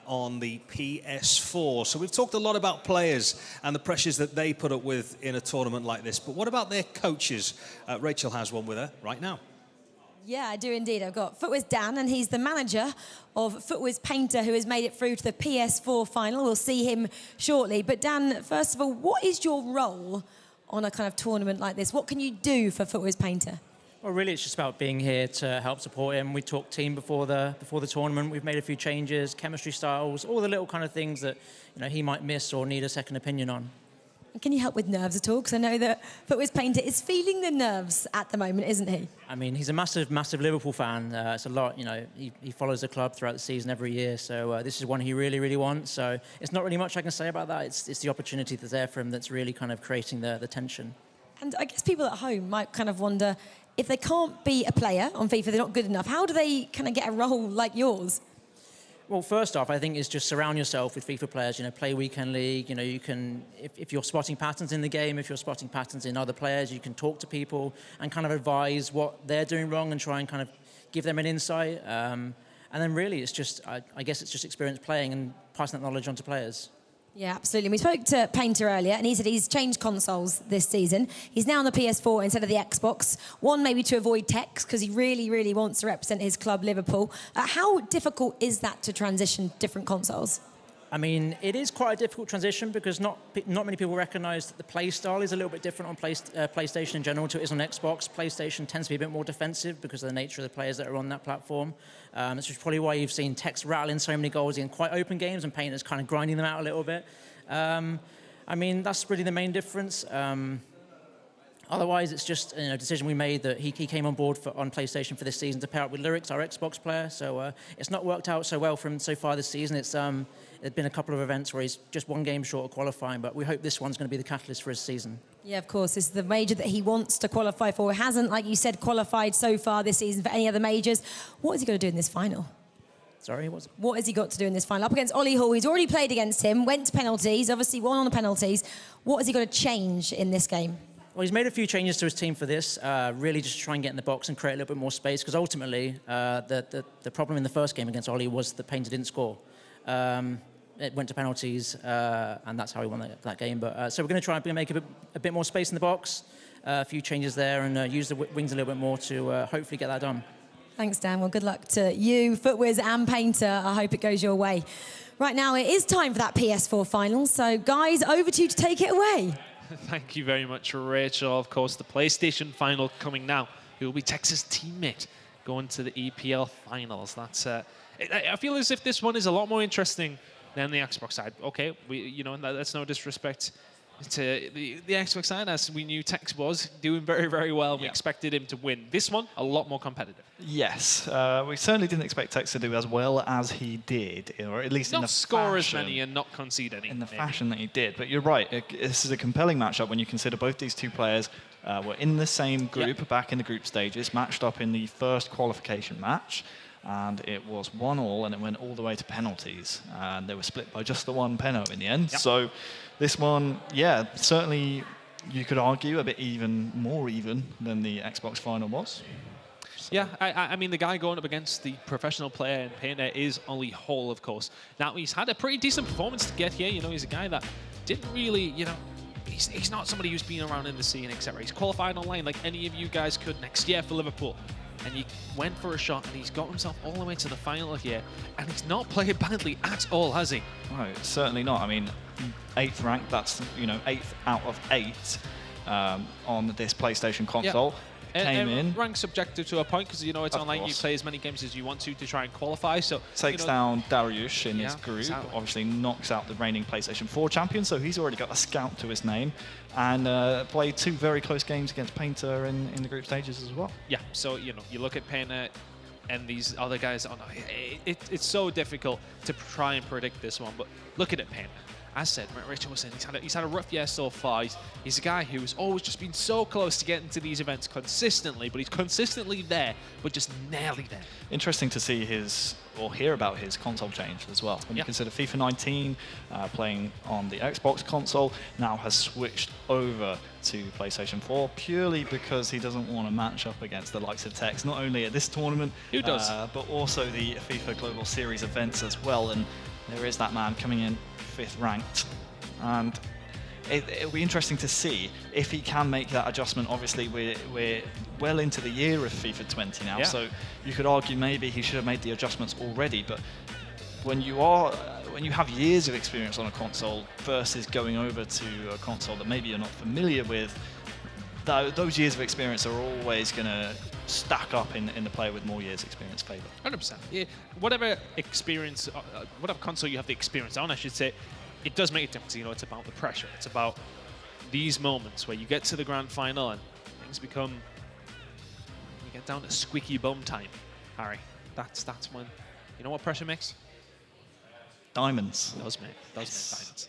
S1: on the PS4. So we've talked a lot about players and the pressures that they put up with in a tournament like this. But what about their coaches? Rachel has one with her right now.
S2: Yeah, I do indeed. I've got Footwear's Dan, and he's the manager of Footwear's Painter, who has made it through to the PS4 final. We'll see him shortly. But Dan, first of all, what is your role on a kind of tournament like this? What can you do for Footwear's Painter?
S11: Well, really, it's just about being here to help support him. We talked team before the tournament. We've made a few changes, chemistry styles, all the little kind of things that he might miss or need a second opinion on.
S2: Can you help with nerves at all? Because I know that Footwear's painter is feeling the nerves at the moment, isn't he?
S11: I mean, he's a massive Liverpool fan. It's a lot, you know, he follows the club throughout the season every year. So this is one he really wants. So it's not really much I can say about that. It's the opportunity that's there for him that's really kind of creating the tension.
S2: And I guess people at home might kind of wonder, if they can't be a player on FIFA, they're not good enough, how do they kind of get a role like yours?
S11: Well, first off, I think is just surround yourself with FIFA players. You know, play weekend league. You know, you can, if you're spotting patterns in the game, if you're spotting patterns in other players, you can talk to people and kind of advise what they're doing wrong and try and kind of give them an insight. And then really, it's just, I guess it's just experience playing and passing that knowledge on to players.
S2: Yeah, absolutely. We spoke to Painter earlier, and he said he's changed consoles this season. He's now on the PS4 instead of the Xbox. One, maybe to avoid text, because he really wants to represent his club, Liverpool. How difficult is that to transition different consoles?
S11: I mean, it is quite a difficult transition because not many people recognise that the play style is a little bit different on PlayStation in general to it is on Xbox. PlayStation tends to be a bit more defensive because of the nature of the players that are on that platform. This is probably why you've seen Tex rattling so many goals in quite open games and Painter's kind of grinding them out a little bit. I mean, that's really the main difference. Otherwise, it's just a decision we made that he came on board on PlayStation for this season to pair up with Lyrics, our Xbox player. So it's not worked out so well for him so far this season. There's been a couple of events where he's just one game short of qualifying, but we hope this one's going to be the catalyst for his season. Yeah,
S2: of course. It's the major that he wants to qualify for. He hasn't, like you said, qualified so far this season for any other majors. What is he going to do in this final?
S11: Sorry,
S2: what has he got to do in this final? Up against Ollie Hall, he's already played against him, went to penalties, obviously won on the penalties. What has he got to change in this game?
S11: Well, he's made a few changes to his team for this, really just to try and get in the box and create a little bit more space, because ultimately the problem in the first game against Ollie was that Painter didn't score. It went to penalties, and that's how he won that game. But so we're going to try and make a bit more space in the box, a few changes there, and use the wings a little bit more to hopefully get that done.
S2: Thanks, Dan. Well, good luck to you, Footwiz and Painter. I hope it goes your way. Right now, it is time for that PS4 final. So, guys, over to you to take it away.
S5: Thank you very much, Rachel. Of course, the PlayStation final coming now. Who will be Tex's teammate going to the EPL finals? That's. I feel as if this one is a lot more interesting than the Xbox side. Okay, that's no disrespect to the Xbox side, as we knew Tex was doing very well. We expected him to win. This one, a lot more competitive.
S6: Yes, we certainly didn't expect Tex to do as well as he did, or at least
S5: not
S6: in the
S5: score
S6: fashion,
S5: as many and not concede any.
S6: in the fashion that he did. But you're right, this is a compelling matchup when you consider both these two players were in the same group, back in the group stages, matched up in the first qualification match. And it was 1-1, and it went all the way to penalties. And they were split by just the one penalty in the end. Yep. So this one, certainly you could argue a bit more even than the Xbox final was. So.
S5: Yeah, I mean, the guy going up against the professional player in Painter is Ollie Hall, of course. Now, he's had a pretty decent performance to get here. He's a guy that didn't really, he's not somebody who's been around in the scene, etc. He's qualified online like any of you guys could next year for Liverpool. And he went for a shot, and he's got himself all the way to the final here, and he's not played badly at all, has he?
S6: No, certainly not. I mean, 8th rank, that's, 8th out of 8 on this PlayStation console. Came in.
S5: Rank subjective to a point, because, it's online. You play as many games as you want to try and qualify. So
S6: takes down Dariush in his group.
S5: Exactly.
S6: Obviously knocks out the reigning PlayStation 4 champion, so he's already got a scout to his name. And played 2 very close games against Painter in the group stages as well.
S5: Yeah, so, you look at Painter and these other guys. It's so difficult to try and predict this one, but look at it, Painter. As said, Rachel was saying, he's had a rough year so far. He's a guy who's always just been so close to getting to these events consistently, but he's consistently there, but just nearly there.
S6: Interesting to see hear about his console change as well. When you consider FIFA 19, playing on the Xbox console, now has switched over to PlayStation 4 purely because he doesn't want to match up against the likes of Tex, not only at this tournament,
S5: who does,
S6: but also the FIFA Global Series events as well. And there is that man coming in 5th ranked, and it'll be interesting to see if he can make that adjustment. Obviously, we're well into the year of FIFA 20 now, so you could argue maybe he should have made the adjustments already. But when you have years of experience on a console versus going over to a console that maybe you're not familiar with, those years of experience are always going to stack up in the player with more years experience favour.
S5: 100%. Yeah. Whatever experience, whatever console you have the experience on, I should say, it does make a difference. It's about the pressure. It's about these moments where you get to the grand final and things become, you get down to squeaky bum time, Harry. That's when, you know what pressure makes?
S6: Diamonds.
S5: Those make diamonds.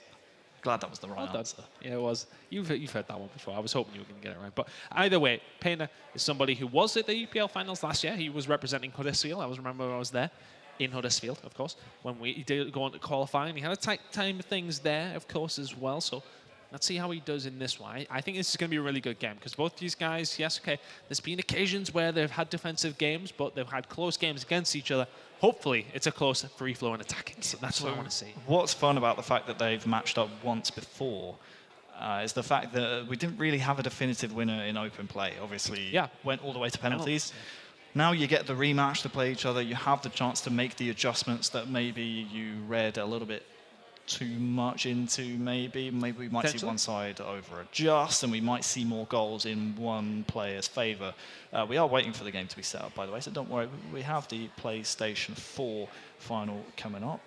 S6: Glad that was the right answer.
S5: Yeah, it was. You've heard that one before. I was hoping you were going to get it right. But either way, Pena is somebody who was at the EPL finals last year. He was representing Huddersfield. I remember I was there in Huddersfield, of course, when we did go on to qualifying. He had a tight time of things there, of course, as well. So let's see how he does in this one. I think this is going to be a really good game because both these guys, yes, okay, there's been occasions where they've had defensive games, but they've had close games against each other. Hopefully, it's a close, free-flowing attacking. So that's what I want to see.
S6: What's fun about the fact that they've matched up once before is the fact that we didn't really have a definitive winner in open play. Obviously, went all the way to penalties. Now you get the rematch to play each other. You have the chance to make the adjustments that maybe you read a little bit too much into. Maybe we might see one side over adjust, and we might see more goals in one player's favour. We are waiting for the game to be set up, by the way, so don't worry. We have the PlayStation 4 final coming up.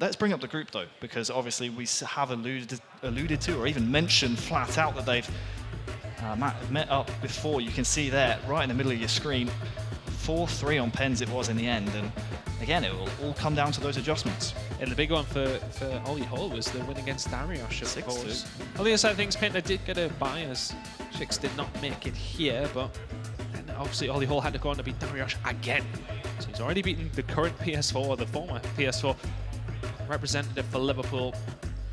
S6: Let's bring up the group though, because obviously we have alluded to, or even mentioned flat out, that they've met up before. You can see there, right in the middle of your screen, 4-3 on pens it was in the end, and again, it will all come down to those adjustments.
S5: And the big one for Ollie Hull was the win against Dariush, of course. On the other side of things, Penta did get a bye as Chicks did not make it here, but then obviously Ollie Hull had to go on to beat Dariush again. So he's already beaten the current PS4, or the former PS4 representative for Liverpool.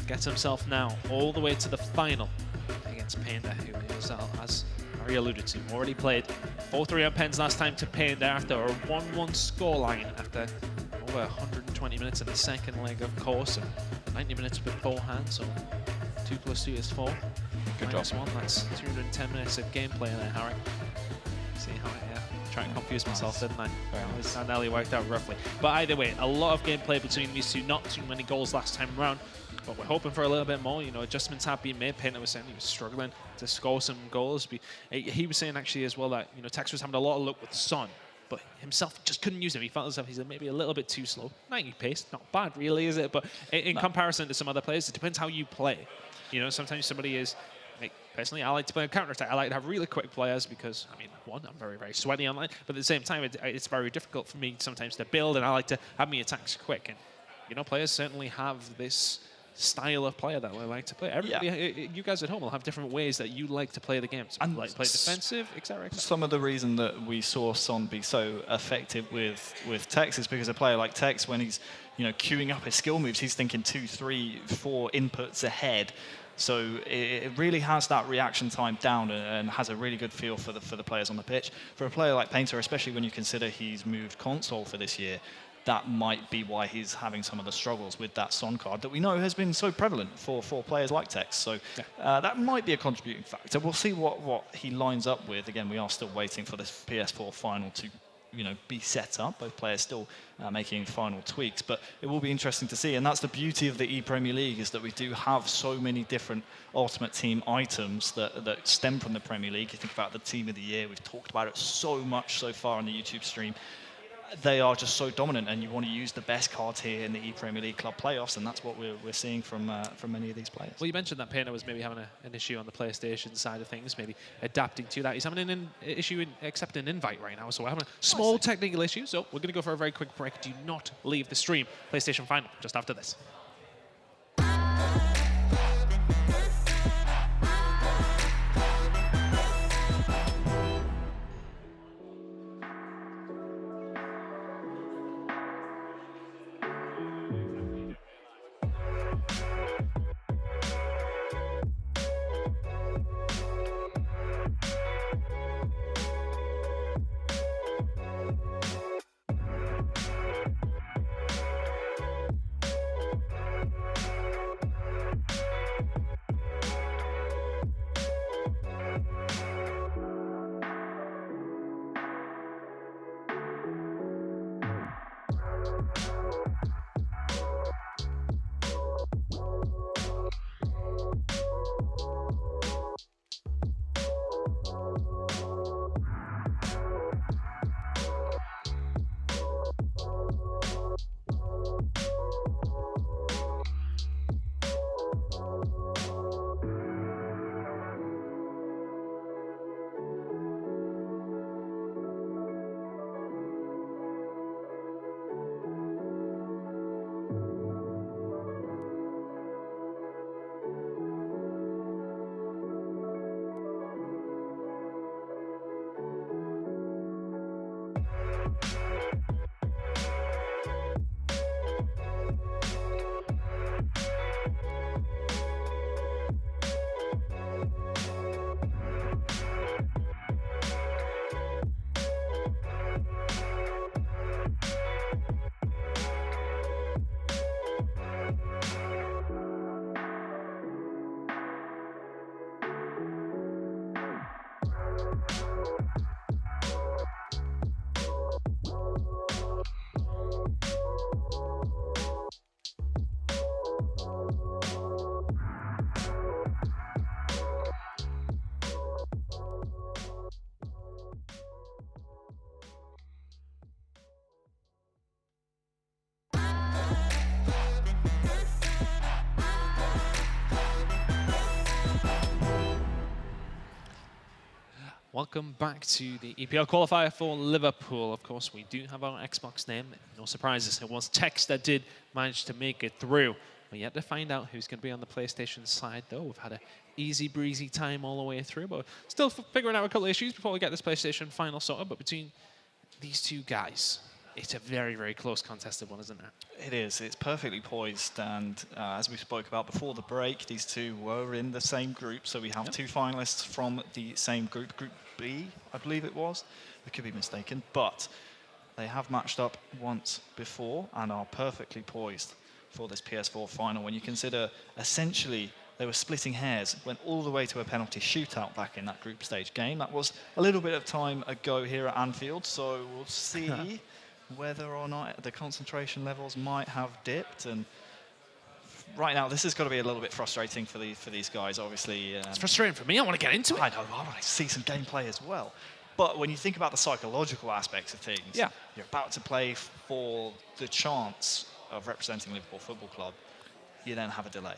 S5: Gets himself now all the way to the final against Penta, who is, as Harry alluded to, already played 4-3 on pens last time to Penta after a 1-1 scoreline after over 120 minutes in the second leg, of course, and 90 minutes beforehand, so 2 + 2 is 4.
S6: Good job.
S5: -1, that's 210 minutes of gameplay there, Harry. See how trying to confuse myself, didn't I? That nearly worked out roughly. But either way, a lot of gameplay between these two, not too many goals last time around. But we're hoping for a little bit more. You know, adjustments have been made. Penta was saying he was struggling to score some goals. He was saying actually as well that, you know, Tex was having a lot of luck with Son, but himself just couldn't use him. He felt as if he's maybe a little bit too slow. 90 pace, not bad really, is it? But in comparison to some other players, it depends how you play. You know, sometimes somebody is, like, personally, I like to play a counter-attack. I like to have really quick players because, I mean, one, I'm very, very sweaty online, but at the same time, it's very difficult for me sometimes to build, and I like to have my attacks quick. And, you know, players certainly have this style of player that I like to play. Everybody, you guys at home will have different ways that you like to play the games. And like play defensive, etc.
S6: Some of the reason that we saw Son be so effective with Tex is because a player like Tex, when he's, you know, queuing up his skill moves, he's thinking 2, 3, 4 inputs ahead. So it really has that reaction time down and has a really good feel for the players on the pitch. For a player like Penta, especially when you consider he's moved console for this year, that might be why he's having some of the struggles with that Son card that we know has been so prevalent for players like Tex. So that might be a contributing factor. We'll see what he lines up with. Again, we are still waiting for this PS4 final to, you know, be set up. Both players still making final tweaks, but it will be interesting to see. And that's the beauty of the ePremier League, is that we do have so many different Ultimate Team items that stem from the Premier League. You think about the Team of the Year. We've talked about it so much so far on the YouTube stream. They are just so dominant, and you want to use the best cards here in the ePremier League club playoffs, and that's what we're seeing from many of these players.
S5: Well, you mentioned that Pena was maybe having an issue on the PlayStation side of things, maybe adapting to that. He's having an issue in accepting an invite right now, so we're having a small technical issue, so we're going to go for a very quick break. Do not leave the stream. PlayStation Final just after this. Welcome back to the EPL qualifier for Liverpool. Of course, we do have our Xbox name. No surprises. It was Tex that did manage to make it through. We're yet to find out who's going to be on the PlayStation side, though. We've had an easy breezy time all the way through, but still figuring out a couple of issues before we get this PlayStation final sorted. But between these two guys, it's a very, very close contested one, isn't it?
S6: It is. It's perfectly poised, and as we spoke about before the break, these two were in the same group, so we have two finalists from the same group, Group B, I believe it was. I could be mistaken, but they have matched up once before and are perfectly poised for this PS4 final. When you consider, essentially, they were splitting hairs, went all the way to a penalty shootout back in that group stage game. That was a little bit of time ago here at Anfield, so we'll see whether or not the concentration levels might have dipped. And right now, this has got to be a little bit frustrating for these guys, obviously.
S5: It's frustrating for me. I want to get into it.
S6: I know. I want to see some gameplay as well. But when you think about the psychological aspects of things, you're about to play for the chance of representing Liverpool Football Club. You then have a delay.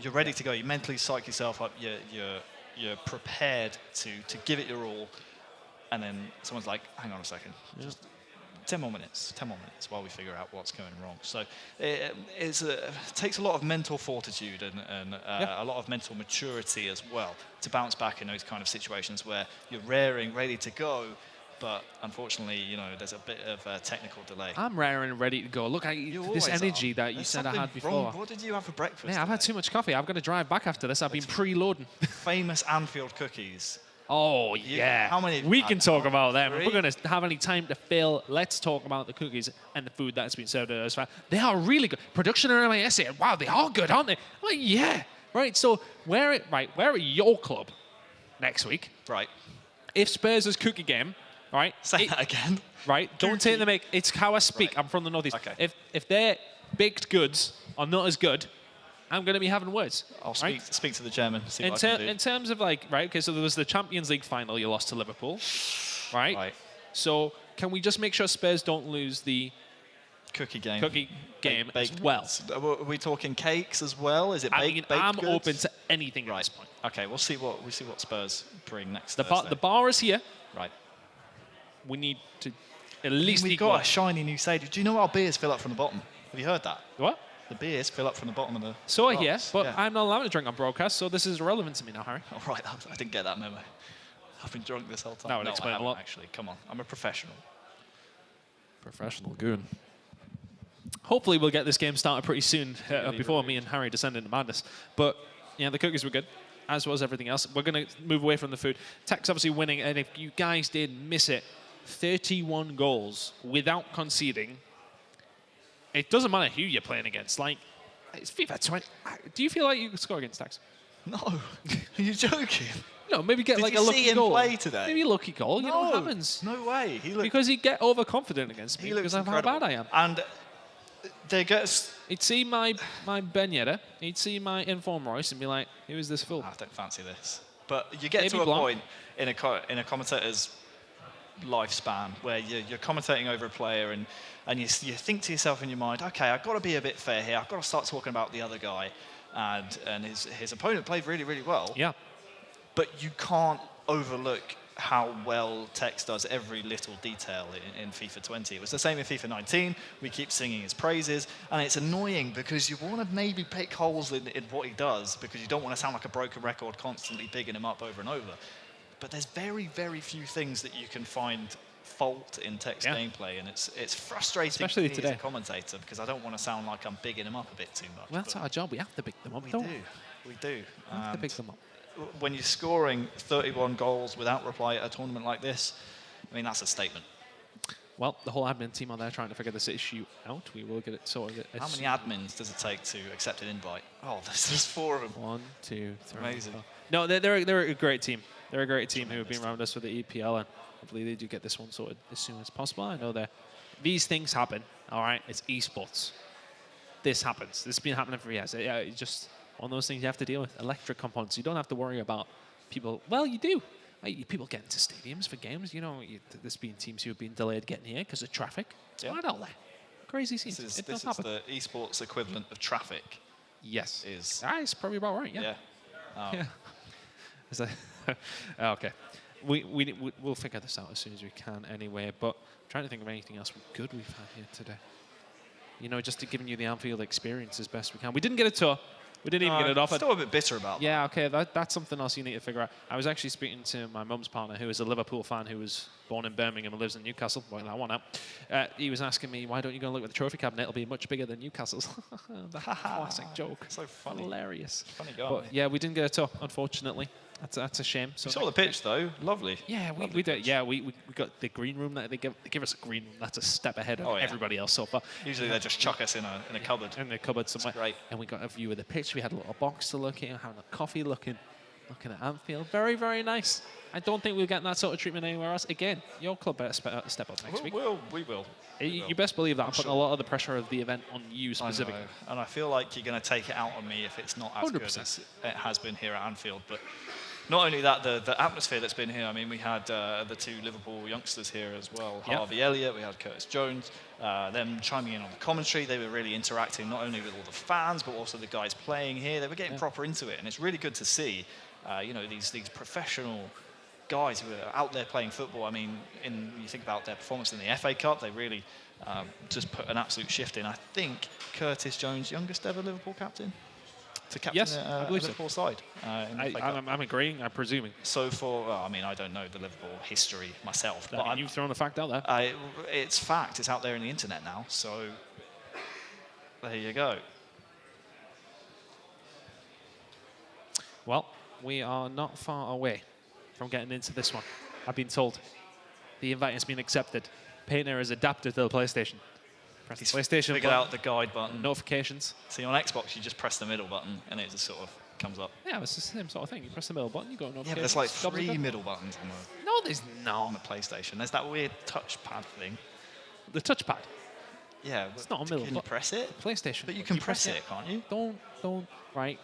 S6: You're ready to go. You mentally psych yourself up. You're prepared to give it your all. And then someone's like, hang on a second. Just 10 more minutes while we figure out what's going wrong. So it takes a lot of mental fortitude and a lot of mental maturity as well to bounce back in those kind of situations where you're raring, ready to go, but unfortunately, you know, there's a bit of a technical delay.
S5: I'm raring and ready to go. Look, this energy that you said I had before.
S6: Wrong. What did you have for breakfast?
S5: Yeah, I've had too much coffee. I've got to drive back after this. I've been preloading.
S6: Famous Anfield cookies.
S5: Oh, yeah.
S6: How many?
S5: We can talk about them.
S6: 3?
S5: If we're going to have any time to fill, let's talk about the cookies and the food that's been served at us. They are really good. Production and MAS here, wow, they are good, aren't they? Well, yeah. Right, so we're at your club next week.
S6: Right.
S5: If Spurs' cookie game, right?
S6: Say that again.
S5: Right, don't take the mic. It's how I speak. Right. I'm from the Northeast.
S6: Okay.
S5: If their baked goods are not as good, I'm going to be having words.
S6: I'll speak to the chairman. See
S5: in terms of okay, so there was the Champions League final you lost to Liverpool, right? Right. So can we just make sure Spurs don't lose the
S6: cookie game
S5: as well?
S6: Are we talking cakes as well? Is it baked
S5: I'm
S6: goods?
S5: open to anything at this point.
S6: Okay, we'll see what Spurs bring next.
S5: The bar is here.
S6: Right.
S5: We need to at least.
S6: We've got a shiny new stadium. Do you know our beers fill up from the bottom? Have you heard that?
S5: What?
S6: The beers fill up from the bottom of the
S5: So I hear, but I'm not allowed to drink on broadcast, so this is irrelevant to me now, Harry.
S6: Oh, right, I didn't get that memo. I've been drunk this whole time.
S5: That would explain a lot.
S6: Actually, come on, I'm a professional.
S5: Professional goon. Hopefully we'll get this game started pretty soon before me and Harry descend into madness. But yeah, the cookies were good, as was everything else. We're going to move away from the food. Tech's obviously winning, and if you guys did miss it, 31 goals without conceding. It doesn't matter who you're playing against. Like, it's FIFA 20. Do you feel like you could score against Tex?
S6: No. Are you joking?
S5: No, maybe get like a lucky goal.
S6: Did you see him play today?
S5: Maybe a lucky goal. You know what happens.
S6: No way.
S5: Because he'd get overconfident against me because of how bad I am.
S6: And they get...
S5: He'd see my Ben Yedder, he'd see my Inform Royce and be like, who is this fool?
S6: I don't fancy this. But you get to a point in a commentator's lifespan where you're commentating over a player and you think to yourself in your mind, okay, I've got to be a bit fair here. I've got to start talking about the other guy. And his opponent played really, really well.
S5: Yeah.
S6: But you can't overlook how well Tex does every little detail in FIFA 20. It was the same in FIFA 19. We keep singing his praises. And it's annoying because you want to maybe pick holes in what he does because you don't want to sound like a broken record constantly bigging him up over and over. But there's very, very few things that you can find fault in Tex gameplay, and it's frustrating, especially today, as a commentator, because I don't want to sound like I'm bigging him up a bit too much.
S5: Well, that's our job. We have to big them up.
S6: We do.
S5: We have to big them up.
S6: When you're scoring 31 goals without reply at a tournament like this, I mean, that's a statement.
S5: Well, the whole admin team are there trying to figure this issue out. We will get it sorted.
S6: How many admins does it take to accept an invite? Oh, there's 4 of them.
S5: 1, 2, 3.
S6: Amazing.
S5: No, they're a great team. They're a great team who have been around us for the EPL, and hopefully they do get this one sorted as soon as possible. I know these things happen, all right? It's esports. This happens. This has been happening for years. It's just one of those things you have to deal with. Electric components. You don't have to worry about people. Well, you do. People get into stadiums for games. You know, there's been teams who have been delayed getting here because of traffic. It's right out there. Crazy scenes.
S6: This is the esports equivalent of traffic.
S5: Yes. It's probably about right, yeah.
S6: Yeah.
S5: Yeah. Okay. we'll figure this out as soon as we can anyway. But I'm trying to think of anything else good we've had here today. You know, just to giving you the Anfield experience as best we can. We didn't get a tour. We didn't even get it off.
S6: Still a bit bitter about that.
S5: Yeah, okay, that's something else you need to figure out. I was actually speaking to my mum's partner, who is a Liverpool fan, who was born in Birmingham and lives in Newcastle. Well, that one out. He was asking me, why don't you go and look at the trophy cabinet? It'll be much bigger than Newcastle's. The classic joke.
S6: So funny.
S5: Hilarious.
S6: Funny guy.
S5: But yeah, we didn't get a tour, unfortunately. That's a shame.
S6: So you saw the pitch though, lovely.
S5: Yeah, we did. Yeah, we got the green room. That they give us a green room. That's a step ahead of everybody else so far.
S6: Usually they just chuck us in a cupboard.
S5: In a cupboard somewhere.
S6: Great.
S5: And we got a view of the pitch. We had a little box to look at, having a coffee, looking at Anfield. Very, very nice. I don't think we'll get that sort of treatment anywhere else. Again, your club better step up next week.
S6: We will.
S5: You best believe that. I'm putting a lot of the pressure of the event on you specifically.
S6: I know. And I feel like you're going to take it out on me if it's not as
S5: 100%.
S6: good as it has been here at Anfield. But not only that, the atmosphere that's been here. I mean, we had the two Liverpool youngsters here as well.
S5: Yep.
S6: Harvey Elliott, we had Curtis Jones. Them chiming in on the commentary. They were really interacting not only with all the fans, but also the guys playing here. They were getting proper into it. And it's really good to see, you know, these professional guys who are out there playing football. I mean, you think about their performance in the FA Cup, they really just put an absolute shift in. I think Curtis Jones, youngest ever Liverpool captain? To captain
S5: I believe
S6: Liverpool side.
S5: I'm agreeing. I'm presuming.
S6: So I mean, I don't know the Liverpool history myself, but
S5: you've thrown a fact out there.
S6: It's fact. It's out there in the internet now. So there you go.
S5: Well, we are not far away from getting into this one. I've been told the invite has been accepted. Painter has adapted to the PlayStation. Press the PlayStation
S6: figured
S5: button,
S6: out the guide button.
S5: Notifications.
S6: See, on Xbox, you just press the middle button and it just sort of comes up.
S5: Yeah, it's the same sort of thing. You press the middle button, you go notifications.
S6: Yeah, but there's like 3 middle buttons on
S5: No, there's not.
S6: on the PlayStation. There's that weird touchpad thing.
S5: The touchpad?
S6: Yeah.
S5: It's not a middle
S6: Can you press it?
S5: PlayStation.
S6: But you can press it, can't you?
S5: Don't. Right.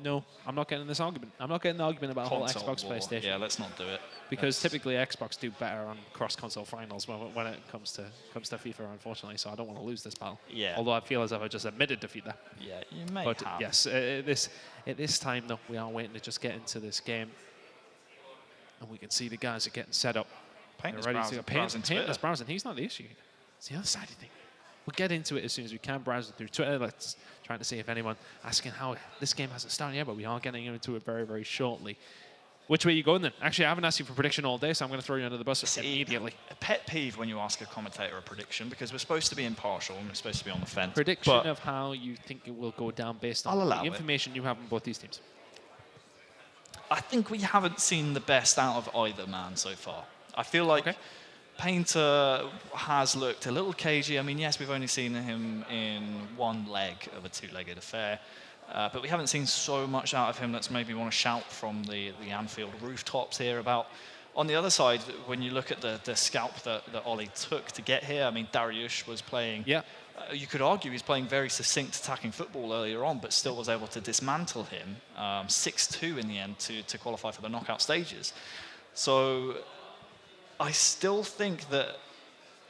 S5: No, I'm not getting this argument. I'm not getting the argument about whole
S6: Console
S5: Xbox
S6: war.
S5: PlayStation.
S6: Yeah, let's not do it.
S5: Because typically Xbox do better on cross-console finals when it comes to FIFA, unfortunately. So I don't want to lose this battle.
S6: Yeah.
S5: Although I feel as if I just admitted defeat there.
S6: Yeah, you may
S5: But
S6: have.
S5: yes, at this time though, we are waiting to just get into this game, and we can see the guys are getting set up.
S6: Painter's
S5: They're ready to go.
S6: browsing
S5: Painter's
S6: Twitter.
S5: browsing. He's not the issue. It's the other side of things. We'll get into it as soon as we can, browsing through Twitter. Let's trying to see if anyone asking how this game hasn't started yet, but we are getting into it very, very shortly. Which way are you going then? Actually, I haven't asked you for prediction all day, so I'm going to throw you under the bus immediately.
S6: A pet peeve when you ask a commentator a prediction, because we're supposed to be impartial and we're supposed to be on the fence.
S5: Prediction
S6: but
S5: of how you think it will go down based
S6: I'll
S5: on
S6: allow
S5: the
S6: it.
S5: information you have on both these teams.
S6: I think we haven't seen the best out of either man so far. I feel like Painter has looked a little cagey. I mean, yes, we've only seen him in one leg of a two-legged affair, but we haven't seen so much out of him that's made me want to shout from the Anfield rooftops here about. On the other side, when you look at the scalp that Ollie took to get here, I mean, Dariush was playing.
S5: Yeah.
S6: You could argue he's playing very succinct attacking football earlier on, but still was able to dismantle him 6-2 in the end to qualify for the knockout stages. So I still think that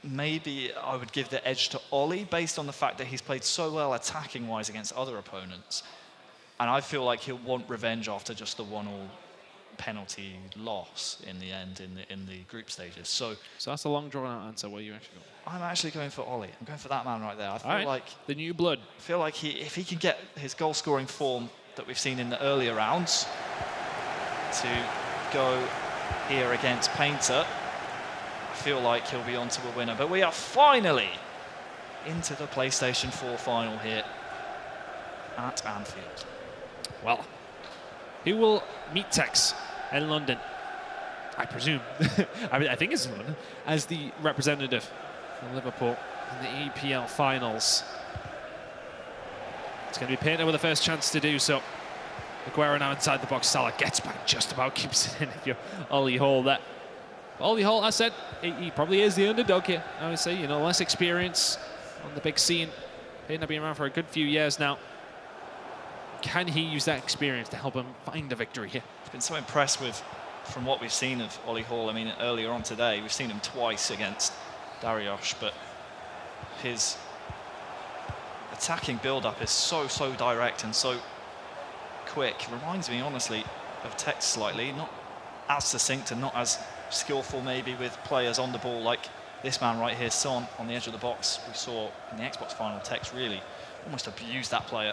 S6: maybe I would give the edge to Ollie based on the fact that he's played so well attacking-wise against other opponents. And I feel like he'll want revenge after just the 1-1 penalty loss in the end in the group stages. So
S5: that's a long drawn-out answer. Where you actually go?
S6: I'm actually going for Ollie. I'm going for that man right there. I feel
S5: right.
S6: like
S5: the new blood.
S6: I feel like if he can get his goal-scoring form that we've seen in the earlier rounds to go here against Painter, I feel like he'll be on to a winner. But we are finally into the PlayStation 4 final here at Anfield.
S5: Well, who will meet Tex in London? I presume. I think it's in London as the representative for Liverpool in the EPL finals. It's going to be Painter with the first chance to do so. Aguero now inside the box. Salah gets back, just about keeps it in if you're Ollie Hall there. Ollie Hall, I said, he probably is the underdog here. I would say, you know, less experience on the big scene. Painter been around for a good few years now. Can he use that experience to help him find a victory here?
S6: I've been so impressed with, from what we've seen of Ollie Hall. I mean, earlier on today, we've seen him twice against Dariush, but his attacking build-up is so direct and so quick. Reminds me, honestly, of Tex slightly. Not as succinct and not as skillful maybe with players on the ball like this man right here, Son, on the edge of the box. We saw in the Xbox final, Tex really almost abuse that player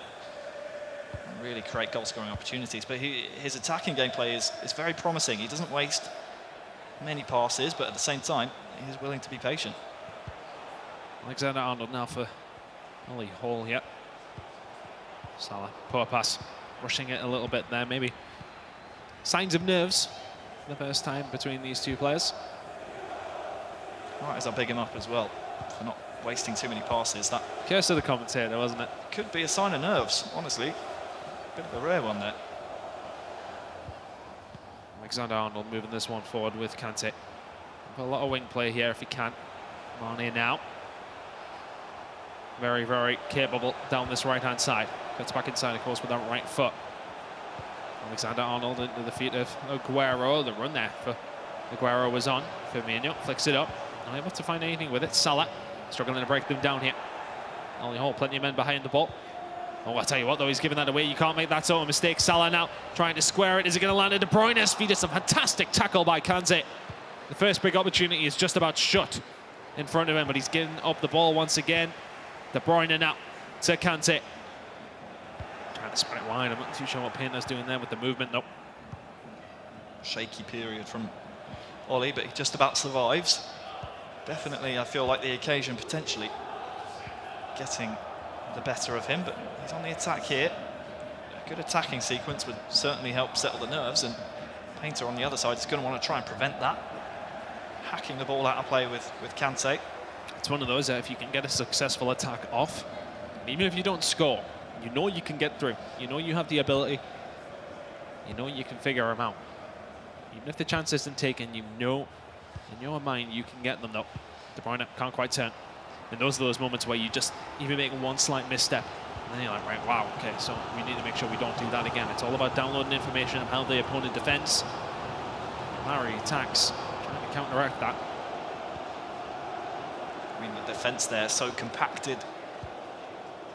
S6: and really create goal-scoring opportunities. But his attacking gameplay is very promising. He doesn't waste many passes, but at the same time, he's willing to be patient.
S5: Alexander-Arnold now for Ollie Hall here. Salah, poor pass, rushing it a little bit there, maybe. Signs of nerves for the first time between these two players.
S6: Right, as I big him up as well for not wasting too many passes. That
S5: Curse of the commentator, wasn't it?
S6: could be a sign of nerves, honestly. Bit of a rare one there.
S5: Alexander-Arnold moving this one forward with Kante. A lot of wing play here if he can. Mane now. Very, very capable down this right-hand side. Gets back inside, of course, with that right foot. Alexander-Arnold into the feet of Aguero. The run there for Aguero was on. Firmino flicks it up. Not able to find anything with it. Salah struggling to break them down here. Ollie Hall, plenty of men behind the ball. Oh, I'll tell you what, though, he's giving that away. You can't make that sort of mistake. Salah now trying to square it. Is it going to land at De Bruyne's feet? It's a fantastic tackle by Kante. The first big opportunity is just about shut in front of him, but he's giving up the ball once again. De Bruyne now to Kante. Trying to spread it wide. I'm not too sure what Painter's doing there with the movement. Nope.
S6: Shaky period from Ollie, but he just about survives. Definitely, I feel like the occasion potentially getting the better of him, but he's on the attack here. A good attacking sequence would certainly help settle the nerves, and Painter on the other side is going to want to try and prevent that. Hacking the ball out of play with Kante.
S5: It's one of those that if you can get a successful attack off, even if you don't score, you know you can get through. You know you have the ability. You know you can figure them out. Even if the chance isn't taken, you know in your mind you can get them though. De Bruyne can't quite turn. And those are those moments where you just even make one slight misstep. And then you're like, right, wow, okay, so we need to make sure we don't do that again. It's all about downloading information of how the opponent defends. Larry attacks, trying to counteract that.
S6: I mean, the defence there so compacted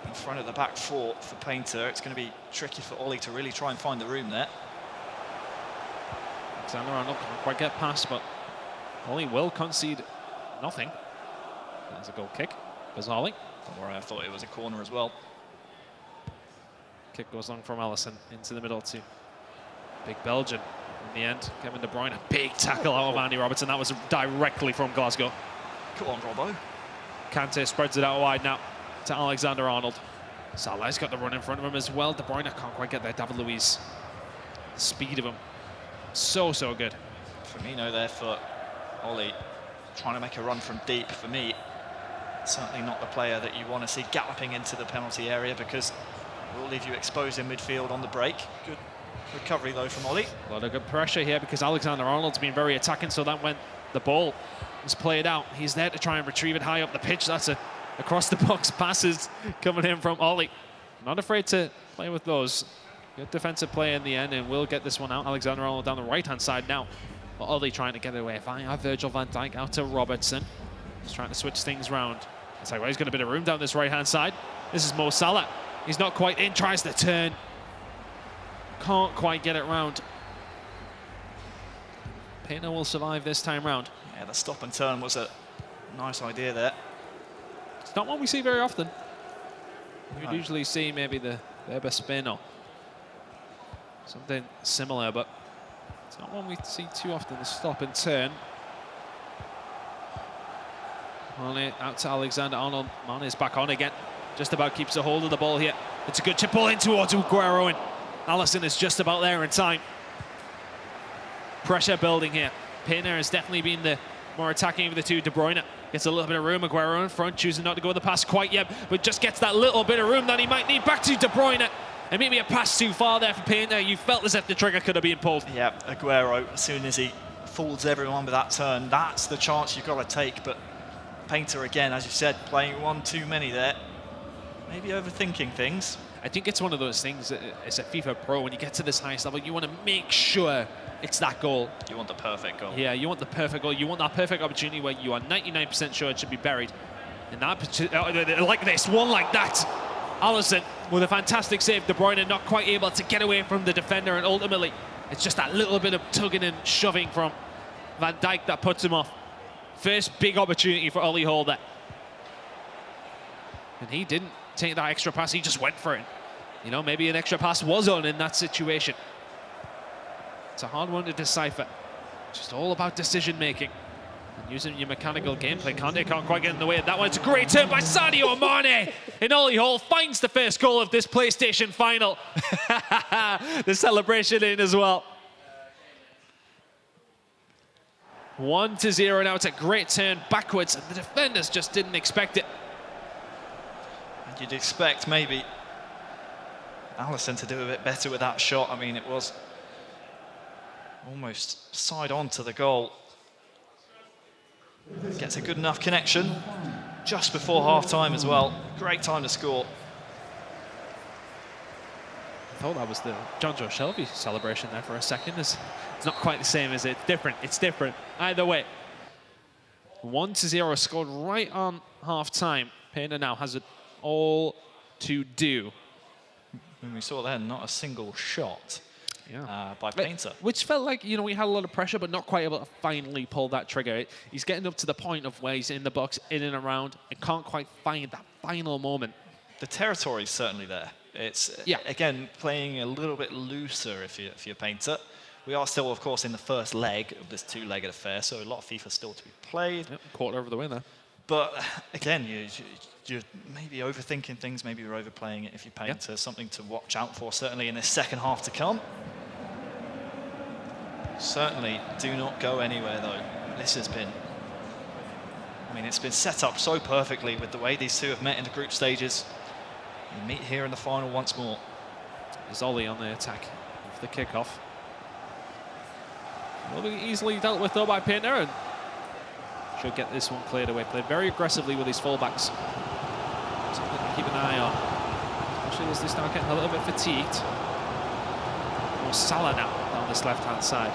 S6: in front of the back four for Painter. It's going to be tricky for Ollie to really try and find the room there.
S5: Alexander-Arnold can't quite get past, but Ollie will concede nothing. That's a goal kick. Bizarrely.
S6: Don't worry, I thought it was a corner as well.
S5: Kick goes long from Alisson into the middle to big Belgian. In the end, Kevin De Bruyne, a big tackle out of Andy Robertson. That was directly from Glasgow.
S6: Come on, Robbo.
S5: Kante spreads it out wide now to Alexander-Arnold. Salah's got the run in front of him as well. De Bruyne can't quite get there. David Luiz, the speed of him, so good.
S6: Firmino there for Ollie, trying to make a run from deep. For me, certainly not the player that you want to see galloping into the penalty area, because it will leave you exposed in midfield on the break. Good recovery though from Ollie.
S5: A lot of good pressure here because Alexander-Arnold's been very attacking, so that when the ball is played out, he's there to try and retrieve it high up the pitch. That's a across the box passes coming in from Ollie. Not afraid to play with those. Good defensive play in the end, and we'll get this one out. Alexander-Arnold down the right-hand side now. But Ollie trying to get it away via Virgil van Dijk out to Robertson. He's trying to switch things round. It's like, well, he's got a bit of room down this right-hand side. This is Mo Salah. He's not quite in, tries to turn. Can't quite get it round. Painter will survive this time round.
S6: Yeah, the stop and turn was a nice idea there.
S5: It's not one we see very often. We'd
S6: No.
S5: usually see maybe the Weber spin or something similar, but it's not one we see too often, the stop and turn. Mane out to Alexander-Arnold. Mane is back on again. Just about keeps a hold of the ball here. It's a good chip ball in towards Aguero, and Alisson is just about there in time. Pressure building here. Painter has definitely been the more attacking of the two. De Bruyne gets a little bit of room. Aguero in front, choosing not to go with the pass quite yet, but just gets that little bit of room that he might need. Back to De Bruyne. And maybe a pass too far there for Painter. You felt as if the trigger could have been pulled.
S6: Yeah, Aguero, as soon as he fools everyone with that turn, that's the chance you've got to take. But Painter, again, as you said, playing one too many there. Maybe overthinking things.
S5: I think it's one of those things, as a FIFA pro, when you get to this highest level, you want to make sure it's that goal.
S6: You want the perfect goal.
S5: Yeah, you want the perfect goal. You want that perfect opportunity where you are 99% sure it should be buried. And that, like this, one like that. Alisson with a fantastic save. De Bruyne not quite able to get away from the defender, and ultimately It's just that little bit of tugging and shoving from Van Dijk that puts him off. First big opportunity for Ollie Hall there. And he didn't take that extra pass, he just went for it. You know, maybe an extra pass was on in that situation. It's a hard one to decipher. Just all about decision making. And using your mechanical gameplay. Kante can't quite get in the way of that one. It's a great turn by Sadio Mane. And Ollie Hall finds the first goal of this PlayStation final. The celebration in as well. 1-0 now. It's a great turn backwards. And the defenders just didn't expect it.
S6: And you'd expect maybe Alisson to do a bit better with that shot. I mean, it was almost side on to the goal. Gets a good enough connection just before half-time as well. Great time to score.
S5: I thought that was the John Joe Shelby celebration there for a second. It's not quite the same, is it? It's different. It's different. Either way. 1-0 scored right on half-time. Painter now has it all to do.
S6: And we saw then not a single shot by Painter.
S5: Which felt like, you know, he had a lot of pressure, but not quite able to finally pull that trigger. He's getting up to the point of where he's in the box, in and around, and can't quite find that final moment.
S6: The territory's certainly there. It's, again, playing a little bit looser if you're Painter. We are still, of course, in the first leg of this two-legged affair, so a lot of FIFA still to be played.
S5: Yep, quarter over the way there.
S6: But, again, you're maybe overthinking things, maybe you're overplaying it if you're Painter. Something to watch out for, certainly in this second half to come. Certainly do not go anywhere, though. This has been... I mean, it's been set up so perfectly with the way these two have met in the group stages. We meet here in the final once more.
S5: There's Ollie on the attack of the kickoff. Will be easily dealt with, though, by Painter, and should get this one cleared away. Played very aggressively with his fullbacks. Something to keep an eye on. Especially as they start getting a little bit fatigued. More Salah now down this left-hand side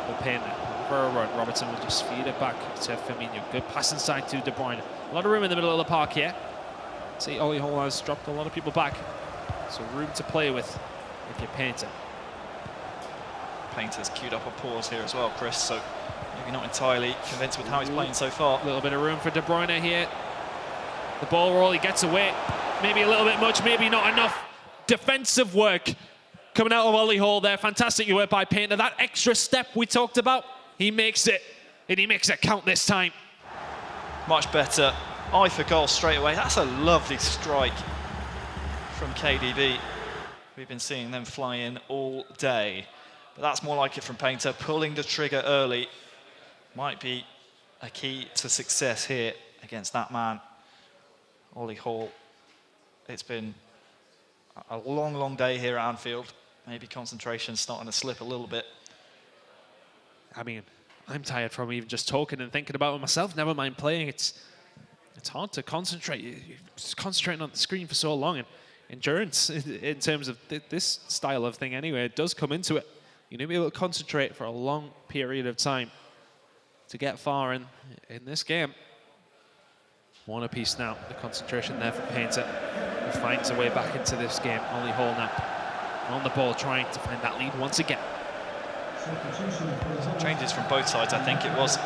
S5: for Painter. For a run, Robertson will just feed it back to Firmino. Good pass inside to De Bruyne. A lot of room in the middle of the park here. See, Ollie Hall has dropped a lot of people back. So room to play with if you're Painter.
S6: Painter's queued up a pause here as well, Chris, so maybe not entirely convinced with how he's playing so far.
S5: A little bit of room for De Bruyne here. The ball roll, he gets away. Maybe a little bit much, maybe not enough. Defensive work coming out of Ollie Hall there. Fantastic work by Painter. That extra step we talked about, he makes it, and he makes it count this time.
S6: Much better. Eye for goal straight away. That's a lovely strike from KDB. We've been seeing them fly in all day. But that's more like it from Painter. Pulling the trigger early might be a key to success here against that man, Ollie Hall. It's been a long, long day here at Anfield. Maybe concentration's starting to slip a little bit.
S5: I mean, I'm tired from even just talking and thinking about it myself, never mind playing. It's hard to concentrate. You're just concentrating on the screen for so long. And endurance, in terms of this style of thing anyway, it does come into it. You need to be able to concentrate for a long period of time to get far in this game. One apiece now. The concentration there for Painter, who finds a way back into this game. Ollie Hall now on the ball, trying to find that lead once again.
S6: Some changes from both sides. I think it was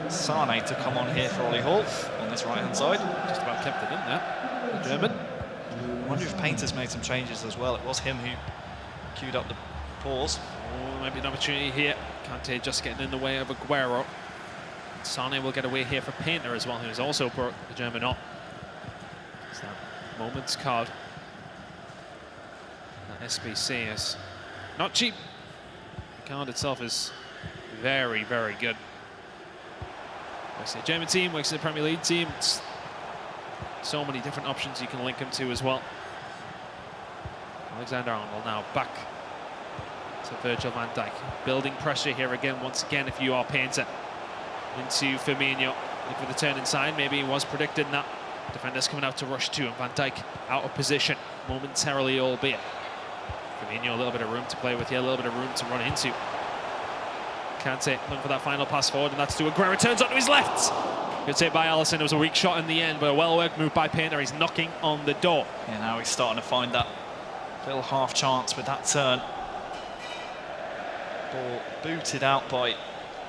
S6: Sane to come on here for Ollie Hall on this right-hand side.
S5: Just about kept it in there, the German.
S6: I wonder if Painter's made some changes as well. It was him who queued up the pause.
S5: Oh, maybe an opportunity here. Kante just getting in the way of Aguero. Sane will get away here for Painter as well, who's also brought the German up. It's that moment's card. That SBC is not cheap. The card itself is very, very good. Works in the German team, works in the Premier League team. It's so many different options you can link him to as well. Alexander-Arnold now back to Virgil van Dijk. Building pressure here again, once again, if you are Painter. Into Firmino. Look for the turn inside. Maybe he was predicting that. Defenders coming out to rush to him. Van Dijk out of position momentarily, albeit. Firmino, a little bit of room to play with here, a little bit of room to run into. Kante looking for that final pass forward, and that's to Aguero. Turns onto his left. Good save by Alisson. It was a weak shot in the end, but a well-worked move by Painter. He's knocking on the door.
S6: Yeah, now he's starting to find that little half chance with that turn. Ball booted out by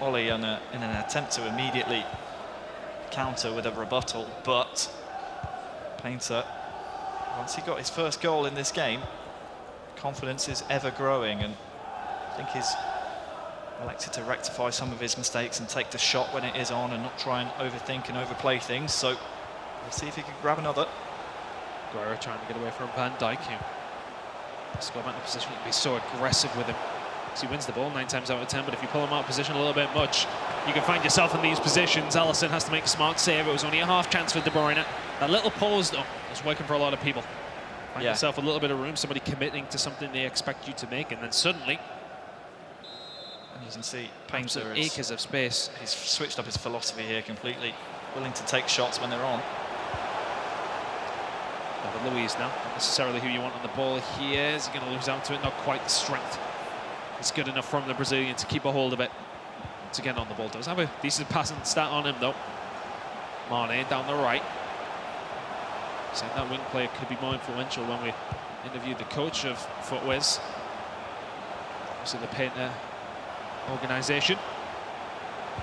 S6: Ollie in an attempt to immediately counter with a rebuttal, but Painter, once he got his first goal in this game, confidence is ever growing, and I think he's elected to rectify some of his mistakes and take the shot when it is on and not try and overthink and overplay things. So we'll see if he can grab another.
S5: Guerrero trying to get away from Van Dijk, who has got out of position to be so aggressive with him. Because he wins the ball 9 times out of 10, but if you pull him out of position a little bit much, you can find yourself in these positions. Alisson has to make a smart save. It was only a half chance for De Bruyne. That little pause, though, was working for a lot of people. Find yourself a little bit of room, somebody committing to something they expect you to make, and then suddenly,
S6: and you can see Painter
S5: acres of space.
S6: He's switched up his philosophy here completely, willing to take shots when they're on.
S5: David Luiz now, not necessarily who you want on the ball here. Is he going to lose out to it? Not quite the strength. It's good enough from the Brazilian to keep a hold of it. Once again on the ball, does have a decent passing stat on him though. Mane down the right. Said that wing player could be more influential when we interviewed the coach of Footwiz. So the Painter organisation.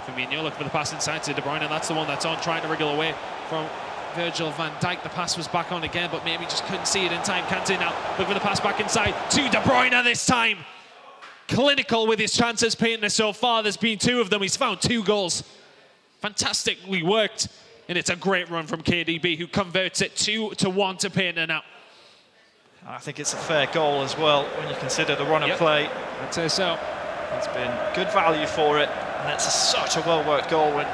S5: Firmino looking for the pass inside to De Bruyne, and that's the one that's on, trying to wriggle away from Virgil van Dijk. The pass was back on again, but maybe just couldn't see it in time. Kante now looking for the pass back inside to De Bruyne this time. Clinical with his chances, Painter, so far. There's been 2 of them. He's found 2 goals. Fantastically worked. And it's a great run from KDB, who converts it 2-1 to Painter now.
S6: I think it's a fair goal as well when you consider the run of play.
S5: I'd say so.
S6: It's been good value for it, and that's such a well-worked goal when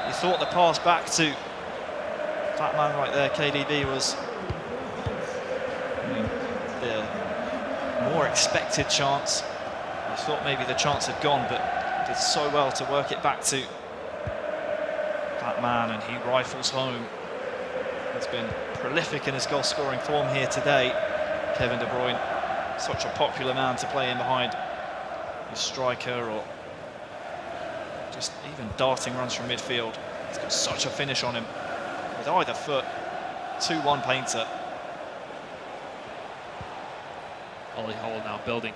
S6: you thought the pass back to that man right there, KDB, was the more expected chance. I thought maybe the chance had gone, but did so well to work it back to that man, and he rifles home. He's been prolific in his goal-scoring form here today, Kevin De Bruyne. Such a popular man to play in behind his striker, or just even darting runs from midfield. He's got such a finish on him with either foot. 2-1 Painter.
S5: Ollie Hall now building.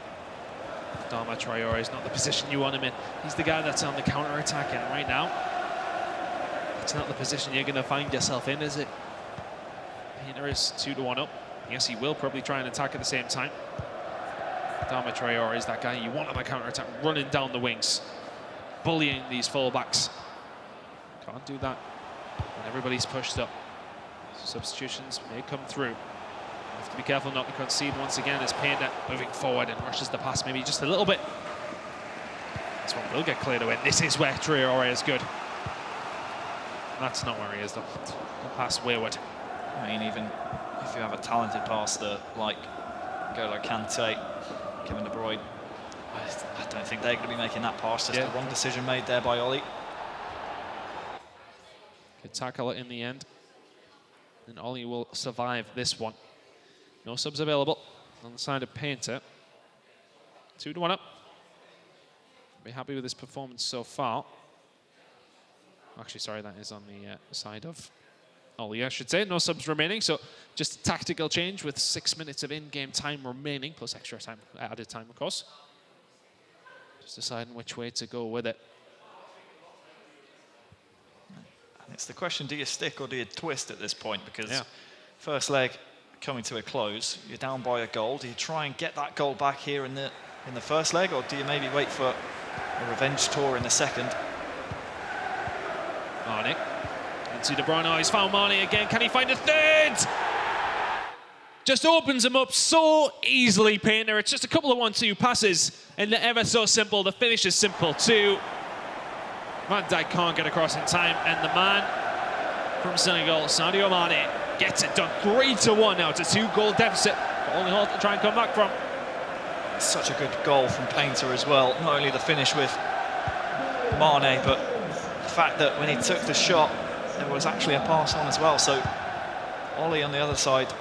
S5: Dama Traore is not the position you want him in. He's the guy that's on the counter-attack, and right now, it's not the position you're going to find yourself in, is it? Painter is 2-1 up. Yes, he will probably try and attack at the same time. Dama Traore is that guy you want on the counter-attack, running down the wings, bullying these full-backs. Can't do that when everybody's pushed up. Substitutions may come through. Have to be careful not to concede once again as Painter moving forward and rushes the pass maybe just a little bit. This one will get cleared away. This is where Traore is good. That's not where he is though. The pass wayward.
S6: I mean, even if you have a talented passer like N'Golo Kante, Kevin De Bruyne, I don't think they're going to be making that pass. Just the wrong decision made there by Ollie.
S5: Good tackle in the end. And Ollie will survive this one. No subs available on the side of Painter. 2-1 up. Be happy with his performance so far. Actually, sorry, that is on the side of Ollie, I should say. No subs remaining, so just a tactical change with 6 minutes of in-game time remaining, plus extra time, added time, of course. Just deciding which way to go with it.
S6: And it's the question, do you stick or do you twist at this point? Because first leg coming to a close, you're down by a goal. Do you try and get that goal back here in the first leg, or do you maybe wait for a revenge tour in the second?
S5: Mane into De Bruyne. Oh, he's found Mane again. Can he find a third? Just opens him up so easily, Painter. It's just a couple of 1-2 passes, and they're ever so simple. The finish is simple too. Van Dijk can't get across in time, and the man from Senegal, Sadio Mane, gets it done. 3-1 now. It's a 2-goal deficit. Only Hall to try and come back from.
S6: Such a good goal from Painter as well. Not only the finish with Mane, but the fact that when he took the shot, there was actually a pass on as well. So Ollie on the other side,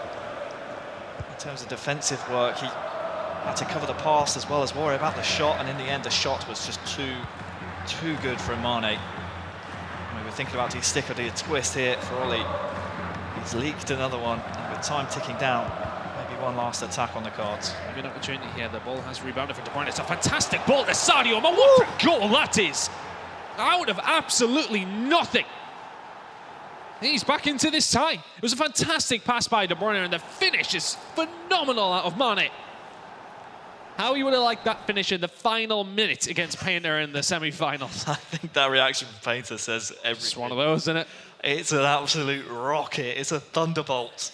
S6: in terms of defensive work, he had to cover the pass as well as worry about the shot, and in the end the shot was just too good for Mane. We were thinking about, do you stick or do you twist here for Ollie? He's leaked another one, and with time ticking down, maybe one last attack on the cards.
S5: Maybe an opportunity here. The ball has rebounded from De Bruyne. It's a fantastic ball to Sadio. Man, what a goal that is! Out of absolutely nothing. He's back into this tie. It was a fantastic pass by De Bruyne, and the finish is phenomenal out of Mane. How you would have liked that finish in the final minute against Painter in the semi-finals.
S6: I think that reaction from Painter says everything.
S5: It's one of those, isn't it?
S6: It's an absolute rocket. It's a thunderbolt.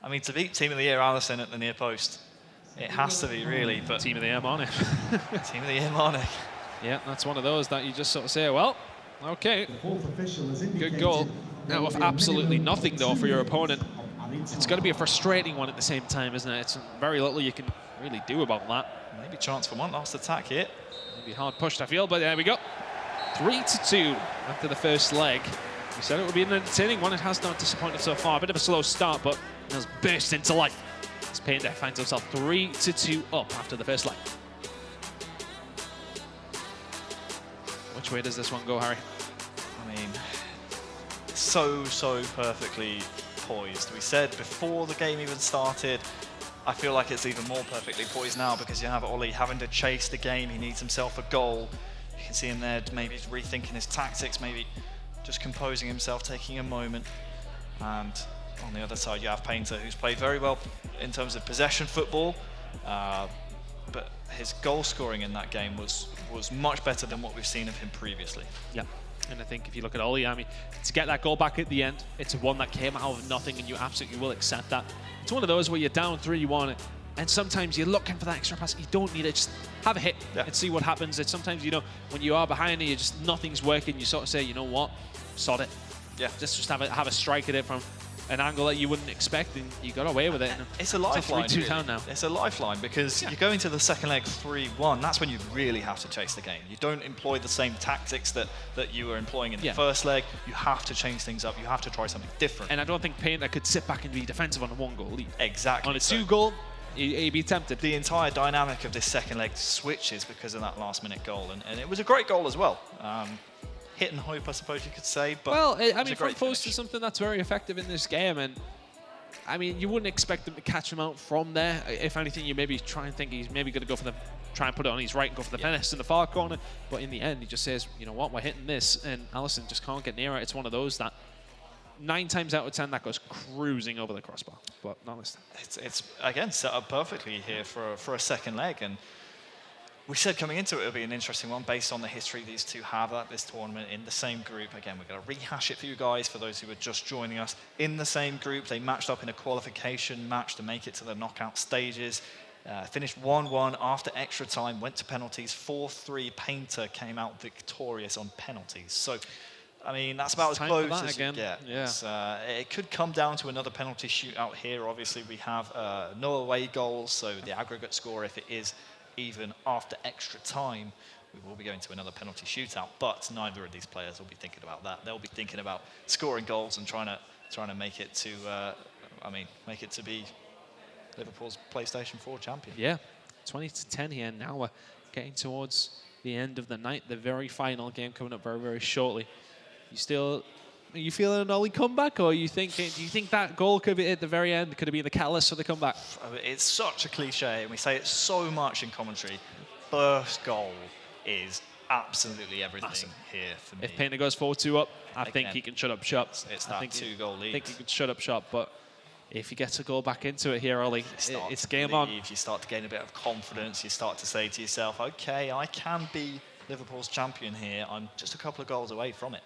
S6: I mean, to beat Team of the Year Alisson at the near post, it has to be really. But
S5: Team of the Year Mane.
S6: Team of the Year Mane.
S5: Yeah, that's one of those that you just sort of say, well, okay, good goal. Out of absolutely nothing, though, for your opponent. It's going to be a frustrating one at the same time, isn't it? It's very little you can really do about that.
S6: Maybe chance for one last attack here.
S5: Maybe hard pushed, I feel, but there we go. 3-2 after the first leg. We said it would be an entertaining one. It has not disappointed so far. A bit of a slow start, but it has burst into life. As Painter finds himself 3-2 up after the first leg. Which way does this one go, Harry?
S6: I mean, so perfectly poised. We said before the game even started, I feel like it's even more perfectly poised now because you have Ollie having to chase the game. He needs himself a goal. You can see him there, maybe he's rethinking his tactics, maybe just composing himself, taking a moment. And on the other side, you have Painter, who's played very well in terms of possession football, but his goal scoring in that game was much better than what we've seen of him previously.
S5: Yeah. And I think if you look at Ollie, I mean, to get that goal back at the end, it's one that came out of nothing, and you absolutely will accept that. It's one of those where you're down 3-1, and sometimes you're looking for that extra pass. You don't need it. Just have a hit and see what happens. It's sometimes, you know, when you are behind and you just nothing's working, you sort of say, you know what, sod it.
S6: Yeah.
S5: Just have a strike at it from an angle that you wouldn't expect, and you got away with it. And
S6: it's a lifeline.
S5: It's 3-2 down now.
S6: It's a lifeline because you go into the second leg 3-1. That's when you really have to chase the game. You don't employ the same tactics that you were employing in the first leg. You have to change things up. You have to try something different.
S5: And I don't think Painter could sit back and be defensive on a 1-goal lead.
S6: Exactly.
S5: On a 2-goal, he'd be tempted.
S6: The entire dynamic of this second leg switches because of that last-minute goal, and it was a great goal as well. Hit and hope, I suppose you could say. But
S5: well, I mean, front post is something that's very effective in this game, and I mean, you wouldn't expect them to catch him out from there. If anything, you maybe try and think he's maybe going to go for try and put it on his right and go for the finish in the far corner. But in the end, he just says, you know what, we're hitting this, and Alisson just can't get near it. It's one of those that 9 times out of 10 that goes cruising over the crossbar, but not this time.
S6: It's again set up perfectly here for a second leg, and we said coming into it, it'll be an interesting one based on the history these two have at this tournament in the same group. Again, we're going to rehash it for you guys, for those who are just joining us. In the same group, they matched up in a qualification match to make it to the knockout stages. Finished 1-1 after extra time, went to penalties, 4-3. Painter came out victorious on penalties. So, I mean, that's about as close as you get.
S5: Yeah.
S6: It could come down to another penalty shootout here. Obviously, we have no away goals, so the aggregate score, if it is even after extra time, we will be going to another penalty shootout, but neither of these players will be thinking about that. They'll be thinking about scoring goals and trying to make it to, make it to be Liverpool's PlayStation 4 champion.
S5: Yeah, 20-10 here. Now we're getting towards the end of the night, the very final game coming up very, very shortly. Are you feeling an Ollie comeback, or do you think that goal could be at the very end, could have been the catalyst for the comeback?
S6: It's such a cliche, and we say it so much in commentary. First goal is absolutely everything here for me.
S5: If Painter goes 4-2 up, I think he can shut up shop.
S6: It's that 2-goal lead.
S5: I think he can shut up shop, but if he gets a goal back into it here, Ollie, it's game on.
S6: You start to gain a bit of confidence. You start to say to yourself, okay, I can be Liverpool's champion here. I'm just a couple of goals away from it.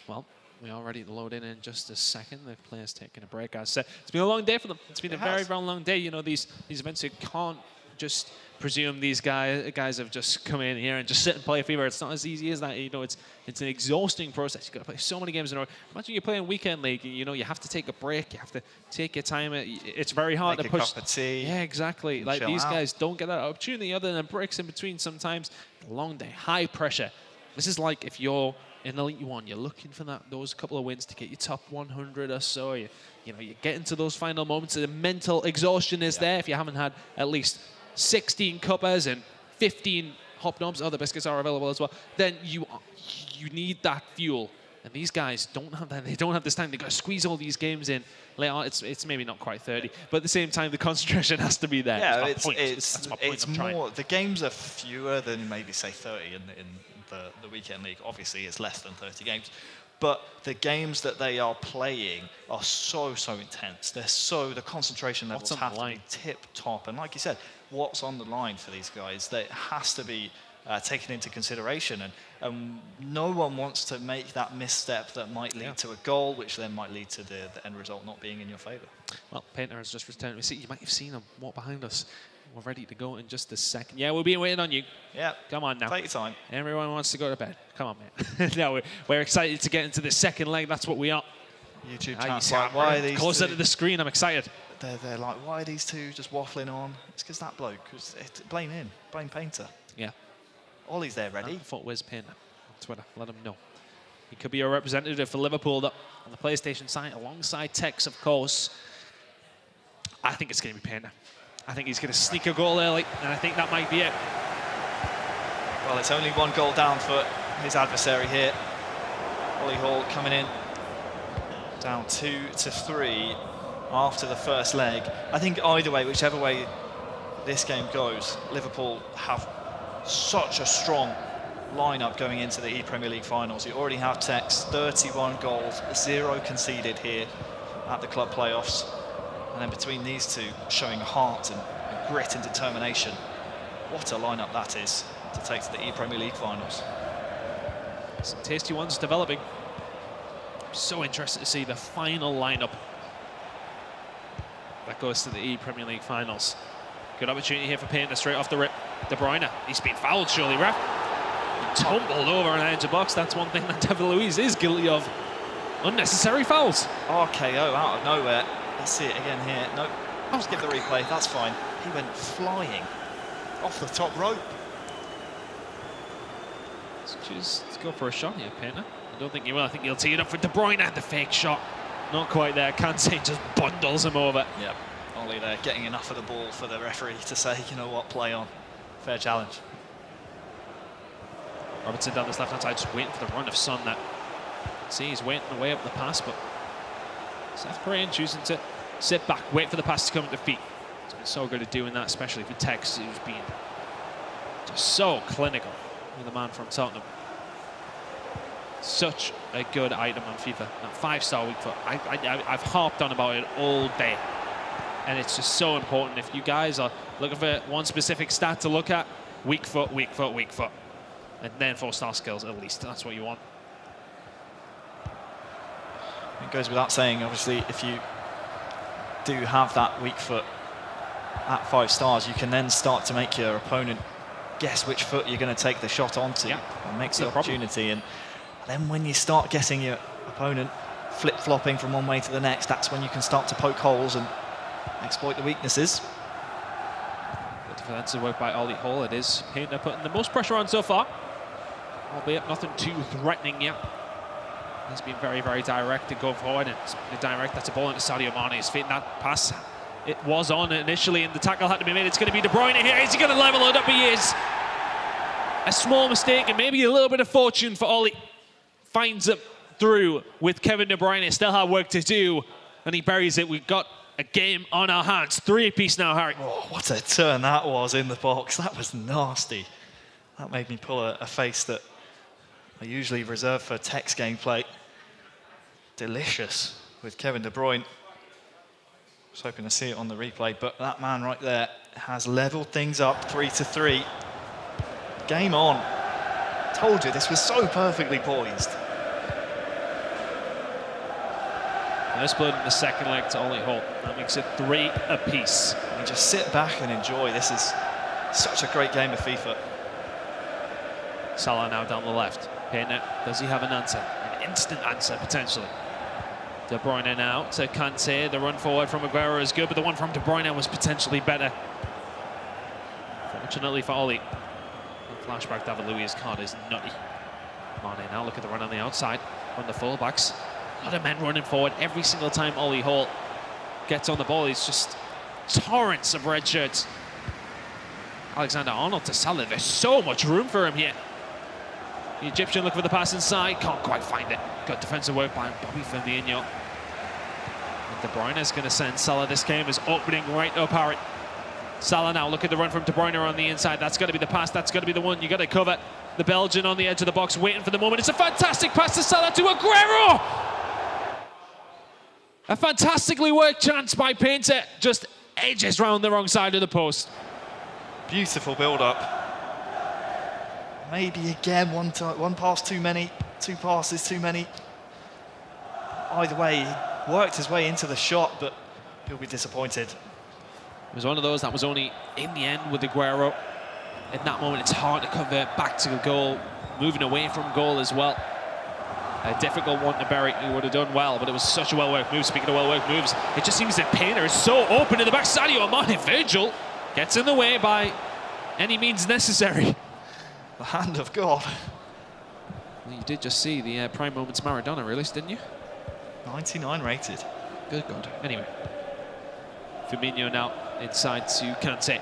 S5: Well, we are ready to load in just a second. The players taking a break. As I said, it's been a long day for them. It's been a very, very long day. You know, these events, you can't just presume these guys have just come in here and just sit and play FIFA. It's not as easy as that. You know, it's an exhausting process. You've got to play so many games in a row. Imagine you're playing weekend league. You know, you have to take a break. You have to take your time. It's very hard to push.
S6: Make a cup of tea.
S5: Yeah, exactly. Like these guys don't get that opportunity other than breaks in between sometimes. Long day, high pressure. This is like if you're in Elite 1, you're looking for those couple of wins to get you top 100 or so. You get into those final moments. The mental exhaustion is there if you haven't had at least 16 cuppers and 15 hop knobs. Other biscuits are available as well. Then you need that fuel And these guys don't have that. They don't have this time. They've got to squeeze all these games in. Later, it's maybe not quite 30, but at the same time, the concentration has to be there.
S6: Yeah,
S5: that's my point.
S6: it's more. The games are fewer than maybe say 30 in the weekend league. Obviously, it's less than 30 games, but the games that they are playing are so intense. The concentration levels have to be tip top. And like you said, what's on the line for these guys? That has to be taken into consideration, and no one wants to make that misstep that might lead to a goal, which then might lead to the end result not being in your favour.
S5: Well, Painter has just returned. We see you might have seen him walk behind us. We're ready to go in just a second. Yeah, we'll be waiting on you.
S6: Yeah,
S5: come on now.
S6: Take your time.
S5: Everyone wants to go to bed. Come on, man. No, we're excited to get into the second leg. That's what we are.
S6: YouTube chats like, why are these
S5: closer
S6: two?
S5: to the screen? I'm excited.
S6: They're like, why are these two just waffling on? It's because that bloke. Blame him. Blame Painter.
S5: Yeah.
S6: Ollie's there ready.
S5: Where's Painter on Twitter? Let him know. He could be a representative for Liverpool on the PlayStation side, alongside Tex, of course. I think it's going to be Painter. I think he's going to sneak a goal early, and I think that might be it.
S6: Well, it's only one goal down for his adversary here. Ollie Hall coming in, down 2-3 after the first leg. I think either way, whichever way this game goes, Liverpool have such a strong lineup going into the ePremier League finals. You already have Tex, 31 goals, 0 conceded here at the club playoffs. And then between these two, showing heart and grit and determination. What a lineup that is to take to the ePremier League finals.
S5: Some tasty ones developing. So interested to see the final lineup that goes to the ePremier League finals. Good opportunity here for Painter straight off the rip. De Bruyne, he's been fouled surely, ref. He tumbled over on the edge of the box. That's one thing that David Luiz is guilty of. Unnecessary fouls.
S6: RKO out of nowhere. Let's see it again here. No, I'll just give the replay, that's fine. He went flying off the top rope.
S5: Let's choose to go for a shot here, Painter. I don't think he will. I think he'll tee it up for De Bruyne. The fake shot. Not quite there. Kante just bundles him over.
S6: Yep. Ollie there getting enough of the ball for the referee to say, you know what, play on. Fair challenge.
S5: Robertson down this left-hand side, just waiting for the run of Son. That see, he's waiting away up the pass, but South Korean choosing to sit back, wait for the pass to come at the feet. He's been so good at doing that, especially for Tex, who's been just so clinical with the man from Tottenham. Such a good item on FIFA. That 5-star weak foot. I've harped on about it all day. And it's just so important. If you guys are looking for one specific stat to look at, weak foot, weak foot, weak foot. And then 4-star skills at least. That's what you want.
S6: It goes without saying, obviously, if you do have that weak foot at 5 stars, you can then start to make your opponent guess which foot you're going to take the shot onto.
S5: Yeah.
S6: And makes the opportunity. And then when you start getting your opponent flip-flopping from one way to the next, that's when you can start to poke holes and exploit the weaknesses.
S5: Good defensive work by Ollie Hall. It is Painter putting the most pressure on so far, albeit nothing too threatening yet. He's been very, very direct to go forward, and it's been direct. That's a ball into Sadio Mane. He's fitting that pass. It was on initially, and the tackle had to be made. It's going to be De Bruyne here. Is he going to level it up? He is. A small mistake and maybe a little bit of fortune for Ollie. Finds it through with Kevin De Bruyne. Still had work to do, and he buries it. We've got a game on our hands. 3 apiece now, Harry.
S6: Oh, what a turn that was in the box. That was nasty. That made me pull a face that I usually reserve for Tex gameplay. Delicious with Kevin De Bruyne. I was hoping to see it on the replay, but that man right there has leveled things up 3-3. Game on. Told you, this was so perfectly poised.
S5: First blood in the second leg to Ollie Hall. That makes it 3 apiece.
S6: And just sit back and enjoy. This is such a great game of FIFA.
S5: Salah now down the left. Painter, does he have an answer? An instant answer, potentially. De Bruyne now to Kante. The run forward from Aguero is good, but the one from De Bruyne was potentially better. Fortunately for Ollie. Flashback, David Luiz card is nutty. Mane now, look at the run on the outside from the fullbacks. A lot of men running forward every single time Ollie Hall gets on the ball. He's just torrents of red shirts. Alexander-Arnold to Salah. There's so much room for him here. The Egyptian looking for the pass inside, can't quite find it. Good defensive work by Bobby Firmino. And De Bruyne is going to send Salah. This game is opening right up, Harry. Salah now, look at the run from De Bruyne on the inside. That's got to be the pass, that's got to be the one you got to cover. The Belgian on the edge of the box, waiting for the moment. It's a fantastic pass to Salah, to Aguero! A fantastically worked chance by Painter, just edges round the wrong side of the post.
S6: Beautiful build-up. Maybe again one pass too many, 2 passes too many. Either way, he worked his way into the shot, but he'll be disappointed.
S5: It was one of those that was only in the end with Aguero. In that moment, it's hard to convert back to a goal, moving away from goal as well. A difficult one to bury. He would have done well, but it was such a well-worked move. Speaking of well-worked moves, it just seems that Painter is so open in the back. Sadio Mane, Virgil gets in the way by any means necessary.
S6: The hand of God.
S5: Well, you did just see the Prime Moments Maradona release, didn't you?
S6: 99 rated.
S5: Good God. Anyway, Firmino now inside to Kante.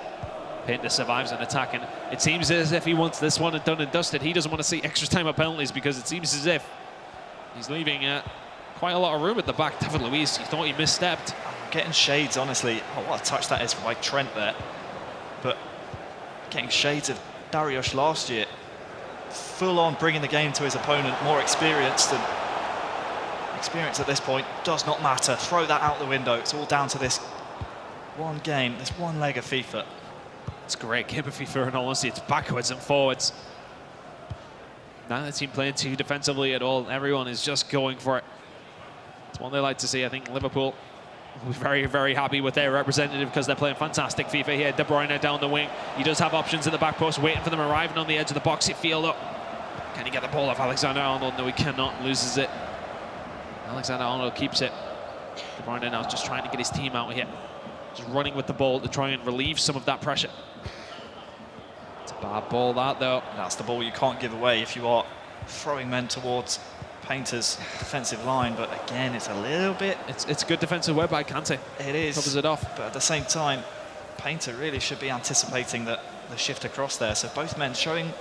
S5: Painter survives an attack, and it seems as if he wants this one done and dusted. He doesn't want to see extra time of penalties because it seems as if he's leaving quite a lot of room at the back. David Luiz, he thought he misstepped.
S6: Getting shades, honestly. Oh, what a touch that is by Trent there. But getting shades of Dariush last year. Full on bringing the game to his opponent, more experienced, and experience at this point does not matter. Throw that out the window. It's all down to this one game, this one leg of FIFA.
S5: It's a great game of FIFA, and honestly, it's backwards and forwards. Not the team playing too defensively at all. Everyone is just going for it. It's one they like to see. I think Liverpool will be very, very happy with their representative because they're playing fantastic FIFA here. De Bruyne down the wing. He does have options at the back post, waiting for them arriving on the edge of the box. It field up. Can he get the ball off Alexander-Arnold? No, he cannot. Loses it. Alexander-Arnold keeps it. De Bruyne now is just trying to get his team out here. Just running with the ball to try and relieve some of that pressure. It's a bad ball, that, though.
S6: That's the ball you can't give away if you are throwing men towards Painter's defensive line, but again, it's a little bit...
S5: It's good defensive work by Kante.
S6: It is.
S5: Covers it off.
S6: But at the same time, Painter really should be anticipating the shift across there. So both men showing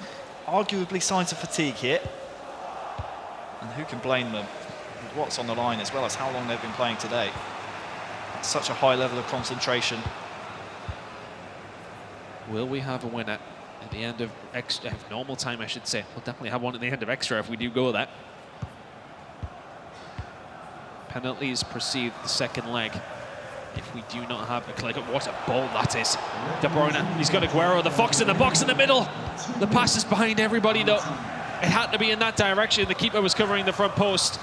S6: arguably signs of fatigue here. And who can blame them with what's on the line as well as how long they've been playing today. At such a high level of concentration.
S5: Will we have a winner at the end of normal time, I should say? We'll definitely have one at the end of extra if we do go there. Penalties precede the second leg. If we do not have a click, what a ball that is. De Bruyne, he's got Aguero, the Fox in the box in the middle. The pass is behind everybody though. It had to be in that direction. The keeper was covering the front post.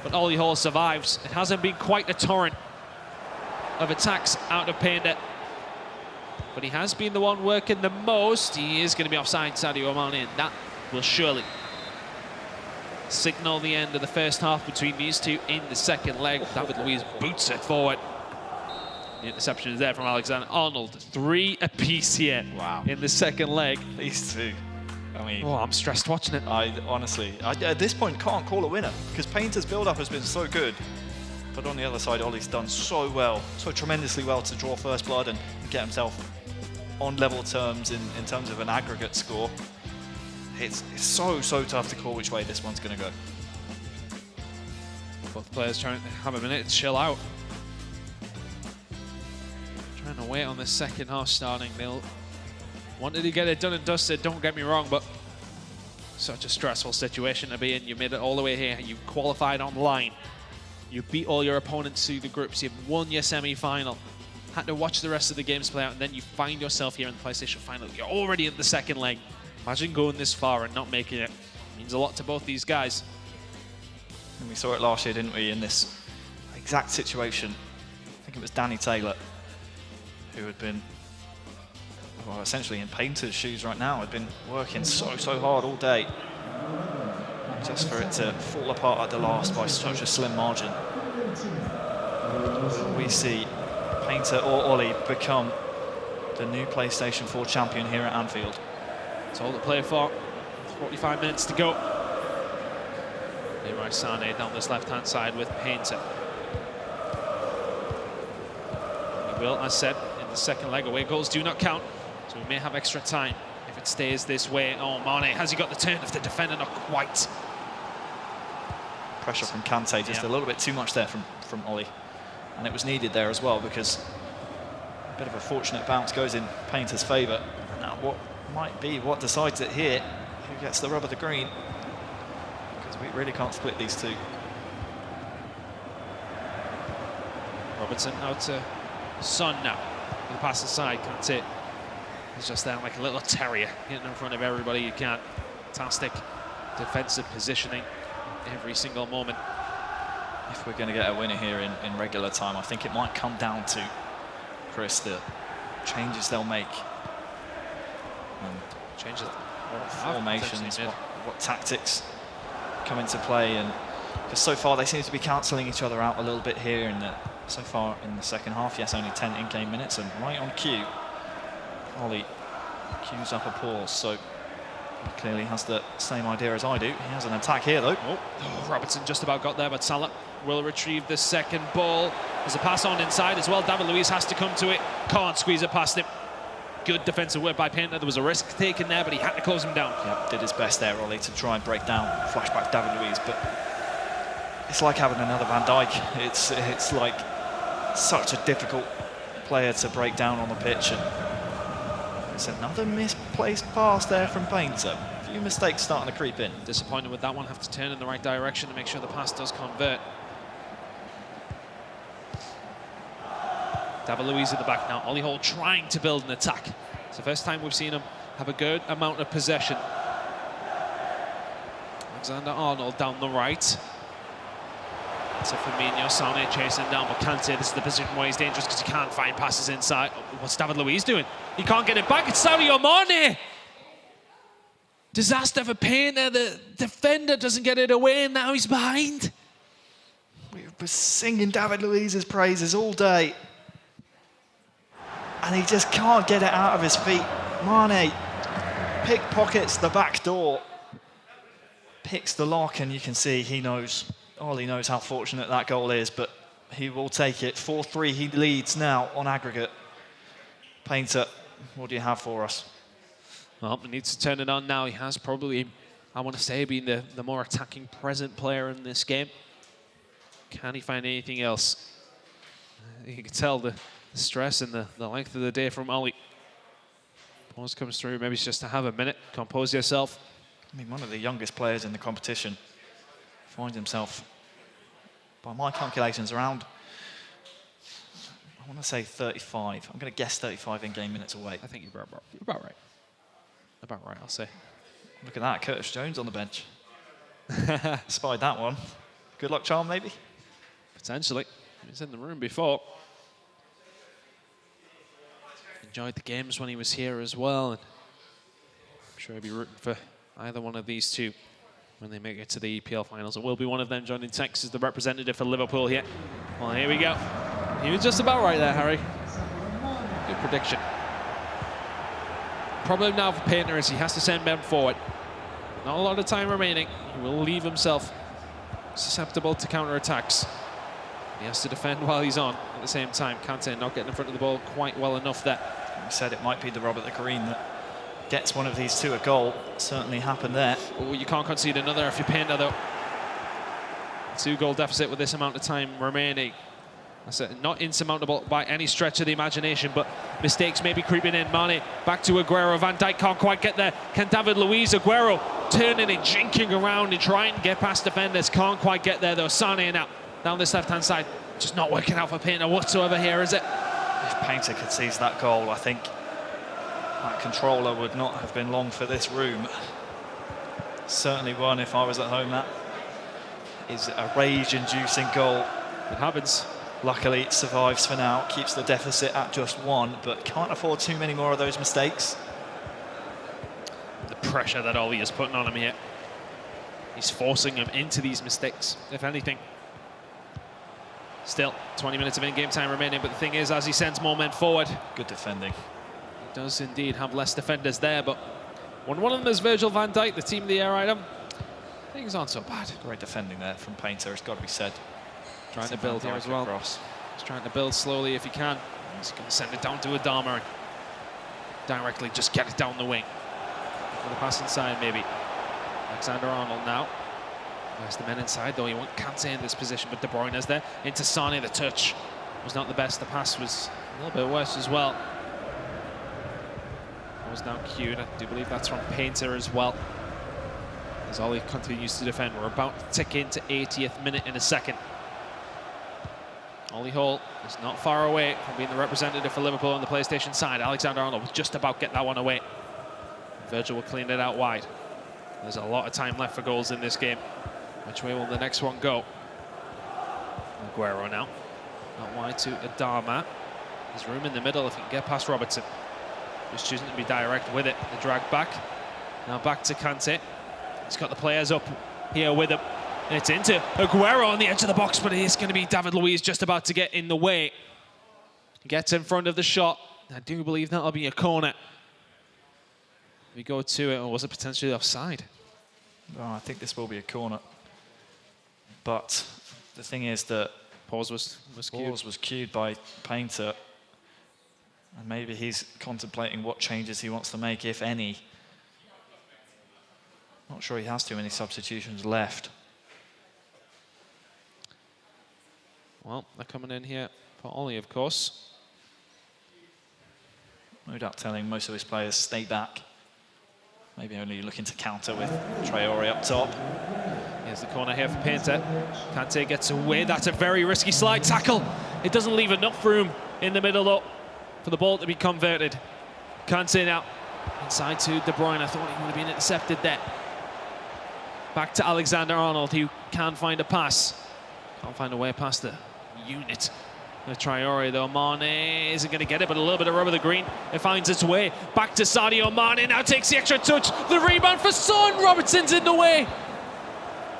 S5: But Ollie Hall survives. It hasn't been quite a torrent of attacks out of Painter. But he has been the one working the most. He is going to be offside, Sadio Mane, and that will surely signal the end of the first half between these two in the second leg. David Luiz boots it forward. The interception is there from Alexander-Arnold. 3 apiece here.
S6: Wow.
S5: In the second leg.
S6: These two. I mean...
S5: Oh, I'm stressed watching it.
S6: I honestly, at this point, can't call a winner because Painter's build-up has been so good. But on the other side, Ollie's done so well, so tremendously well to draw first blood and get himself on level terms in terms of an aggregate score. It's so tough to call which way this one's going to go.
S5: Both players trying to have a minute to chill out. Trying to wait on the second half starting. They'll wanted to get it done and dusted, don't get me wrong, but such a stressful situation to be in. You made it all the way here. You qualified online. You beat all your opponents through the groups. You've won your semi-final. Had to watch the rest of the games play out, and then you find yourself here in the PlayStation Final. You're already in the second leg. Imagine going this far and not making it. It means a lot to both these guys.
S6: And we saw it last year, didn't we, in this exact situation. I think it was Danny Taylor, who had been, well, essentially in Painter's shoes right now, had been working so hard all day, just for it to fall apart at the last by such a slim margin. We see Painter or Ollie become the new PlayStation 4 champion here at Anfield.
S5: That's all to play for. 45 minutes to go. Leroy Sané down this left-hand side with Painter. He will, as said, in the second leg, away goals do not count, so we may have extra time. If it stays this way. Oh, Mane, has he got the turn of the defender? Not quite.
S6: Pressure from Kante, just a little bit too much there from Ollie. And it was needed there as well, because a bit of a fortunate bounce goes in Painter's favour. Now, what decides it here? Who gets the rub of the green? Because we really can't split these two.
S5: Robertson out to Son now. The pass aside, Kante. He's just there like a little terrier, getting in front of everybody you can. Fantastic defensive positioning every single moment.
S6: If we're going to get a winner here in regular time, I think it might come down to, Chris, the changes they'll make.
S5: Changes
S6: what formations, what tactics come into play. And because so far they seem to be cancelling each other out a little bit here. So far in the second half, yes, only 10 in-game minutes, and right on cue, Ollie cues up a pause. So he clearly has the same idea as I do. He has an attack here, though.
S5: Oh, Robertson just about got there, but Salah will retrieve the second ball. There's a pass on inside as well. David Luiz has to come to it. Can't squeeze it past him. Good defensive work by Painter. There was a risk taken there, but he had to close him down.
S6: Yep, did his best there, Ollie, to try and break down flashback David Luiz, but it's like having another Van Dijk. It's like such a difficult player to break down on the pitch, and it's another misplaced pass there from Painter. A few mistakes starting to creep in.
S5: Disappointed with that one. Have to turn in the right direction to make sure the pass does convert. David Luiz in the back now. Ollie Hall trying to build an attack. It's the first time we've seen him have a good amount of possession. Alexander-Arnold down the right. So Firmino, Sane chasing down, but Kante, this is the position where he's dangerous because he can't find passes inside. What's David Luiz doing? He can't get it back. It's Sadio Mane! Disaster for Painter. The defender doesn't get it away, and now he's behind.
S6: We were singing David Luiz's praises all day, and he just can't get it out of his feet. Mane pickpockets the back door, picks the lock, and you can see he knows. Ollie knows how fortunate that goal is, but he will take it. 4-3, he leads now on aggregate. Painter, what do you have for us?
S5: Well, he needs to turn it on now. He has probably, I want to say, been the more attacking present player in this game. Can he find anything else? You can tell the stress and the length of the day from Ollie. Pause comes through, maybe it's just to have a minute, compose yourself.
S6: I mean, one of the youngest players in the competition finds himself, by my calculations, around, I want to say 35. I'm going to guess 35 in-game minutes away.
S5: I think you're about right. About right, I'll say.
S6: Look at that, Curtis Jones on the bench. Spied that one. Good luck charm, maybe?
S5: Potentially. He was in the room before. Enjoyed the games when he was here as well. And I'm sure he'll be rooting for either one of these two when they make it to the EPL finals. It will be one of them joining Tex as the representative for Liverpool here. Well, here we go. He was just about right there, Harry. Good prediction. Problem now for Painter is he has to send men forward. Not a lot of time remaining. He will leave himself susceptible to counter-attacks. He has to defend while he's on at the same time. Kante not getting in front of the ball quite well enough there.
S6: We said it might be the rub at the green that gets one of these two a goal. Certainly happened there.
S5: Oh, you can't concede another if you're Painter, though. 2-goal deficit with this amount of time remaining. That's not insurmountable by any stretch of the imagination, but mistakes may be creeping in. Mane back to Aguero. Van Dijk can't quite get there. Can David Luiz? Aguero turning and jinking around and trying to get past defenders. Can't quite get there, though. Sane now down this left-hand side. Just not working out for Painter whatsoever here, is it?
S6: If Painter concedes that goal, I think that controller would not have been long for this room. Certainly one if I was at home. That is a rage-inducing goal.
S5: It happens.
S6: Luckily, it survives for now, keeps the deficit at just 1, but can't afford too many more of those mistakes.
S5: The pressure that Ollie is putting on him here. He's forcing him into these mistakes, if anything. Still, 20 minutes of in-game time remaining, but the thing is, as he sends more men forward...
S6: Good defending.
S5: He does indeed have less defenders there, but when one of them is Virgil van Dijk, the team of the year item, things aren't so bad.
S6: Great defending there from Painter, it's got to be said.
S5: Trying to build here as well. He's trying to build slowly if he can. He's going to send it down to Adama and directly just get it down the wing. For the pass inside, maybe. Alexander-Arnold now. There's the men inside, though. You want Kante in this position, but De Bruyne is there. Into Sane, the touch was not the best. The pass was a little bit worse as well. That was now cued. I do believe that's from Painter as well. As Ollie continues to defend. We're about to tick into 80th minute in a second. Ollie Hall is not far away from being the representative for Liverpool on the PlayStation side. Alexander-Arnold will just about get that one away. Virgil will clean it out wide. There's a lot of time left for goals in this game. Which way will the next one go? Aguero now. Out wide to Adama. There's room in the middle if he can get past Robertson. Just choosing to be direct with it. The drag back. Now back to Kante. He's got the players up here with him. And it's into Aguero on the edge of the box, but it's going to be David Luiz just about to get in the way. Gets in front of the shot. I do believe that'll be a corner. We go to it, or was it potentially offside?
S6: Oh, I think this will be a corner. But the thing is that
S5: Pause was
S6: cued by Painter. And maybe he's contemplating what changes he wants to make, if any. Not sure he has too many substitutions left.
S5: Well, they're coming in here for Ollie, of course.
S6: No doubt telling most of his players stay back. Maybe only looking to counter with Traore up top.
S5: Here's the corner here for Painter. Kante gets away. That's a very risky slide tackle. It doesn't leave enough room in the middle though for the ball to be converted. Kante now inside to De Bruyne. I thought he would have been intercepted there. Back to Alexander-Arnold, who can find a pass. Can't find a way past the unit. Traore though, Mane isn't going to get it, but a little bit of rubber the green. It finds its way back to Sadio Mane. Now takes the extra touch. The rebound for Son. Robertson's in the way.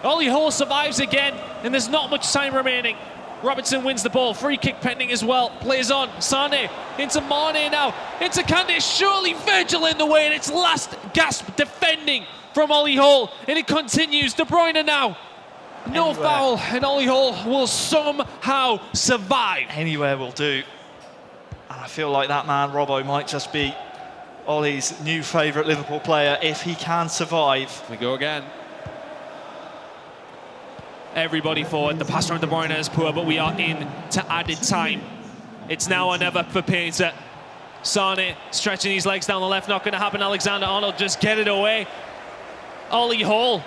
S5: Ollie Hall survives again, and there's not much time remaining. Robertson wins the ball. Free kick pending as well. Plays on. Sane into Mane now. Into Kante. Surely Virgil in the way, and it's last gasp defending from Ollie Hall. And it continues. De Bruyne now. No foul, and Ollie Hall will somehow survive.
S6: Anywhere will do. And I feel like that man, Robbo, might just be Ollie's new favourite Liverpool player if he can survive.
S5: We go again. Everybody forward. The pass from De Bruyne is poor, but we are in to added time. It's now or never for Painter. Sane stretching his legs down the left, not going to happen. Alexander-Arnold just get it away. Ollie Hall.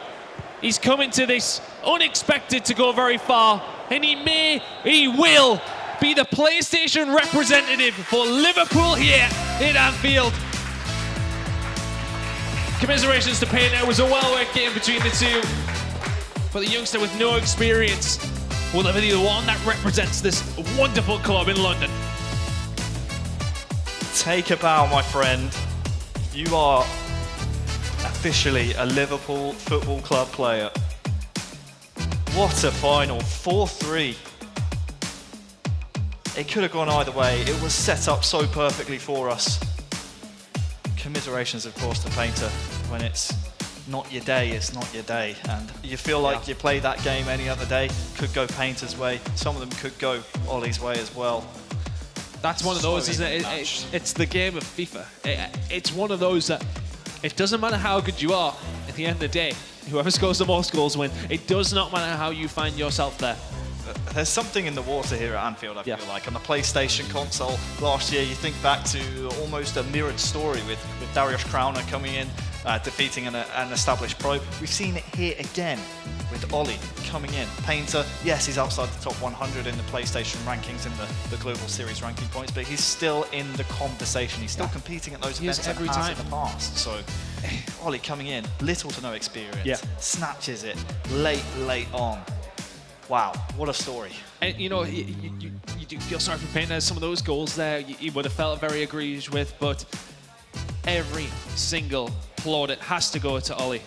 S5: He's coming to this unexpected to go very far, and he will be the PlayStation representative for Liverpool here in Anfield. Commiserations to Painter. It was a well-worked game between the two, but the youngster with no experience will be the one that represents this wonderful club in London.
S6: Take a bow, my friend. You are officially a Liverpool Football Club player. What a final, 4-3. It could have gone either way. It was set up so perfectly for us. Commiserations, of course, to Painter. When it's not your day, it's not your day. And you feel like you play that game any other day, could go Painter's way. Some of them could go Ollie's way as well.
S5: That's one of those, isn't it? It's the game of FIFA. It's one of those that it doesn't matter how good you are, at the end of the day, whoever scores the most goals win. It does not matter how you find yourself there.
S6: There's something in the water here at Anfield, I feel like. On the PlayStation console last year, you think back to almost a mirrored story with Darius Crowner coming in, defeating an established pro. We've seen it here again with Ollie coming in. Painter, yes, he's outside the top 100 in the PlayStation rankings in the Global Series ranking points, but he's still in the conversation. He's still competing at those events every time in the past. So Ollie coming in, little to no experience, snatches it late on. Wow, what a story.
S5: And you know, you do feel sorry for Painter. Some of those goals there, you would have felt very aggrieved with, but every single plaudit has to go to Ollie.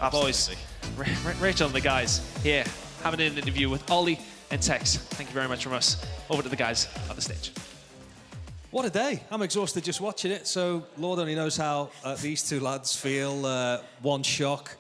S6: Absolutely.
S5: Boys, Rachel and the guys here having an interview with Ollie and Tex. Thank you very much from us. Over to the guys on the stage.
S1: What a day. I'm exhausted just watching it, so Lord only knows how these two lads feel. One shock,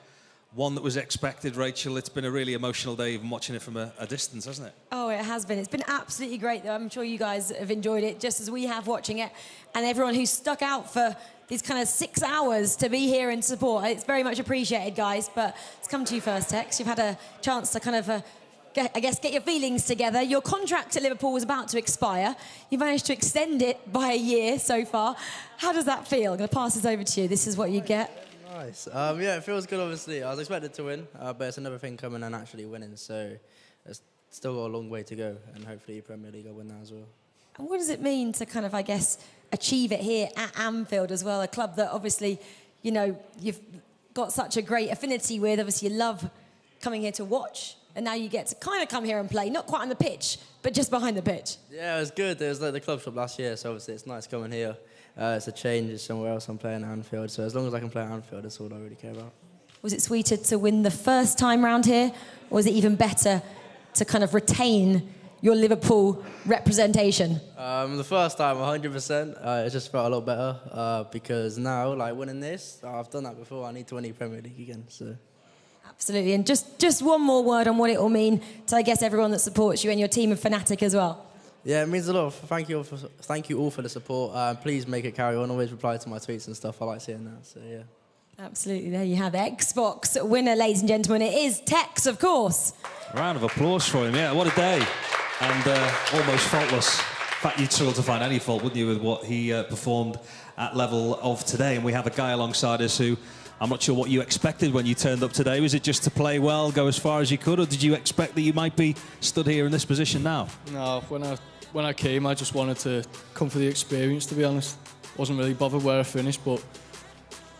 S1: one that was expected, Rachel. It's been a really emotional day, even watching it from a distance, hasn't it?
S2: Oh, it has been. It's been absolutely great, though. I'm sure you guys have enjoyed it just as we have watching it. And everyone who's stuck out for these kind of 6 hours to be here and support. It's very much appreciated, guys. But let's come to you first, Tex. You've had a chance to kind of, get your feelings together. Your contract at Liverpool was about to expire. You managed to extend it by a year so far. How does that feel? I'm going to pass this over to you. This is what you get.
S10: Nice. Yeah, it feels good, obviously. I was expected to win, but it's another thing coming and actually winning. So it's still got a long way to go. And hopefully Premier League will win that as well.
S2: And what does it mean to kind of, achieve it here at Anfield as well? A club that obviously, you've got such a great affinity with. Obviously, you love coming here to watch. And now you get to kind of come here and play, not quite on the pitch, but just behind the pitch.
S10: Yeah, it was good. It was like the club shop last year, so obviously it's nice coming here. It's a change. It's somewhere else. I'm playing at Anfield. So as long as I can play at Anfield, that's all I really care about.
S2: Was it sweeter to win the first time round here? Or was it even better to kind of retain your Liverpool representation?
S10: The first time, 100%. It just felt a lot better because now, winning this, I've done that before. I need to win the Premier League again. So.
S2: Absolutely. And just one more word on what it will mean to, everyone that supports you and your team of Fanatic as well.
S10: Yeah, it means a lot. Thank you all for the support. Please make it carry on. Always reply to my tweets and stuff. I like seeing that. So, yeah.
S2: Absolutely. There you have it. Xbox winner, ladies and gentlemen. It is Tex, of course.
S1: A round of applause for him. Yeah, what a day. And almost faultless. In fact, you'd struggle to find any fault, wouldn't you, with what he performed at level of today. And we have a guy alongside us who... I'm not sure what you expected when you turned up today. Was it just to play well, go as far as you could, or did you expect that you might be stood here in this position now?
S8: No, when I came, I just wanted to come for the experience, to be honest. Wasn't really bothered where I finished, but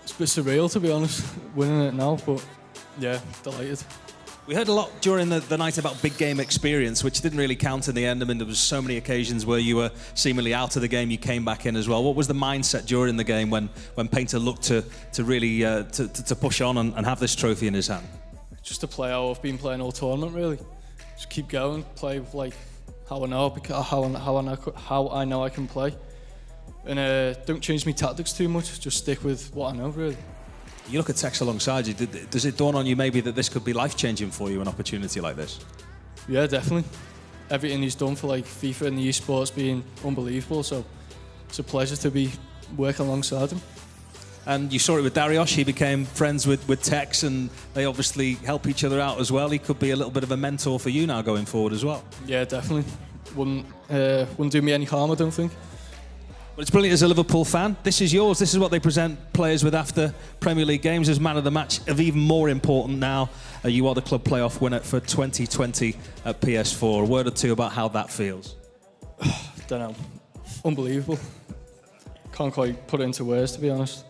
S8: it's a bit surreal, to be honest, winning it now, but yeah, delighted.
S1: We heard a lot during the night about big game experience, which didn't really count in the end. I mean, there was so many occasions where you were seemingly out of the game, you came back in as well. What was the mindset during the game when Painter looked to really to push on and have this trophy in his hand?
S8: Just to play how I've been playing all tournament, really. Just keep going, play how I know, because how I know I can play, and don't change my tactics too much. Just stick with what I know, really.
S1: You look at Tex alongside you. Does it dawn on you maybe that this could be life-changing for you, an opportunity like this? Yeah,
S8: definitely. Everything he's done for FIFA and the esports being unbelievable. So it's a pleasure to be working alongside him.
S1: And you saw it with Dariusz. He became friends with Tex, and they obviously help each other out as well. He could be a little bit of a mentor for you now going forward as well.
S8: Yeah, definitely. Wouldn't do me any harm, I don't think.
S1: Well, it's brilliant as a Liverpool fan. This is yours. This is what they present players with after Premier League games as man of the match. Of even more important now, you are the club playoff winner for 2020 at PS4. A word or two about how that feels.
S8: Don't know. Unbelievable. Can't quite put it into words, to be honest.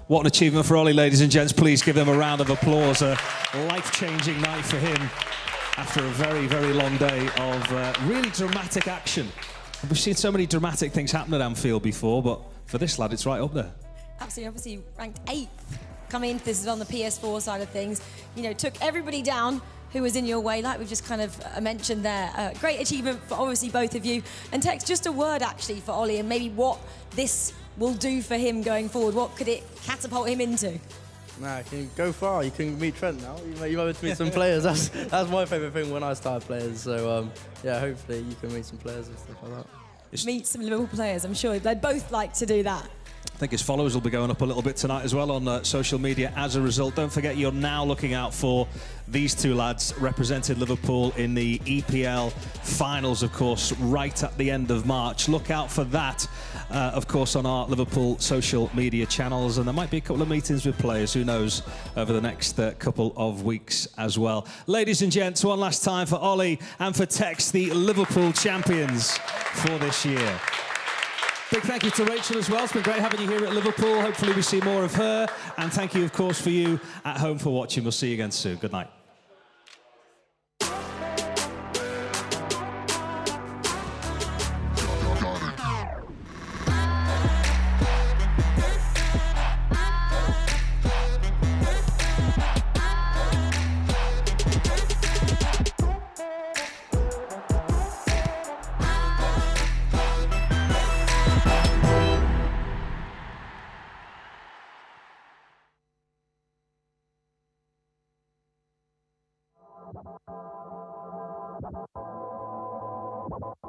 S1: What an achievement for Ollie, ladies and gents. Please give them a round of applause. A life-changing night for him after a very, very long day of really dramatic action. We've seen so many dramatic things happen at Anfield before, but for this lad, it's right up there.
S2: Absolutely, obviously ranked 8th coming into this is on the PS4 side of things. Took everybody down who was in your way, like we've just kind of mentioned there. Great achievement for obviously both of you. And Tex, just a word actually for Ollie and maybe what this will do for him going forward. What could it catapult him into?
S10: Nah, you can go far. You can meet Trent now. You might meet some players. That's my favourite thing when I start players. So, yeah, hopefully you can meet some players and stuff like that.
S2: Meet some Liverpool players, I'm sure. They'd both like to do that.
S1: I think his followers will be going up a little bit tonight as well on social media as a result. Don't forget, you're now looking out for these two lads represented Liverpool in the EPL finals, of course, right at the end of March. Look out for that, of course, on our Liverpool social media channels. And there might be a couple of meetings with players, who knows, over the next couple of weeks as well. Ladies and gents, one last time for Ollie and for Tex, the Liverpool champions for this year. Big thank you to Rachel as well. It's been great having you here at Liverpool. Hopefully we see more of her. And thank you, of course, for you at home for watching. We'll see you again soon. Good night.
S12: Bye.